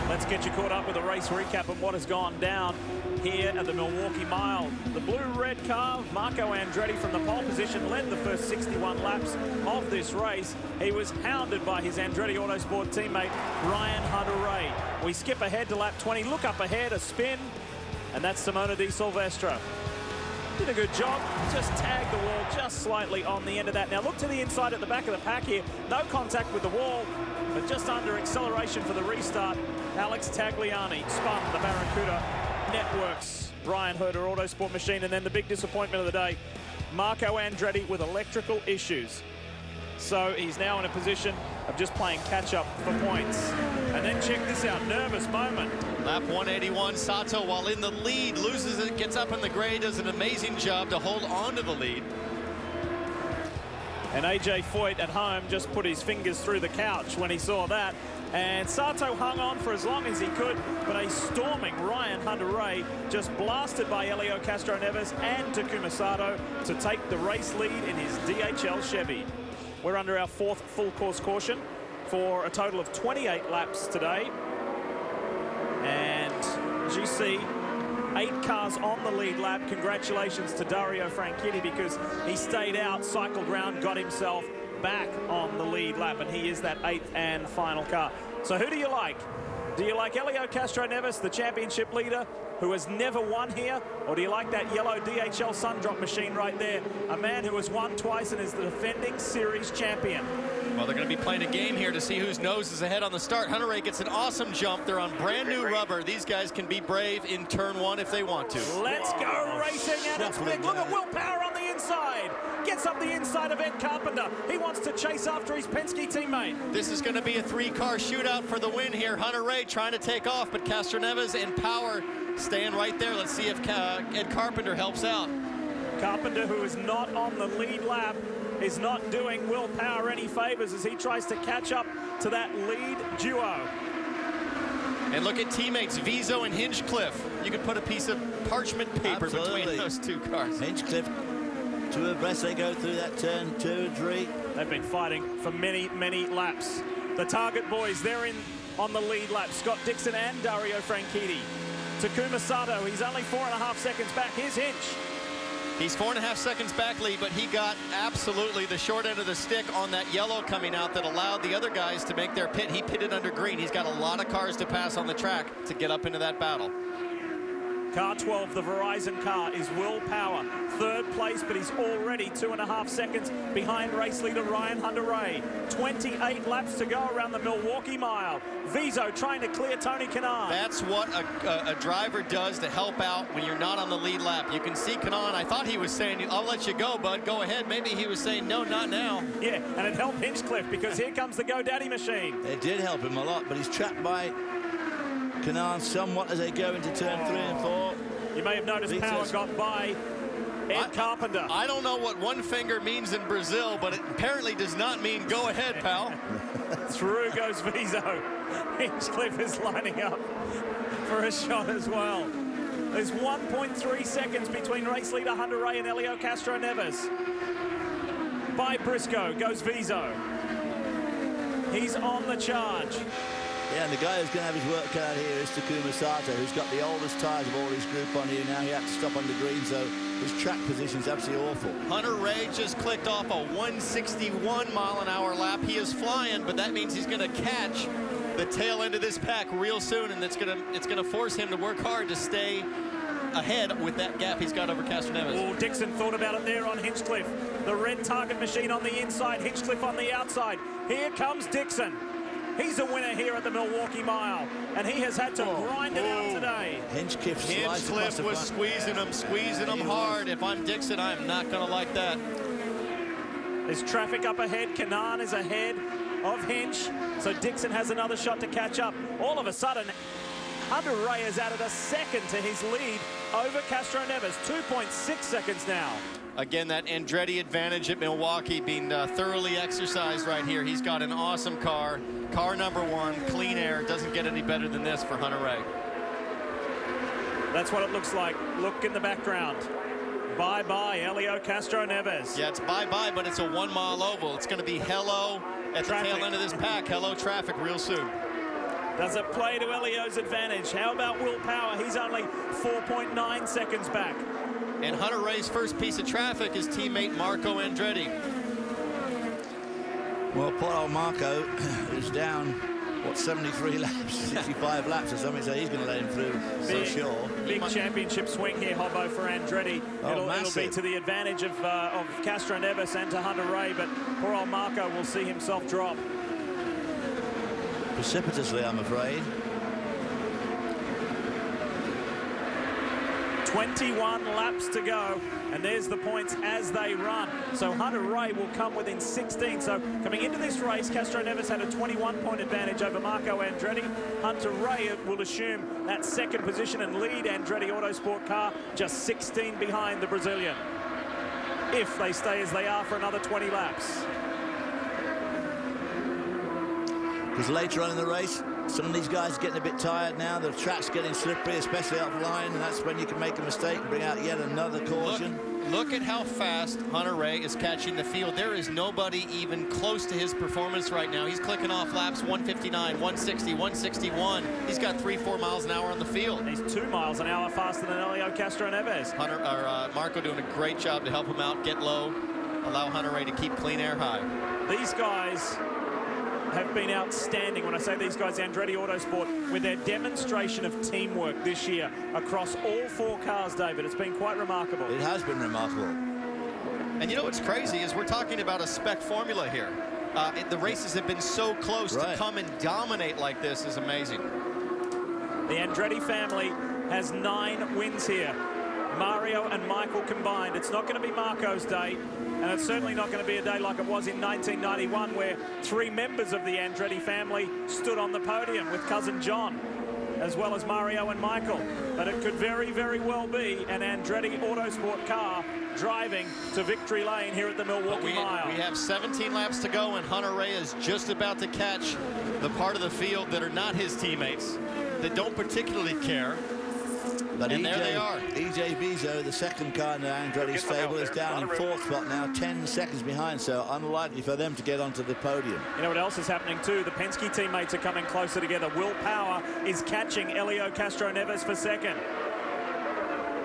Let's get you caught up with a race recap of what has gone down here at the Milwaukee Mile. The blue-red car, Marco Andretti from the pole position, led the first 61 laps of this race. He was hounded by his Andretti Autosport teammate, Ryan Hunter-Reay. We skip ahead to lap 20, look up ahead, a spin, and that's Simona Di Silvestro. Did a good job, just tagged the wall just slightly on the end of that. Now look to the inside at the back of the pack here. No contact with the wall, but just under acceleration for the restart. Alex Tagliani spun the Barracuda Networks Ryan Herter Autosport machine, and then the big disappointment of the day, Marco Andretti with electrical issues. So he's now in a position of just playing catch-up for points. And then check this out, nervous moment. Lap 181, Sato, while in the lead, loses it, gets up in the gray, does an amazing job to hold on to the lead. And AJ Foyt at home just put his fingers through the couch when he saw that. And Sato hung on for as long as he could, but a storming Ryan Hunter-Reay just blasted by Helio Castroneves and Takuma Sato to take the race lead in his DHL Chevy. We're under our 4th full course caution for a total of 28 laps today. And as you see, 8 cars on the lead lap. Congratulations to Dario Franchitti because he stayed out, cycled round, got himself back on the lead lap, and he is that 8th and final car. So who do you like? Do you like Helio Castroneves, the championship leader, who has never won here? Or do you like that yellow DHL Sundrop machine right there? A man who has won twice and is the defending series champion. Well, they're going to be playing a game here to see whose nose is ahead on the start. Hunter-Reay gets an awesome jump. They're on brand new rubber. These guys can be brave in turn 1 if they want to. Let's go racing, and it's big. Look at Will Power on the inside. Gets up the inside of Ed Carpenter. He wants to chase after his Penske teammate. This is going to be a 3-car shootout for the win here. Hunter-Reay trying to take off, but Castroneves and Power staying right there. Let's see if Ed Carpenter helps out. Carpenter, who is not on the lead lap, is not doing Will Power any favors as he tries to catch up to that lead duo. And look at teammates Vizo and Hinchcliffe. You could put a piece of parchment paper between those two cars. Hinchcliffe, 2 abreast, they go through that turn 2 and 3. They've been fighting for many, many laps. The Target boys, they're in on the lead lap. Scott Dixon and Dario Franchitti. Takuma Sato, he's only 4.5 seconds back. Here's Hinch. He's 4.5 seconds back lead, but he got absolutely the short end of the stick on that yellow coming out that allowed the other guys to make their pit. He pitted under green. He's got a lot of cars to pass on the track to get up into that battle. Car 12, the Verizon car, is Will Power. 3rd place, but he's already 2.5 seconds behind race leader Ryan Hunter-Reay. 28 laps to go around the Milwaukee Mile. Vizo trying to clear Tony Kanaan. That's what a driver does to help out when you're not on the lead lap. You can see Kanaan. I thought he was saying, I'll let you go, bud. Go ahead. Maybe he was saying, no, not now. Yeah, and it helped Hinchcliffe because here comes the GoDaddy machine. It did help him a lot, but he's trapped by Kanaan somewhat as they go into turn 3 and 4. You may have noticed Power got by Ed Carpenter. I don't know what one finger means in Brazil, but it apparently does not mean go ahead, pal. Through goes Vizo. Hinchcliffe is lining up for a shot as well. There's 1.3 seconds between race leader Hunter-Reay and Helio Castroneves. By Briscoe goes Vizo. He's on the charge. Yeah, and the guy who's going to have his work cut out here is Takuma Sato, who's got the oldest tyres of all his group on here now. He had to stop under green, so his track position's absolutely awful. Hunter-Reay just clicked off a 161-mile-an-hour lap. He is flying, but that means he's going to catch the tail end of this pack real soon, and it's going to force him to work hard to stay ahead with that gap he's got over Castroneves. Oh, Dixon thought about it there on Hinchcliffe. The red target machine on the inside, Hinchcliffe on the outside. Here comes Dixon. He's a winner here at the Milwaukee Mile, and he has had to grind it out today. Hinchcliffe was squeezing him hard. If I'm Dixon, I'm not going to like that. There's traffic up ahead. Kanaan is ahead of Hinch, so Dixon has another shot to catch up. All of a sudden, Hunter-Reay has added a second to his lead over Castroneves. 2.6 seconds now. Again, that Andretti advantage at Milwaukee being thoroughly exercised right here. He's got an awesome car. Car number 1, clean air. Doesn't get any better than this for Hunter-Reay. That's what it looks like. Look in the background. Bye-bye, Helio Castroneves. Yeah, it's bye-bye, but it's a 1-mile oval. It's going to be hello at the tail end of this pack. Hello traffic real soon. Does it play to Helio's advantage? How about Will Power? He's only 4.9 seconds back. And Hunter-Reay's first piece of traffic is teammate Marco Andretti. Well, poor old Marco is down, what, 73 laps, 65 laps or something, so he's going to let him through for sure. Big championship swing here, Hobbo, for Andretti. It'll be to the advantage of Castroneves and to Hunter-Reay, but poor old Marco will see himself drop. Precipitously, I'm afraid. 21 laps to go, and there's the points as they run. So Hunter-Reay will come within 16. So coming into this race, Castroneves had a 21-point advantage over Marco Andretti. Hunter-Reay will assume that second position and lead Andretti Autosport car, just 16 behind the Brazilian, if they stay as they are for another 20 laps. Because later on in the race, some of these guys are getting a bit tired now. The track's getting slippery, especially offline, and that's when you can make a mistake and bring out yet another caution. Look at how fast Hunter-Reay is catching the field. There is nobody even close to his performance right now. He's clicking off laps 159, 160, 161. He's got 3-4 miles an hour on the field. He's 2 miles an hour faster than Helio Castroneves. Marco doing a great job to help him out, get low, allow Hunter-Reay to keep clean air high. These guys have been outstanding. When I say these guys, Andretti Autosport, with their demonstration of teamwork this year across all 4 cars, David. It's been quite remarkable. It has been remarkable. And you know what's crazy is we're talking about a spec formula here. The races have been so close. To come and dominate like this is amazing. The Andretti family has 9 wins here. Mario and Michael combined. It's not going to be Marco's day, and it's certainly not going to be a day like it was in 1991, where 3 members of the Andretti family stood on the podium with cousin John, as well as Mario and Michael. But it could very, very well be an Andretti Autosport car driving to victory lane here at the Milwaukee Mile. We have 17 laps to go, and Hunter Ray is just about to catch the part of the field that are not his teammates, that don't particularly care. But and there they are. EJ Vizo, the second car in the Andretti stable, is down in 4th spot now, 10 seconds behind, so unlikely for them to get onto the podium. You know what else is happening too? The Penske teammates are coming closer together. Will Power is catching Helio Castroneves for second.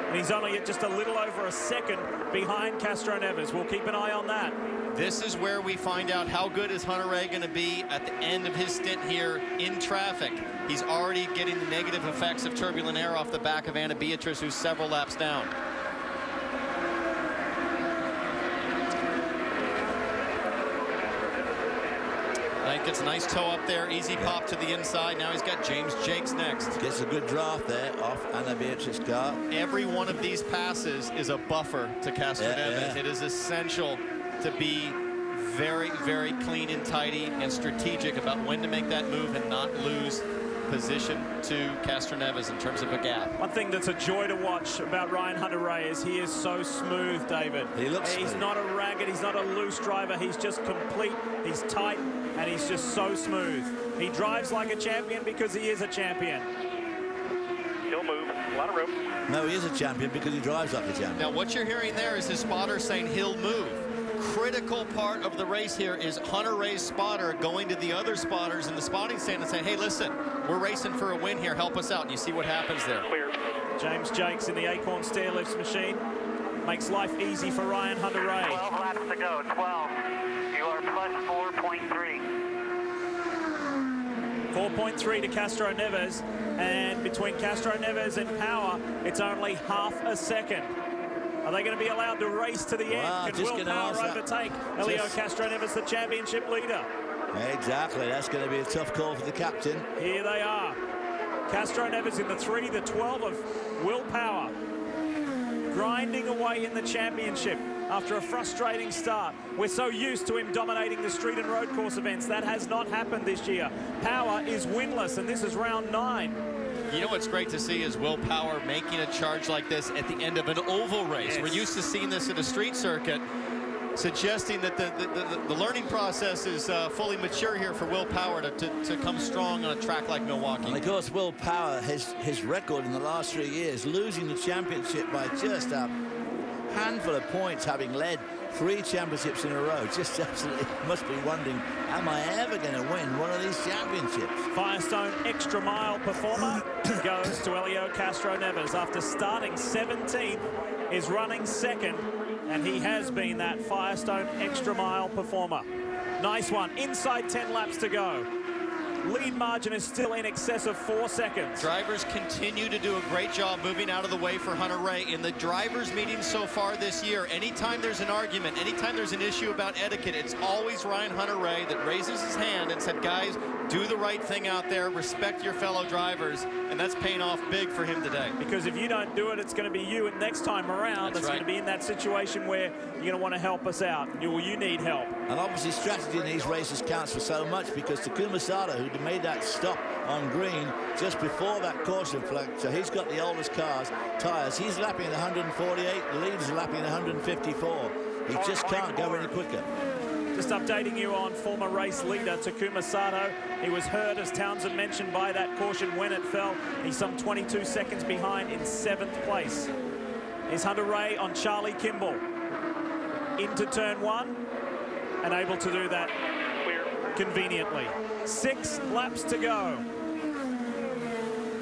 And he's only at just a little over a second behind Castroneves. We'll keep an eye on that. This is where we find out how good is Hunter Ray going to be at the end of his stint here in traffic. He's already getting the negative effects of turbulent air off the back of Anna Beatrice, who's several laps down. Knight gets a nice toe up there, easy pop to the inside. Now he's got James Jakes next. Gets a good draft there off Anna Beatrice's car. Every one of these passes is a buffer to Castroneves. It is essential to be very, very clean and tidy and strategic about when to make that move and not lose position to Castroneves in terms of a gap. One thing that's a joy to watch about Ryan Hunter-Reay is he is so smooth, David. He's smooth. not a ragged, he's not a loose driver. He's just complete, he's tight, and he's just so smooth. He drives like a champion because he is a champion. He'll move, a lot of room. No, he is a champion because he drives like a champion. Now what you're hearing there is his spotter saying he'll move. Critical part of the race here is Hunter Ray's spotter going to the other spotters in the spotting stand and saying, hey, listen, we're racing for a win here. Help us out. And you see what happens there. Clear. James Jakes in the Acorn Stairlifts machine makes life easy for Ryan Hunter-Reay. 12 laps to go. 12. You are plus 4.3. 4.3 to Castroneves, and between Castroneves and Power, it's only half a second. Are they going to be allowed to race to the end? Can Will Power overtake Helio Castroneves, the championship leader? Exactly. That's going to be a tough call for the captain. Here they are. Castroneves in the 3, the 12 of Will Power, grinding away in the championship after a frustrating start. We're so used to him dominating the street and road course events. That has not happened this year. Power is winless, and this is round 9. You know what's great to see is Will Power making a charge like this at the end of an oval race. Yes. We're used to seeing this at a street circuit, suggesting that the learning process is fully mature here for Will Power to come strong on a track like Milwaukee. And of course, Will Power, his record in the last 3 years, losing the championship by just a handful of points, having led 3 championships in a row. Just absolutely must be wondering, am I ever going to win one of these championships? Firestone extra mile performer goes to Helio Castroneves after starting 17th, is running second, and he has been that Firestone extra mile performer. Nice one. Inside 10 laps to go. Lead margin is still in excess of 4 seconds. Drivers continue to do a great job moving out of the way for Hunter Ray. In the drivers' meetings so far this year, anytime there's an argument, anytime there's an issue about etiquette, it's always Ryan Hunter Ray that raises his hand and said, guys, do the right thing out there, respect your fellow drivers, and that's paying off big for him today. Because if you don't do it, it's going to be you, and next time around, it's going to be in that situation where you're going to want to help us out. You need help. And obviously strategy in these races counts for so much, because Takuma Sato, who made that stop on green just before that caution flag, so he's got the oldest tyres. He's lapping at 148, the leader's lapping at 154. He just can't go any quicker. Just updating you on former race leader Takuma Sato. He was hurt, as Townsend mentioned, by that caution when it fell. He's some 22 seconds behind in 7th place. Is Hunter Ray on Charlie Kimball. Into turn 1 and able to do that conveniently. 6 laps to go.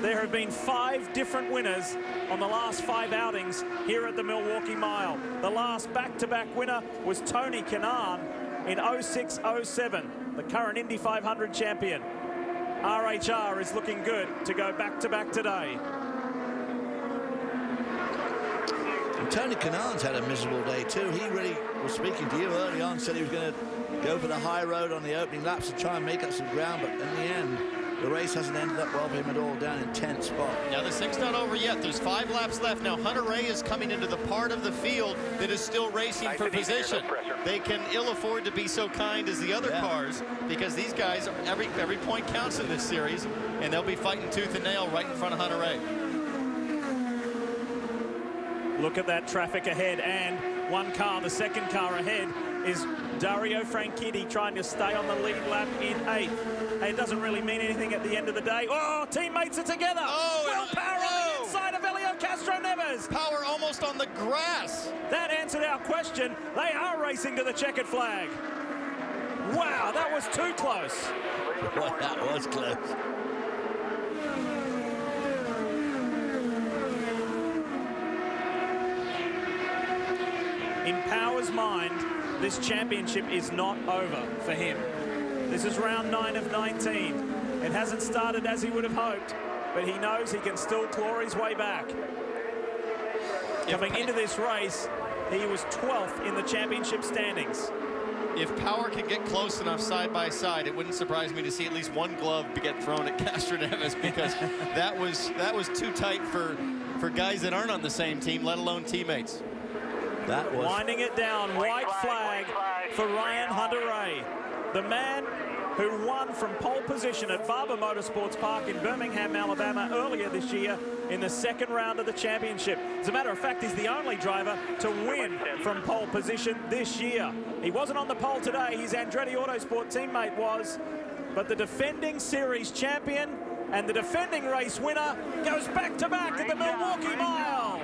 There have been 5 different winners on the last 5 outings here at the Milwaukee Mile. The last back-to-back winner was Tony Kanaan in 06-07. the current Indy 500 champion. RHR is looking good to go back-to-back today. And Tony Kanan's had a miserable day too. He really was speaking to you early on, said he was going to go for the high road on the opening laps to try and make up some ground, but in the end, the race hasn't ended up well for him at all, down in 10th spot. Now, this thing's not over yet. There's 5 laps left. Now, Hunter Ray is coming into the part of the field that is still racing for position. They can ill afford to be so kind as the other cars, because these guys, every point counts in this series, and they'll be fighting tooth and nail right in front of Hunter Ray. Look at that traffic ahead, and one car, the second car ahead, is Dario Franchitti trying to stay on the lead lap in 8th. It doesn't really mean anything at the end of the day. Oh, teammates are together. Will Power on the inside of Helio Castro-Neves. Power almost on the grass. That answered our question. They are racing to the checkered flag. Wow, that was too close. Well, that was close. In Power's mind, this championship is not over for him. This is round 9 of 19. It hasn't started as he would have hoped, but he knows he can still claw his way back. Coming into this race, he was 12th in the championship standings. If Power can get close enough side by side, it wouldn't surprise me to see at least one glove get thrown at Castro-Neves, because that was too tight for guys that aren't on the same team, let alone teammates. That was winding it down. White flag for Ryan Hunter-Ray, the man who won from pole position at Barber Motorsports Park in Birmingham, Alabama earlier this year in the second round of the championship. As a matter of fact, he's the only driver to win from pole position this year. He wasn't on the pole today. His Andretti Autosport teammate was, but the defending series champion and the defending race winner goes back-to-back at the Milwaukee Mile.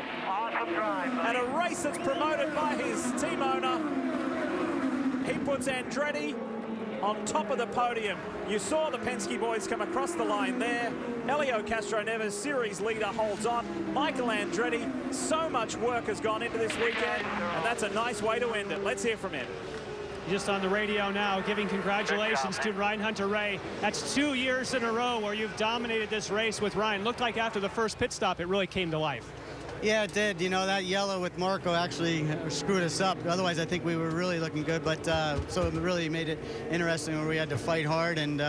And a race that's promoted by his team owner. He puts Andretti on top of the podium. You saw the Penske boys come across the line there. Helio Castro-Neves, series leader, holds on. Michael Andretti, so much work has gone into this weekend, and that's a nice way to end it. Let's hear from him. Just on the radio now, giving congratulations to Ryan Hunter-Ray. That's 2 years in a row where you've dominated this race with Ryan. Looked like after the first pit stop, it really came to life. Yeah, it did. You know, that yellow with Marco actually screwed us up. Otherwise, I think we were really looking good. But so it really made it interesting where we had to fight hard. And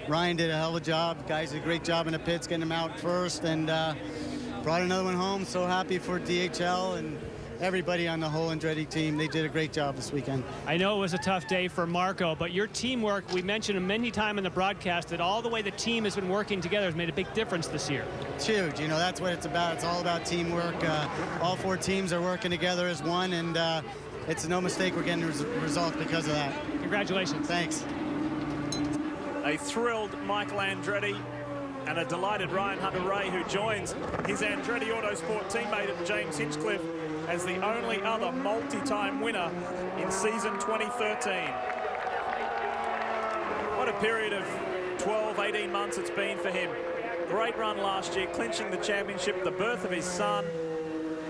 Ryan did a hell of a job. Guys did a great job in the pits, getting him out first. And brought another one home. So happy for DHL and everybody on the whole Andretti team. They did a great job this weekend. I know it was a tough day for Marco, but your teamwork, we mentioned many times in the broadcast that all the way the team has been working together has made a big difference this year. It's huge. You know, that's what it's about. It's all about teamwork. All 4 teams are working together as one, and it's no mistake we're getting results because of that. Congratulations. Thanks. A thrilled Michael Andretti and a delighted Ryan Hunter-Ray, who joins his Andretti Autosport teammate at James Hinchcliffe as the only other multi-time winner in season 2013. What a period of 12, 18 months it's been for him. Great run last year, clinching the championship, the birth of his son,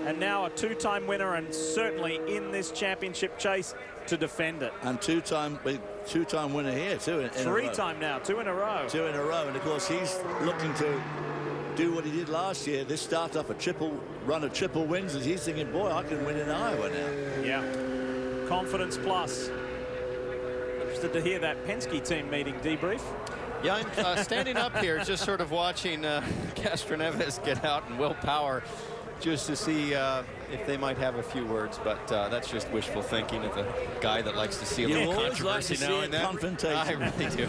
and now a 2-time winner, and certainly in this championship chase to defend it. And two-time winner here too. 3-time now, 2 in a row. 2 in a row, and of course he's looking to do what he did last year. This starts off a run of triple wins, and he's thinking, boy, I can win in Iowa now. Yeah, confidence plus. Interested to hear that Penske team meeting debrief. Yeah, I'm standing up here just sort of watching Castro-Neves get out and Will Power, just to see if they might have a few words, but that's just wishful thinking of a guy that likes to see a little controversy now and then. Confrontation. I really do.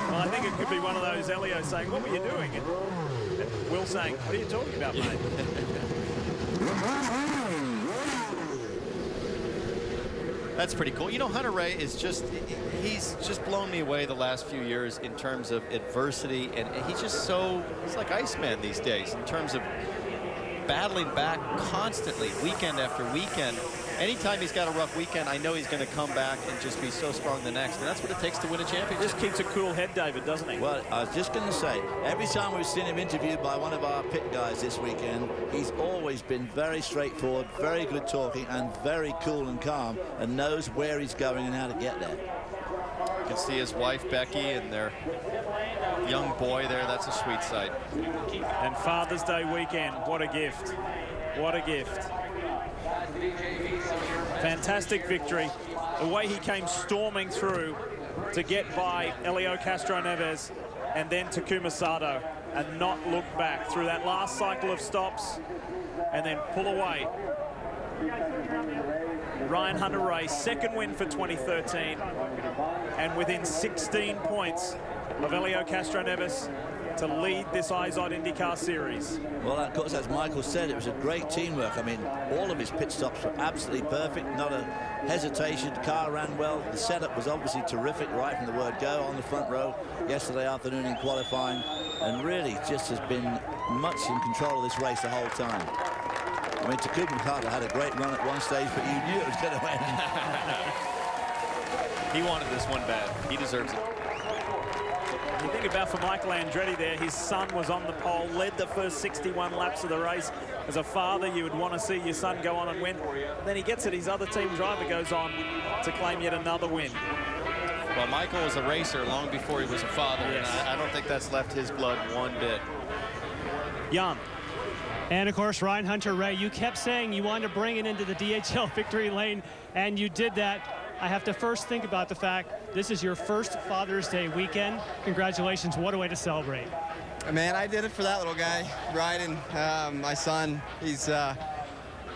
Well, I think it could be one of those, Helio saying, what were you doing? And Will saying, what are you talking about, mate? That's pretty cool. You know, Hunter Ray is he's just blown me away the last few years in terms of adversity, and he's just he's like Iceman these days in terms of battling back constantly, weekend after weekend. Anytime he's got a rough weekend, I know he's going to come back and just be so strong the next, and that's what it takes to win a championship. Just keeps a cool head, David, doesn't he? Well, I was just going to say, every time we've seen him interviewed by one of our pit guys this weekend, he's always been very straightforward, very good talking, and very cool and calm, and knows where he's going and how to get there. You can see his wife, Becky, and their young boy there. That's a sweet sight. And Father's Day weekend, what a gift. What a gift. Fantastic victory. The way he came storming through to get by Helio Castroneves and then Takuma Sato and not look back through that last cycle of stops and then pull away. Ryan Hunter-Reay, second win for 2013, and within 16 points of Helio Castroneves to lead this IZOD IndyCar series. Well, of course, as Michael said, it was a great teamwork. I mean, all of his pit stops were absolutely perfect, not a hesitation. The car ran well. The setup was obviously terrific right from the word go on the front row yesterday afternoon in qualifying, and really just has been much in control of this race the whole time. I mean, Takuma Sato had a great run at one stage, but you knew it was going to win. He wanted this one bad. He deserves it. You think about for Michael Andretti there, his son was on the pole, led the first 61 laps of the race. As a father, you would want to see your son go on and win. Then he gets it, his other team driver goes on to claim yet another win. Well, Michael was a racer long before he was a father, yes. And I don't think that's left his blood one bit. Jan. And of course, Ryan Hunter-Reay, you kept saying you wanted to bring it into the DHL victory lane, and you did that. I have to first think about the fact this is your first Father's Day weekend. Congratulations, what a way to celebrate. Man, I did it for that little guy, Ryden, my son. He's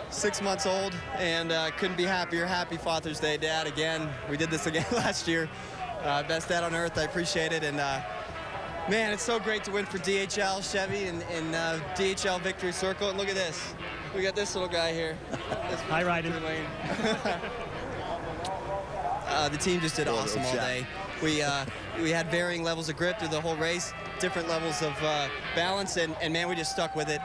6 months old, and couldn't be happier. Happy Father's Day, Dad, again. We did this again last year. Best dad on earth, I appreciate it. And man, it's so great to win for DHL, Chevy, and DHL Victory Circle. And look at this. We got this little guy here. Hi, Ryden. The team just did awesome all day. We had varying levels of grip through the whole race, different levels of balance, and man, we just stuck with it.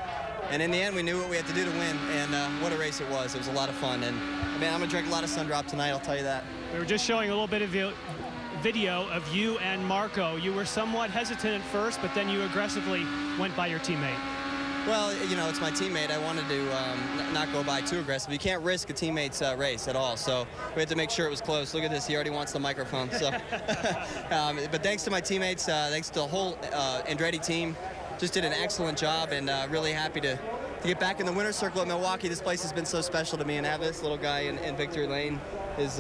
And in the end, we knew what we had to do to win, and what a race it was. It was a lot of fun, and man, I'm gonna drink a lot of Sundrop tonight, I'll tell you that. We were just showing a little bit of video of you and Marco. You were somewhat hesitant at first, but then you aggressively went by your teammate. Well, you know, it's my teammate. I wanted to not go by too aggressive. You can't risk a teammate's race at all, so we had to make sure it was close. Look at this. He already wants the microphone. So, but thanks to my teammates, thanks to the whole Andretti team, just did an excellent job, and really happy to get back in the winner's circle at Milwaukee. This place has been so special to me, and have this little guy in victory lane is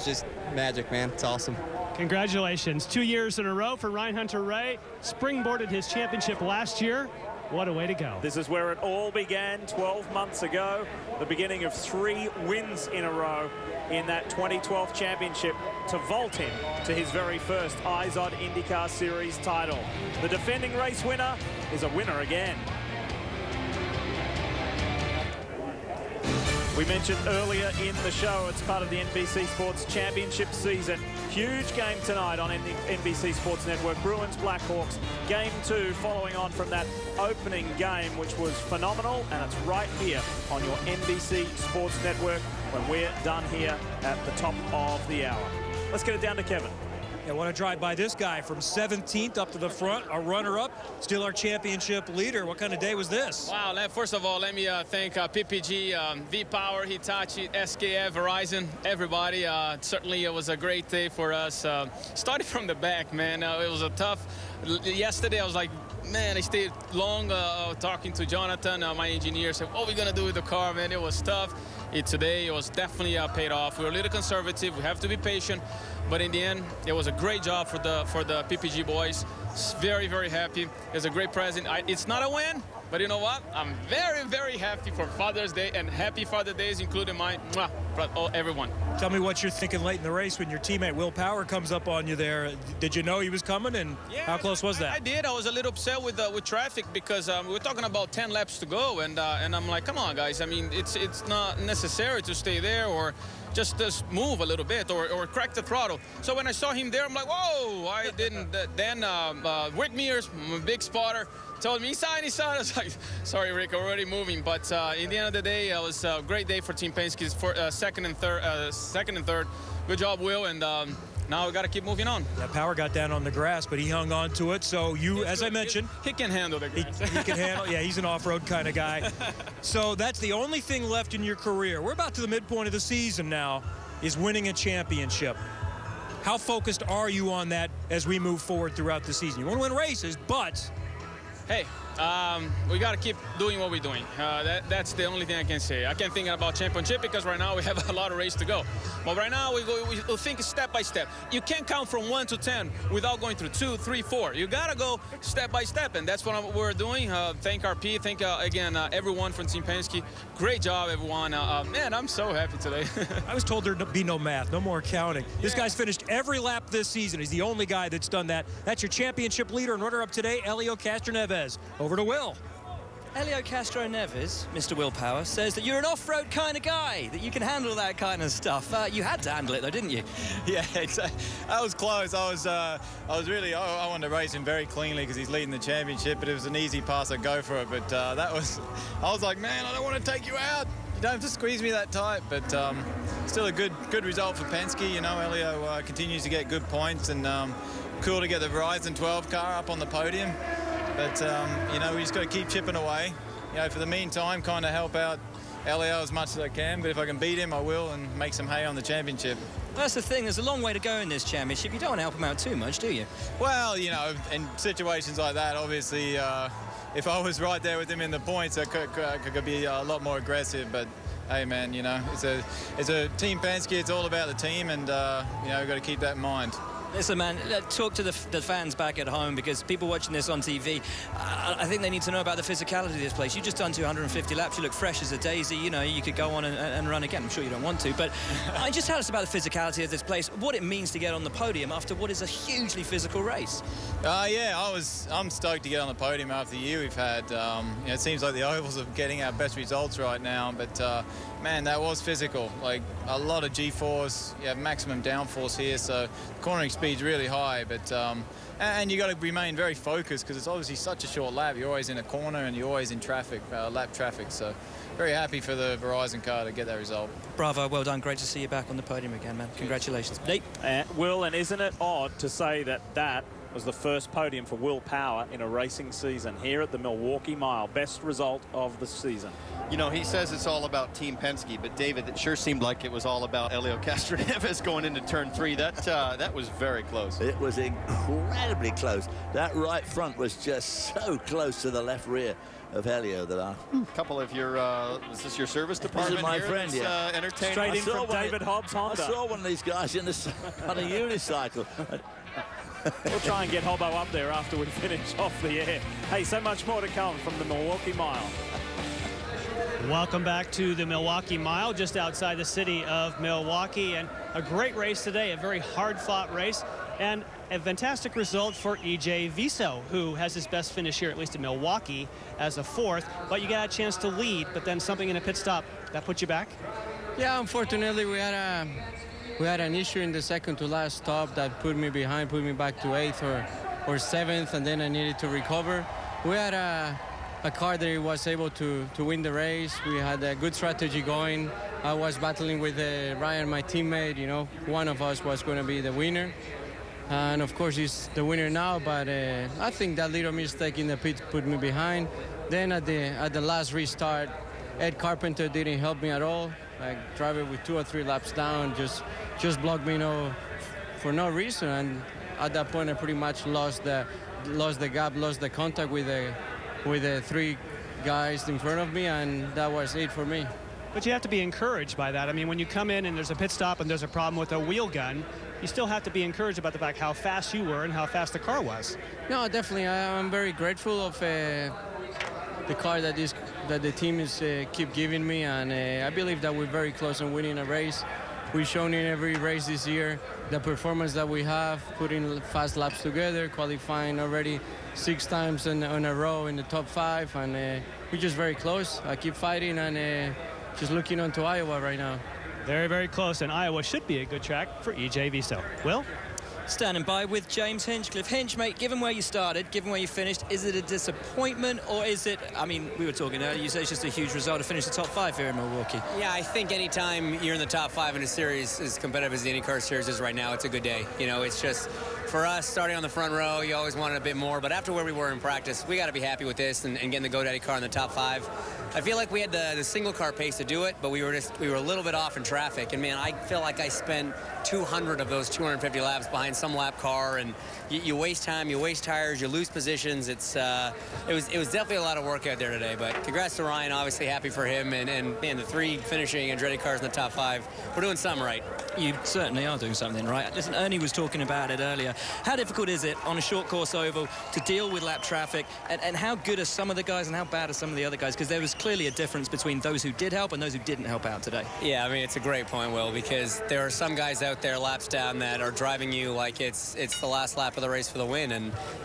just magic, man. It's awesome. Congratulations. 2 years in a row for Ryan Hunter-Reay. Springboarded his championship last year. What a way to go. This is where it all began 12 months ago. The beginning of 3 wins in a row in that 2012 championship to vault him to his very first IZOD IndyCar Series title. The defending race winner is a winner again. We mentioned earlier in the show, it's part of the NBC Sports Championship season. Huge game tonight on NBC Sports Network. Bruins Blackhawks, game 2 following on from that opening game, which was phenomenal, and it's right here on your NBC Sports Network when we're done here at the top of the hour. Let's get it down to Kevin. I want to drive by this guy from 17th up to the front, a runner-up, still our championship leader. What kind of day was this? Wow, first of all, let me thank PPG, V-Power, Hitachi, SKF, Verizon, everybody. Certainly it was a great day for us. Started from the back, man. It was a tough. Yesterday I was like, man, I stayed long talking to Jonathan, my engineer, said, what are we going to do with the car, man? It was tough. Today it was definitely paid off. We were a little conservative. We have to be patient. But in the end, it was a great job for the PPG boys. Very, very happy. It's a great present. It's not a win, but you know what? I'm very, very happy for Father's Day, and happy Father's Days, including mine. Everyone. Tell me what you're thinking late in the race when your teammate Will Power comes up on you there. Did you know he was coming, and how close was that? I did. I was a little upset with traffic because we were talking about 10 laps to go, and I'm like, come on, guys. I mean, it's not necessary to stay there or just move a little bit or crack the throttle. So when I saw him there, I'm like, whoa, I didn't. Then Rick Mears, my big spotter, told me, inside. I was like, sorry, Rick, I'm already moving. But in the end of the day, it was a great day for Team Penske for second and third. Good job, Will, and now we got to keep moving on. That Power got down on the grass, but he hung on to it. So you, as I mentioned, he can handle the grass. He can handle. Yeah, he's an off-road kind of guy. So that's the only thing left in your career. We're about to the midpoint of the season now, is winning a championship. How focused are you on that as we move forward throughout the season? You want to win races, but... Hey, we got to keep doing what we're doing. That's the only thing I can say. I can't think about championship because right now we have a lot of race to go. But right now we think step by step. You can't count from 1 to 10 without going through 2, 3, 4. You got to go step by step, and that's what we're doing. Thank RP, thank again everyone from Team Penske. Great job, everyone. Man, I'm so happy today. I was told there'd be no math, no more counting. This guy's finished every lap this season. He's the only guy that's done that. That's your championship leader and runner-up today, Helio Castroneves. Over to Will. Helio Castroneves, Mr. Will Power, says that you're an off-road kind of guy, that you can handle that kind of stuff. You had to handle it, though, didn't you? Yeah, that was close. I wanted to race him very cleanly because he's leading the championship, but it was an easy pass. I'd go for it, but I was like, man, I don't want to take you out. You don't have to squeeze me that tight, but still a good result for Penske. You know, Helio continues to get good points, and cool to get the Verizon 12 car up on the podium. But, you know, we just got to keep chipping away. You know, for the meantime, kind of help out Helio as much as I can. But if I can beat him, I will, and make some hay on the championship. That's the thing. There's a long way to go in this championship. You don't want to help him out too much, do you? Well, you know, in situations like that, obviously, if I was right there with him in the points, I could be a lot more aggressive. But, hey, man, you know, it's a Team Penske. It's all about the team, and, you know, we've got to keep that in mind. Listen, man, talk to the fans back at home, because people watching this on TV, I think they need to know about the physicality of this place. You've just done 250 laps. You look fresh as a daisy. You know, you could go on and run again. I'm sure you don't want to, but just tell us about the physicality of this place, what it means to get on the podium after what is a hugely physical race. Yeah, I'm stoked to get on the podium after the year we've had. You know, it seems like the ovals are getting our best results right now, but man, that was physical. Like a lot of G-force. You have maximum downforce here, so cornering speed's really high. But and you got to remain very focused because it's obviously such a short lap. You're always in a corner and you're always in traffic, lap traffic. So very happy for the Verizon car to get that result. Bravo, well done. Great to see you back on the podium again, man. Congratulations. Nate. Will, and isn't it odd to say that was the first podium for Will Power in a racing season here at the Milwaukee Mile. Best result of the season. You know, he says it's all about Team Penske, but David, it sure seemed like it was all about Helio Castroneves going into turn 3. That was very close. It was incredibly close. That right front was just so close to the left rear of Helio that a couple of your is this your service department? This is my friend, yeah. Entertaining. Straight in from David Hobbs Honda. I saw one of these guys on a unicycle. We'll try and get Hobbo up there after we finish off the air. Hey, so much more to come from the Milwaukee Mile. Welcome back to the Milwaukee Mile, just outside the city of Milwaukee, and a great race today, a very hard-fought race, and a fantastic result for E.J. Viso, who has his best finish here, at least in Milwaukee, as a 4th. But you got a chance to lead, but then something in a pit stop that put you back? Yeah, unfortunately, we had an issue in the second to last stop that put me behind, put me back to 8th or 7th, and then I needed to recover. We had a car that was able to win the race. We had a good strategy going. I was battling with Ryan, my teammate. You know, one of us was going to be the winner. And of course, he's the winner now, but I think that little mistake in the pit put me behind. Then at the last restart, Ed Carpenter didn't help me at all. Like driving with 2 or 3 laps down, just blocked me for no reason. And at that point, I pretty much lost the gap, lost the contact with the 3 guys in front of me, and that was it for me. But you have to be encouraged by that. I mean, when you come in and there's a pit stop and there's a problem with a wheel gun, you still have to be encouraged about the fact how fast you were and how fast the car was. No, definitely. I'm very grateful of the car that the team is keep giving me, and I believe that we're very close on winning a race. We've shown in every race this year the performance that we have, putting fast laps together, qualifying already 6 times in a row in the top 5, and we're just very close. I keep fighting and just looking onto Iowa right now. Very, very close, and Iowa should be a good track for E.J. Viso. Will? Standing by with James Hinchcliffe. Hinch, mate, given where you started, given where you finished, is it a disappointment, or is it, I mean, we were talking earlier, you say it's just a huge result to finish the top 5 here in Milwaukee. Yeah, I think anytime you're in the top 5 in a series as competitive as the IndyCar series is right now, it's a good day. You know, it's just for us, starting on the front row, you always wanted a bit more. But after where we were in practice, we got to be happy with this and getting the GoDaddy car in the top 5. I feel like we had the single car pace to do it, but we were a little bit off in traffic. And man, I feel like I spent 200 of those 250 laps behind some lap car, and you waste time, you waste tires, you lose positions. It was definitely a lot of work out there today. But congrats to Ryan, obviously happy for him, and man, the 3 finishing Andretti cars in the top 5. We're doing something right. You certainly are doing something right. Listen, Ernie was talking about it earlier. How difficult is it on a short course oval to deal with lap traffic, and how good are some of the guys and how bad are some of the other guys? Because there was clearly a difference between those who did help and those who didn't help out today. Yeah, I mean, it's a great point, Will, because there are some guys out there laps down that are driving you like it's the last lap of the race for the win,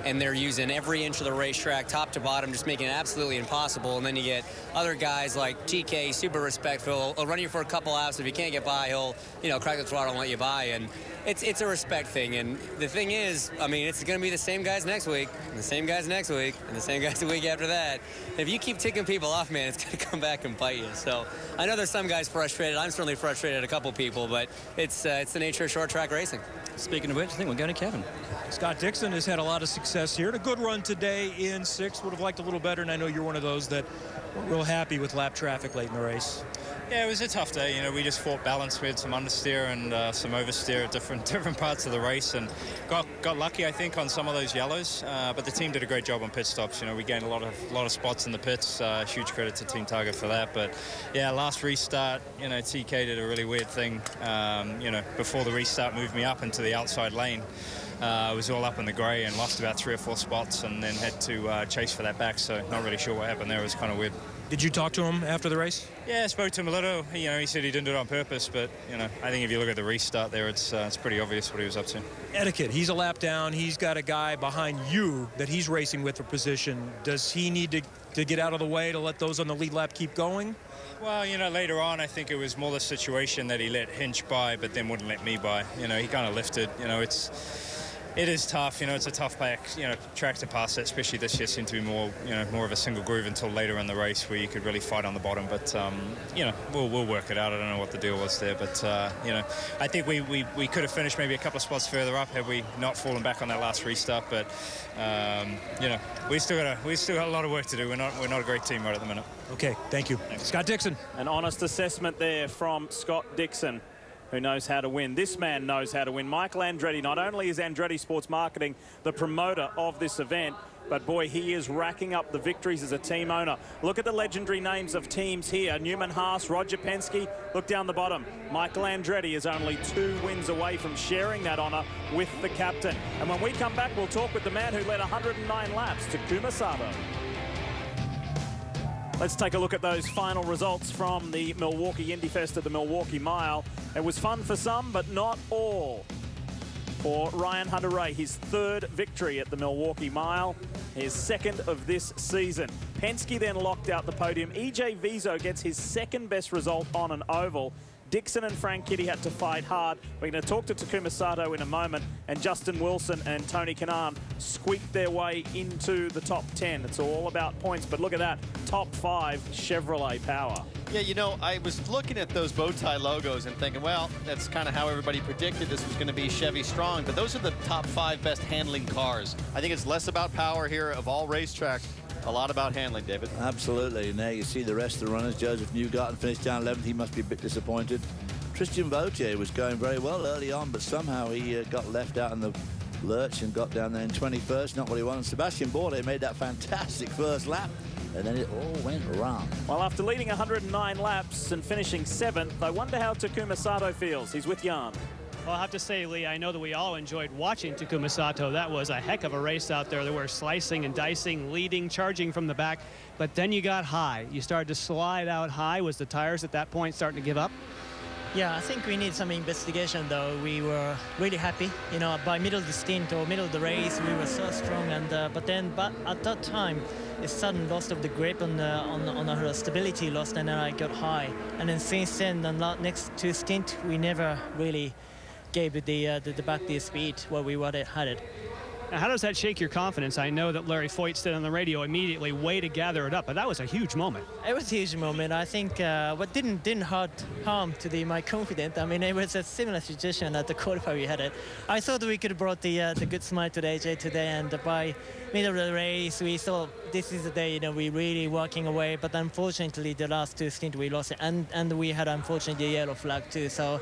and they're using every inch of the racetrack top to bottom, just making it absolutely impossible. And then you get other guys like TK, super respectful. He'll run you for a couple laps. If you can't get by, he'll crack the throttle and let you by. And it's a respect thing. And the thing is, I mean, it's going to be the same guys next week, and the same guys next week, and the same guys the week after that. If you keep ticking people off, man, it's going to come back and bite you. So I know there's some guys frustrated. I'm certainly frustrated at a couple people, but it's the nature of short track racing. Speaking of which, I think we're going to Kevin. Scott Dixon has had a lot of success here. A good run today in 6th. Would have liked a little better, and I know you're one of those that were real happy with lap traffic late in the race. Yeah, it was a tough day. We just fought balance. We had some understeer and some oversteer at different parts of the race, and got lucky, I think, on some of those yellows. But the team did a great job on pit stops. We gained a lot of spots in the pits. Huge credit to Team Target for that. But yeah, last restart, TK did a really weird thing. Before the restart, moved me up into the outside lane. I was all up in the grey and lost about 3 or 4 spots, and then had to chase for that back. So not really sure what happened there. It was kind of weird. Did you talk to him after the race? Yeah, I spoke to him a little. He said he didn't do it on purpose, but I think if you look at the restart there, it's pretty obvious what he was up to. Etiquette. He's a lap down. He's got a guy behind you that he's racing with for position. Does he need to get out of the way to let those on the lead lap keep going? Well, later on, I think it was more the situation that he let Hinch by, but then wouldn't let me by. He kind of lifted. It is tough, it's a tough track to pass it, especially this year seemed to be more of a single groove until later in the race where you could really fight on the bottom. But, we'll work it out. I don't know what the deal was there, but, I think we could have finished maybe a couple of spots further up had we not fallen back on that last restart. But, we still got a lot of work to do. We're not a great team right at the minute. Okay, thank you. Thanks. Scott Dixon. An honest assessment there from Scott Dixon, who knows how to win. This man knows how to win. Michael Andretti. Not only is Andretti Sports Marketing the promoter of this event, but boy, he is racking up the victories as a team owner. Look at the legendary names of teams here. Newman Haas, Roger Penske. Look down the bottom. Michael Andretti is only 2 wins away from sharing that honor with the captain. And when we come back, we'll talk with the man who led 109 laps, Takuma Sato. Let's take a look at those final results from the Milwaukee IndyFest at the Milwaukee Mile. It was fun for some, but not all. For Ryan Hunter-Reay, his 3rd victory at the Milwaukee Mile, his 2nd of this season. Penske then locked out the podium. EJ Viso gets his 2nd best result on an oval. Dixon and Frank Kitty had to fight hard. We're going to talk to Takuma Sato in a moment, and Justin Wilson and Tony Kanaan squeaked their way into the top 10. It's all about points, but look at that. Top 5 Chevrolet power. Yeah, I was looking at those bow tie logos and thinking, well, that's kind of how everybody predicted this was going to be Chevy strong, but those are the top 5 best handling cars. I think it's less about power here of all racetracks. A lot about handling, David. Absolutely. And there you see the rest of the runners. Joseph Newgarden finished down 11th. He must be a bit disappointed. Tristan Vautier was going very well early on, but somehow he got left out in the lurch and got down there in 21st. Not what he wanted. Sebastian Bourdais made that fantastic first lap, and then it all went wrong. Well, after leading 109 laps and finishing 7th, I wonder how Takuma Sato feels. He's with Jan. Well, I have to say, Lee, I know that we all enjoyed watching Takuma Sato. That was a heck of a race out there. They were slicing and dicing, leading, charging from the back. But then you got high. You started to slide out high. Was the tires at that point starting to give up? Yeah, I think we need some investigation, though. We were really happy. By middle of the stint or middle of the race, we were so strong. And but at that time, a sudden loss of the grip on her stability lost, and then I got high. And then since then, the next 2 stint, we never really gave the back the speed where we had it. Now, how does that shake your confidence? I know that Larry Foyt said on the radio immediately, way to gather it up, but that was a huge moment. It was a huge moment. I think what didn't harm to my confidence. I mean, it was a similar situation at the qualifier we had it. I thought we could have brought the good smile to the AJ today, and by middle of the race, we thought this is the day, you know, we really working away, but unfortunately the last two stints we lost it, and we had unfortunately a yellow flag too. So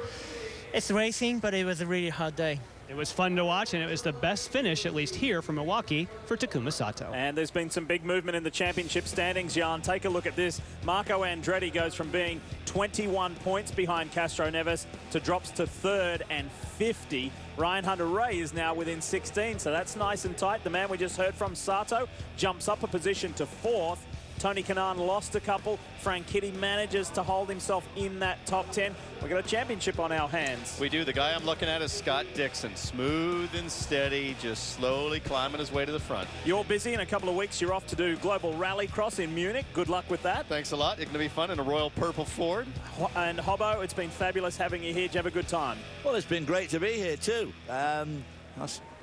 it's racing, but it was a really hard day. It was fun to watch, and it was the best finish, at least here from Milwaukee, for Takuma Sato. And there's been some big movement in the championship standings, Jan. Take a look at this. Marco Andretti goes from being 21 points behind Castro Neves to drops to third and 50. Ryan Hunter-Reay is now within 16, so that's nice and tight. The man we just heard from, Sato, jumps up a position to fourth. Tony Kanaan lost a couple. Frank Kitty manages to hold himself in that top 10. We've got a championship on our hands. We do. The guy I'm looking at is Scott Dixon. Smooth and steady, just slowly climbing his way to the front. You're busy. In a couple of weeks, you're off to do Global Rallycross in Munich. Good luck with that. Thanks a lot. It's going to be fun in a Royal Purple Ford. And Hobbo, it's been fabulous having you here. Did you have a good time? Well, it's been great to be here too.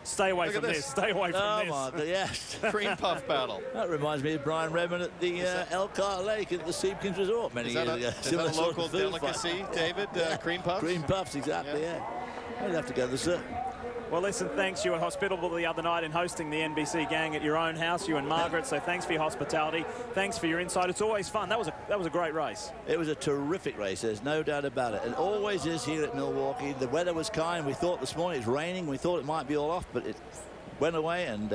Stay away from this. Stay away from this. Oh, my God, yes. Cream puff battle. That reminds me of Brian Redmond at the Elkhart Lake at the Seepkins Resort many years ago. Is that a local delicacy, David? Cream puffs? Cream puffs, exactly, yeah. I'd have to go to the circuit. Well, listen, thanks. You were hospitable the other night in hosting the NBC gang at your own house, you and Margaret, so thanks for your hospitality. Thanks for your insight. It's always fun. That was a great race. It was a terrific race, there's no doubt about it. It always is here at Milwaukee. The weather was kind. We thought this morning it's raining. We thought it might be all off, but it went away, and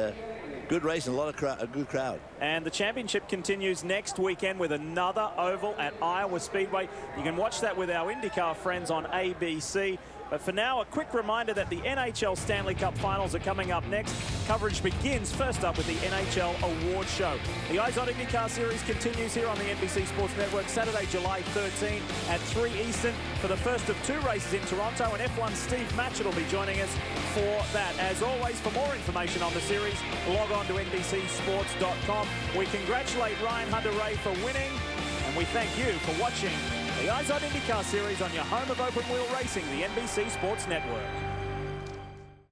good race and a good crowd. And the championship continues next weekend with another oval at Iowa Speedway. You can watch that with our IndyCar friends on ABC. But for now, a quick reminder that the NHL Stanley Cup Finals are coming up next. Coverage begins first up with the NHL Award Show. The Eyes on IndyCar Series continues here on the NBC Sports Network Saturday, July 13 at 3 Eastern for the first of two races in Toronto. And F1 Steve Matchett will be joining us for that. As always, for more information on the series, log on to NBCSports.com. We congratulate Ryan Hunter-Reay for winning, and we thank you for watching the Eyes on IndyCar Series on your home of open wheel racing, the NBC Sports Network.